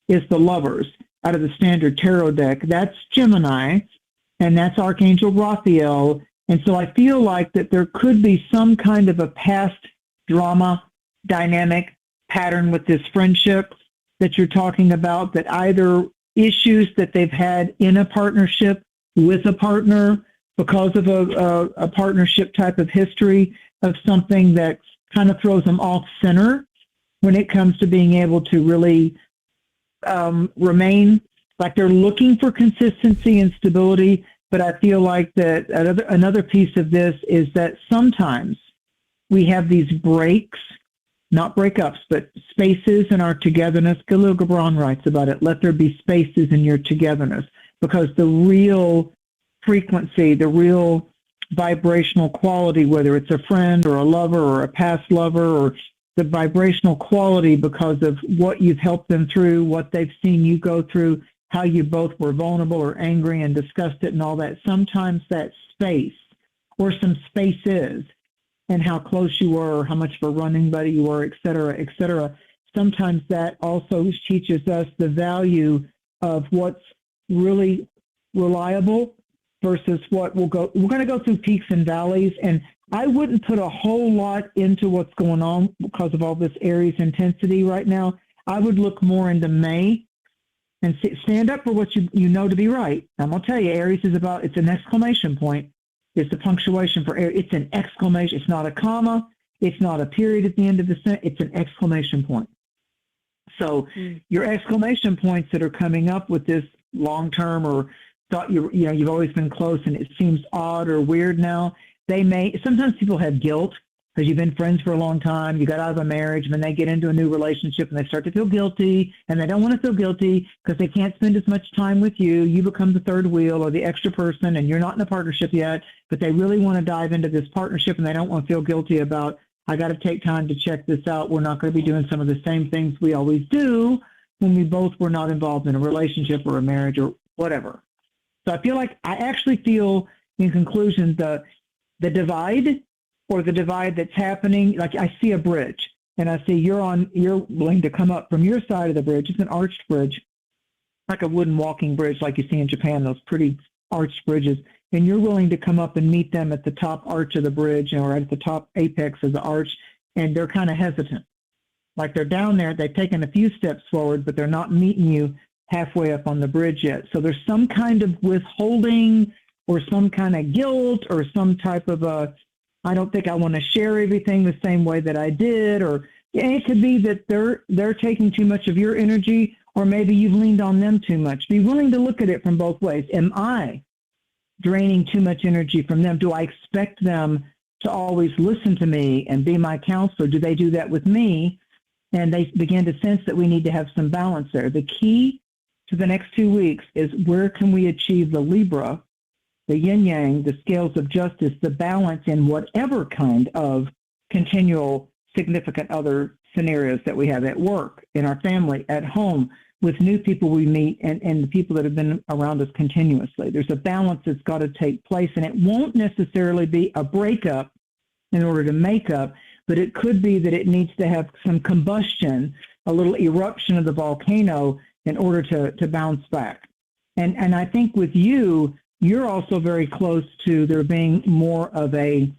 is the Lovers out of the standard tarot deck. That's Gemini, and that's Archangel Raphael. And so I feel like that there could be some kind of a past drama dynamic pattern with this friendship that you're talking about, that either issues that they've had in a partnership with a partner because of a partnership type of history of something that kind of throws them off center when it comes to being able to really remain, like they're looking for consistency and stability. But I feel like that another piece of this is that sometimes we have these breaks, not breakups, but spaces in our togetherness. Khalil Gibran writes about it. Let there be spaces in your togetherness, because the real frequency, the real vibrational quality, whether it's a friend or a lover or a past lover, or the vibrational quality because of what you've helped them through, what they've seen you go through, how you both were vulnerable or angry and discussed it and all that. Sometimes that space or some spaces and how close you were, or how much of a running buddy you were, et cetera, sometimes that also teaches us the value of what's really reliable versus what will go. We're going to go through peaks and valleys, and I wouldn't put a whole lot into what's going on because of all this Aries intensity right now. I would look more into May and stand up for what you know to be right. I'm going to tell you, Aries is about, it's an exclamation point. It's the punctuation for Aries. It's an exclamation. It's not a comma. It's not a period at the end of the sentence. It's an exclamation point. So your exclamation points that are coming up with this long-term, or thought you've always been close and it seems odd or weird now, sometimes people have guilt because you've been friends for a long time, you got out of a marriage, and then they get into a new relationship and they start to feel guilty, and they don't want to feel guilty because they can't spend as much time with you. You become the third wheel or the extra person, and you're not in a partnership yet, but they really want to dive into this partnership, and they don't want to feel guilty about, I got to take time to check this out. We're not going to be doing some of the same things we always do when we both were not involved in a relationship or a marriage or whatever. So I feel like, I actually feel, in conclusion, the divide, or the divide that's happening, like I see a bridge, and I see you're willing to come up from your side of the bridge. It's an arched bridge, like a wooden walking bridge like you see in Japan, those pretty arched bridges, and you're willing to come up and meet them at the top arch of the bridge, or right at the top apex of the arch, and they're kind of hesitant. Like they're down there, they've taken a few steps forward, but they're not meeting you halfway up on the bridge yet. So there's some kind of withholding, or some kind of guilt, or some type of I don't think I want to share everything the same way that I did, or it could be that they're taking too much of your energy, or maybe you've leaned on them too much. Be willing to look at it from both ways. Am I draining too much energy from them? Do I expect them to always listen to me and be my counselor? Do they do that with me? And they begin to sense that we need to have some balance there. The key to the next 2 weeks is, where can we achieve the Libra, the yin-yang, the scales of justice, the balance in whatever kind of continual significant other scenarios that we have at work, in our family, at home, with new people we meet, and the people that have been around us continuously. There's a balance that's got to take place, and it won't necessarily be a breakup in order to make up, but it could be that it needs to have some combustion, a little eruption of the volcano in order to bounce back. And I think with you, you're also very close to there being more of a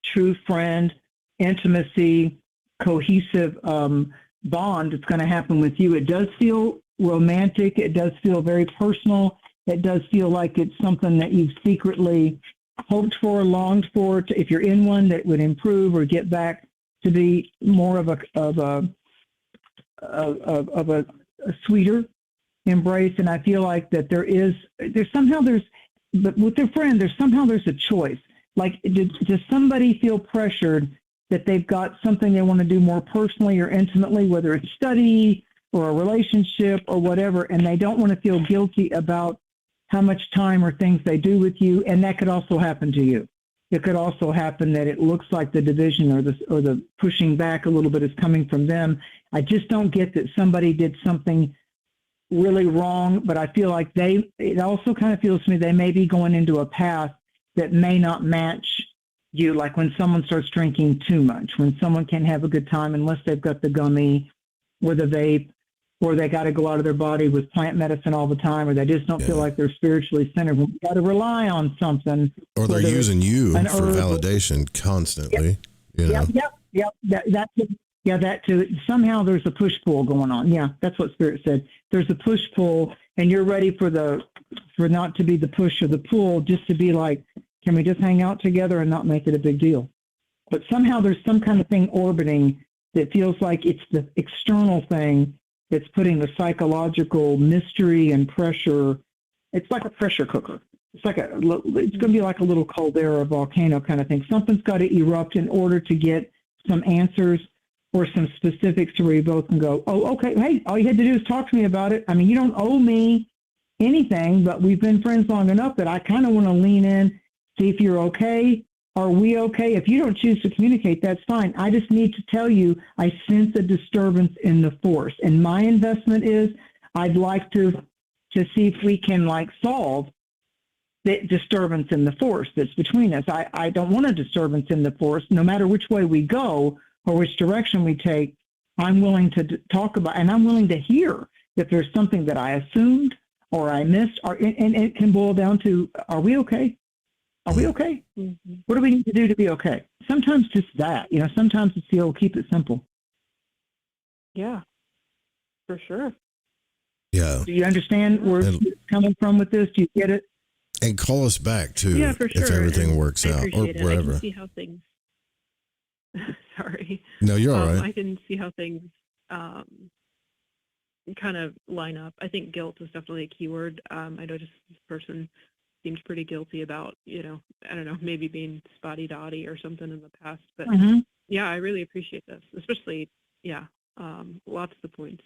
true friend, intimacy, cohesive bond that's going to happen with you. It does feel romantic. It does feel very personal. It does feel like it's something that you've secretly hoped for, longed for. If you're in one, that would improve or get back to be more of a sweeter embrace. And I feel like that but with their friend, there's a choice. Like, does somebody feel pressured that they've got something they want to do more personally or intimately, whether it's study or a relationship or whatever, and they don't want to feel guilty about how much time or things they do with you? And that could also happen to you. It could also happen that it looks like the division or the pushing back a little bit is coming from them. I just don't get that somebody did something really wrong, but I feel like it also kind of feels to me they may be going into a path that may not match you, like when someone starts drinking too much, when someone can't have a good time unless they've got the gummy or the vape, or they got to go out of their body with plant medicine all the time, or they just don't feel like they're spiritually centered. We've got to rely on something. Or they're using you for validation constantly. Yep. That too. Somehow there's a push-pull going on. Yeah, that's what Spirit said. There's a push-pull, and you're ready for not to be the push or the pull, just to be like, can we just hang out together and not make it a big deal? But somehow there's some kind of thing orbiting that feels like it's the external thing that's putting the psychological mystery and pressure. It's like a pressure cooker. It's going to be like a little caldera, volcano kind of thing. Something's got to erupt in order to get some answers or some specifics to where you both can go, oh, okay, hey, all you had to do is talk to me about it. I mean, you don't owe me anything, but we've been friends long enough that I kind of want to lean in, see if you're okay. Are we okay? If you don't choose to communicate, that's fine. I just need to tell you I sense a disturbance in the force. And my investment is I'd like to see if we can solve the disturbance in the force that's between us. I don't want a disturbance in the force. No matter which way we go or which direction we take, I'm willing to talk about, and I'm willing to hear if there's something that I assumed or I missed, and it can boil down to, are we okay? Are we okay? Mm-hmm. What do we need to do to be okay? Sometimes just that, sometimes it's the old keep it simple. Yeah, for sure. Yeah. Do you understand where it's coming from with this? Do you get it? And call us back, too, yeah, for sure. if everything works out, or wherever. I can see how things... Sorry. No, you're all right. I can see how things kind of line up. I think guilt is definitely a keyword. I know just this person seems pretty guilty about, I don't know, maybe being spotty dotty or something in the past. But yeah, I really appreciate this, especially, lots of the points.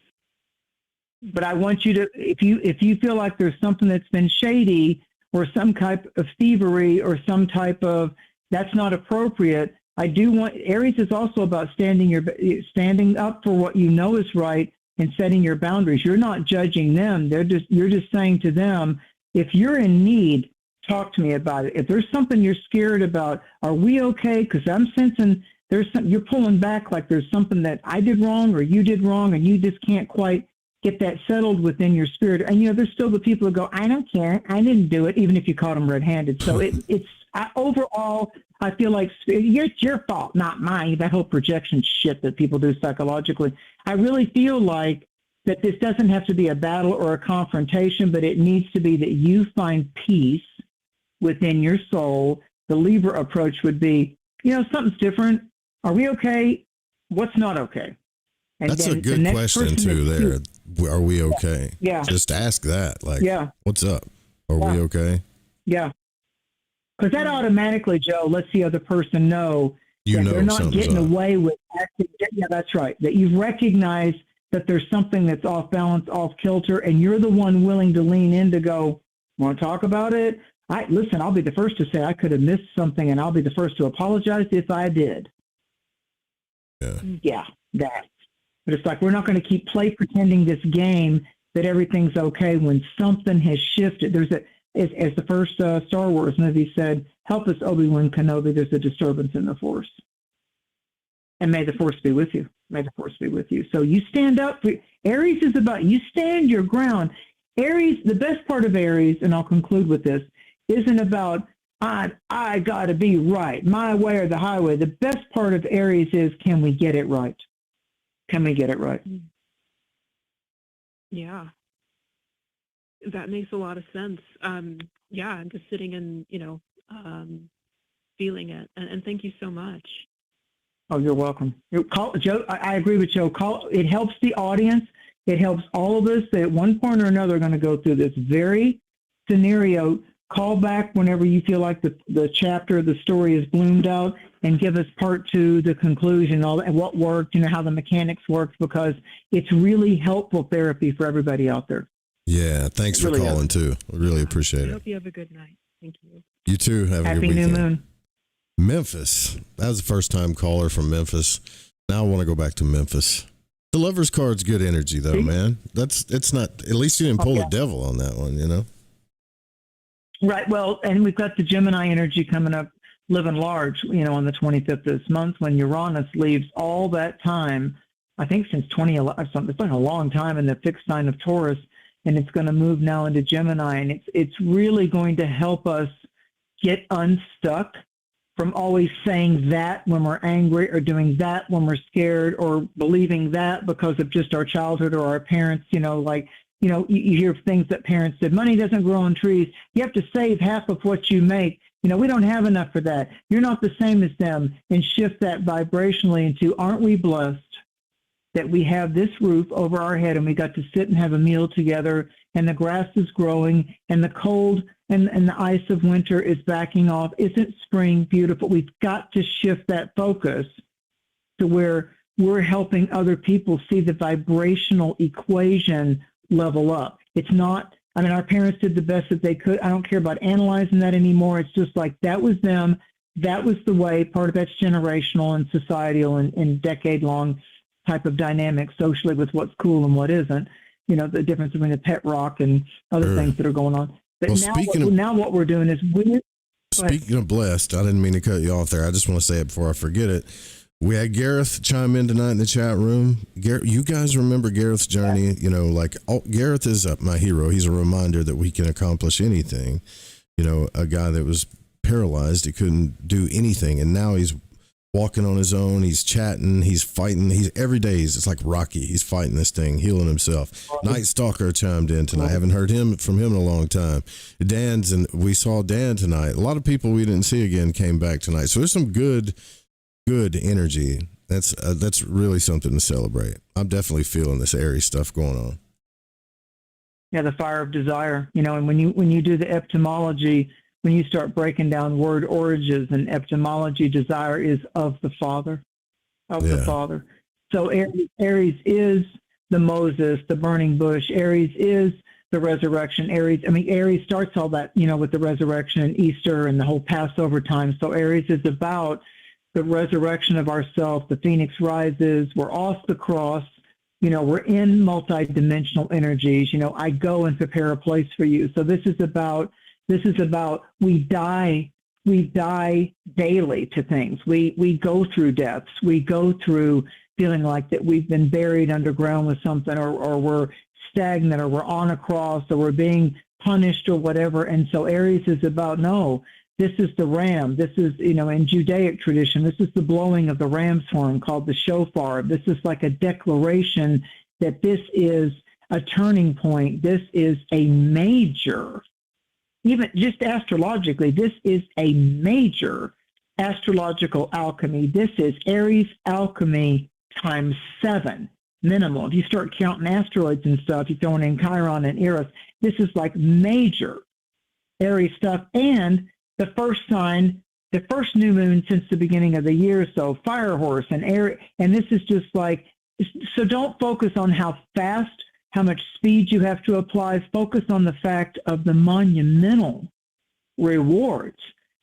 But I want you to, if you feel like there's something that's been shady or some type of thievery or some type of that's not appropriate, I do want, Aries is also about standing up for what you know is right and setting your boundaries. You're not judging them. You're just saying to them, if you're in need, talk to me about it. If there's something you're scared about, are we okay? Because I'm sensing you're pulling back like there's something that I did wrong or you did wrong and you just can't quite get that settled within your spirit. And, there's still the people who go, I don't care. I didn't do it, even if you caught them red-handed. So overall, I feel like it's your fault, not mine, that whole projection shit that people do psychologically. I really feel like that this doesn't have to be a battle or a confrontation, but it needs to be that you find peace within your soul. The Libra approach would be, something's different. Are we okay? What's not okay? And that's a good question, too, there. Are we okay? Yeah. Just ask that. What's up? Are we okay? Yeah. Because that automatically, Joe, lets the other person know that they're not getting away with acting. Yeah, that's right. That you've recognized that there's something that's off balance, off kilter, and you're the one willing to lean in to go, want to talk about it? Listen, I'll be the first to say I could have missed something, and I'll be the first to apologize if I did. Yeah, that. But it's like we're not going to keep pretending this game that everything's okay when something has shifted. There's as the first Star Wars movie said, help us, Obi-Wan Kenobi, there's a disturbance in the Force. And may the Force be with you. May the Force be with you. So you stand up. Aries is about, you stand your ground. Aries, the best part of Aries, and I'll conclude with this, isn't about, I got to be right, my way or the highway. The best part of Aries is, can we get it right? Can we get it right? Yeah. that makes a lot of sense. Yeah, I'm just sitting and, feeling it. And thank you so much. Oh, you're welcome. Joe, I agree with Joe. It helps the audience. It helps all of us that at one point or another are going to go through this very scenario. Call back whenever you feel like the chapter, the story is bloomed out, and give us part 2, the conclusion, all and what worked, how the mechanics worked, because it's really helpful therapy for everybody out there. Yeah, thanks for calling too. We really appreciate it. I hope you have a good night. Thank you. You too. Have a good weekend. Happy new moon. Memphis. That was the first time caller from Memphis. Now I want to go back to Memphis. The Lover's card's good energy though, man. It's not, at least you didn't pull the devil on that one, Right. Well, and we've got the Gemini energy coming up, living large, on the 25th of this month, when Uranus leaves all that time, I think since 2011 or something. It's been a long time in the fixed sign of Taurus, and it's going to move now into Gemini, and it's really going to help us get unstuck from always saying that when we're angry, or doing that when we're scared, or believing that because of just our childhood or our parents, you hear things that parents said, money doesn't grow on trees. You have to save half of what you make. We don't have enough for that. You're not the same as them. And shift that vibrationally into, aren't we blessed that we have this roof over our head and we got to sit and have a meal together, and the grass is growing, and the cold and the ice of winter is backing off. Isn't spring beautiful? We've got to shift that focus to where we're helping other people see the vibrational equation level up. It's not, our parents did the best that they could. I don't care about analyzing that anymore. It's just like, that was them. That was the way. Part of that's generational and societal and decade-long type of dynamic socially with what's cool and what isn't. The difference between the pet rock and other things that are going on. But now what we're doing is speaking of blessed, I didn't mean to cut you off there. I just want to say it before I forget it. We had Gareth chime in tonight in the chat room. Gareth, you guys remember Gareth's journey? Gareth is my hero. He's a reminder that we can accomplish anything. A guy that was paralyzed, he couldn't do anything, and now he's walking on his own. He's chatting. He's fighting. Every day it's like Rocky. He's fighting this thing, healing himself. Night Stalker chimed in tonight. I haven't heard from him in a long time. We saw Dan tonight. A lot of people we didn't see again came back tonight. So there's some good energy. That's really something to celebrate. I'm definitely feeling this Aries stuff going on. Yeah, the fire of desire. And when you do the etymology, when you start breaking down word origins and etymology, desire is of the Father, the Father. So Aries is the Moses, the burning bush. Aries is the resurrection. Aries starts all that, with the resurrection and Easter and the whole Passover time. So Aries is about the resurrection of ourself. The phoenix rises. We're off the cross. We're in multidimensional energies. I go and prepare a place for you. So this is about we die daily to things. We go through deaths. We go through feeling like that we've been buried underground with something, or we're stagnant, or we're on a cross, or we're being punished, or whatever. And so Aries is about, no, this is the ram. This is, in Judaic tradition, this is the blowing of the ram's horn called the shofar. This is like a declaration that this is a turning point. This is a major, even just astrologically, this is a major astrological alchemy. This is Aries alchemy times 7 minimal. If you start counting asteroids and stuff, you're throwing in Chiron and Eris. This is like major Aries stuff. And the first sign, the first new moon since the beginning of the year, so fire horse and air. And this is just like, so don't focus on how fast, how much speed you have to apply. Focus on the fact of the monumental rewards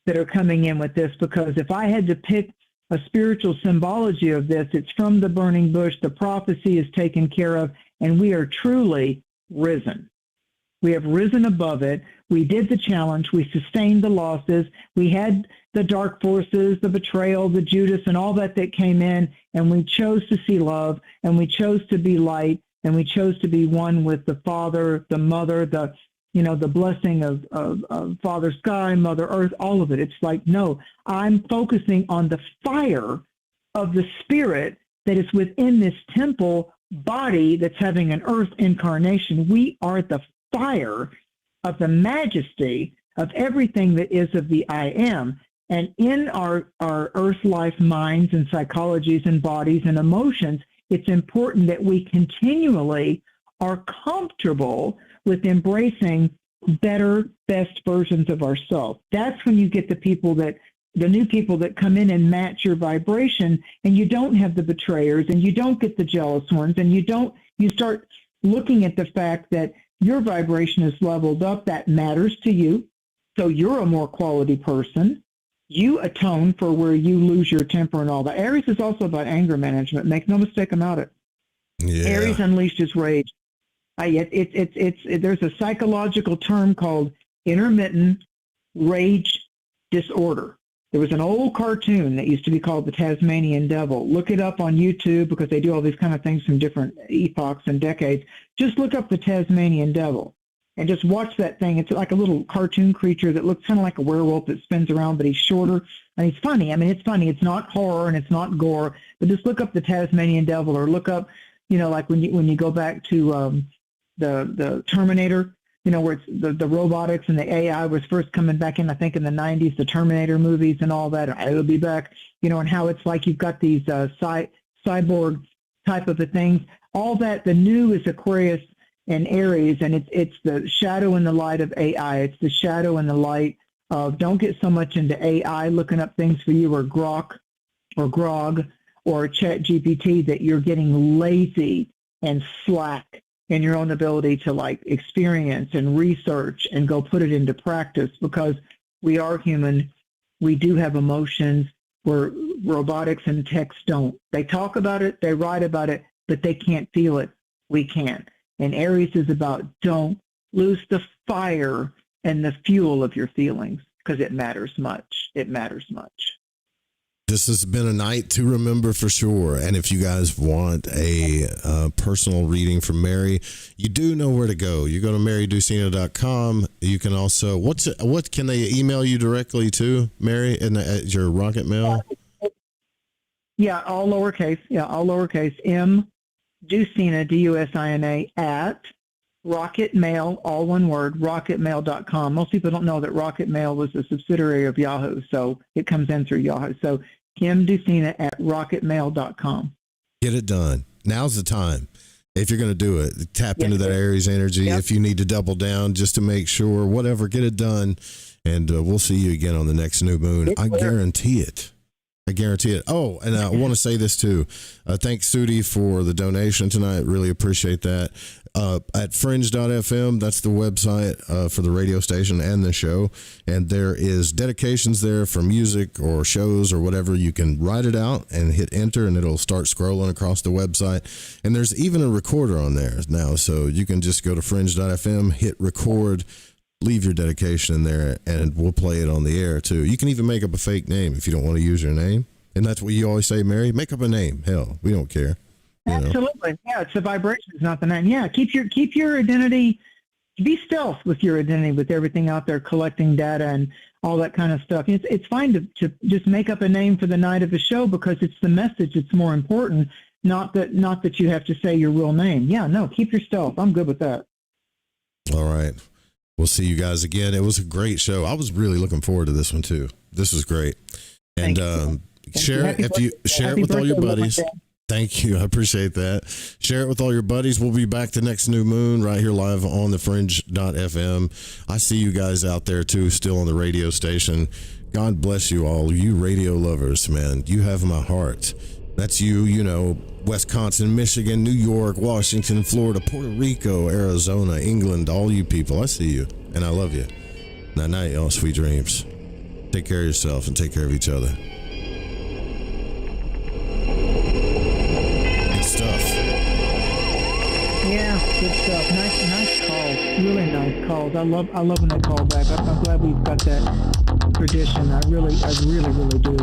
that are coming in with this, because if I had to pick a spiritual symbology of this, it's from the burning bush. The prophecy is taken care of, and we are truly risen. We have risen above it. We did the challenge. We sustained the losses. We had the dark forces, the betrayal, the Judas, and all that came in, and we chose to see love, and we chose to be light, and we chose to be one with the Father, the Mother, the blessing of Father Sky, Mother Earth, all of it. It's like, no, I'm focusing on the fire of the Spirit that is within this temple body that's having an earth incarnation. We are the fire of the majesty of everything that is of the I am. And in our earth life minds and psychologies and bodies and emotions, it's important that we continually are comfortable with embracing better, best versions of ourselves. That's when you get the new people that come in and match your vibration, and you don't have the betrayers, and you don't get the jealous ones, and you start looking at the fact that your vibration is leveled up. That matters to you. So you're a more quality person. You atone for where you lose your temper and all that. Aries is also about anger management. Make no mistake about it. Yeah. Aries unleashed his rage. There's a psychological term called intermittent rage disorder. There was an old cartoon that used to be called the Tasmanian Devil. Look it up on YouTube because they do all these kind of things from different epochs and decades. Just look up the Tasmanian Devil and just watch that thing. It's like a little cartoon creature that looks kind of like a werewolf that spins around, but he's shorter and he's funny. I mean, it's funny. It's not horror and it's not gore, but just look up the Tasmanian Devil, or look up, like when you go back to the Terminator, where it's the robotics and the AI was first coming back in, I think in the 90s, the Terminator movies and all that. It'll be back, and how it's like you've got these cyborg type of things. All that, the new is Aquarius and Aries, and it's the shadow and the light of AI. It's the shadow and the light of, don't get so much into AI looking up things for you, or Grok or Grog or Chat GPT, that you're getting lazy and slack in your own ability to experience and research and go put it into practice, because we are human. We do have emotions where robotics and techs don't. They talk about it, they write about it, but they can't feel it. We can. And Aries is about, don't lose the fire and the fuel of your feelings, because it matters much. It matters much. This has been a night to remember for sure. And if you guys want a personal reading from Mary, you do know where to go. You go to maryducina.com. You can also, what can they email you directly to, Mary, at your rocket mail? Yeah, all lowercase. Yeah, all lowercase. M Ducina, Ducina, at rocketmail, all one word, rocketmail.com. Most people don't know that Rocket Mail was a subsidiary of Yahoo, so it comes in through Yahoo. So Kim Ducina at rocketmail.com. Get it done. Now's the time. If you're going to do it, tap into that Aries energy. Yep. If you need to double down just to make sure, whatever, get it done. And we'll see you again on the next new moon. I guarantee it. I guarantee it. Oh, and I want to say this too. Thanks, Sudi, for the donation tonight. Really appreciate that. At fringe.fm, that's the website for the radio station and the show. And there is dedications there for music or shows or whatever. You can write it out and hit enter, and it'll start scrolling across the website. And there's even a recorder on there now. So you can just go to fringe.fm, hit record, leave your dedication in there, and we'll play it on the air too. You can even make up a fake name if you don't want to use your name. And that's what you always say, Mary, make up a name. Hell, we don't care. Absolutely. Yeah, it's the vibration, it's not the name. Yeah, keep your identity, be stealth with your identity, with everything out there collecting data and all that kind of stuff. It's fine to just make up a name for the night of the show, because it's the message that's more important, not that you have to say your real name. Yeah, no, keep your stealth. I'm good with that. All right. We'll see you guys again. It was a great show. I was really looking forward to this one too. This was great. And share it with all your buddies. Thank you. I appreciate that. Share it with all your buddies. We'll be back the next new moon right here live on the fringe.fm. I see you guys out there too, still on the radio station. God bless you all, you radio lovers, man. You have my heart. That's you, Wisconsin, Michigan, New York, Washington, Florida, Puerto Rico, Arizona, England, all you people. I see you and I love you. Night night, y'all. Sweet dreams. Take care of yourself and take care of each other. Stuff. Yeah, good stuff. Nice calls. Really nice calls. I love when they call back. I'm glad we've got that tradition. I really do.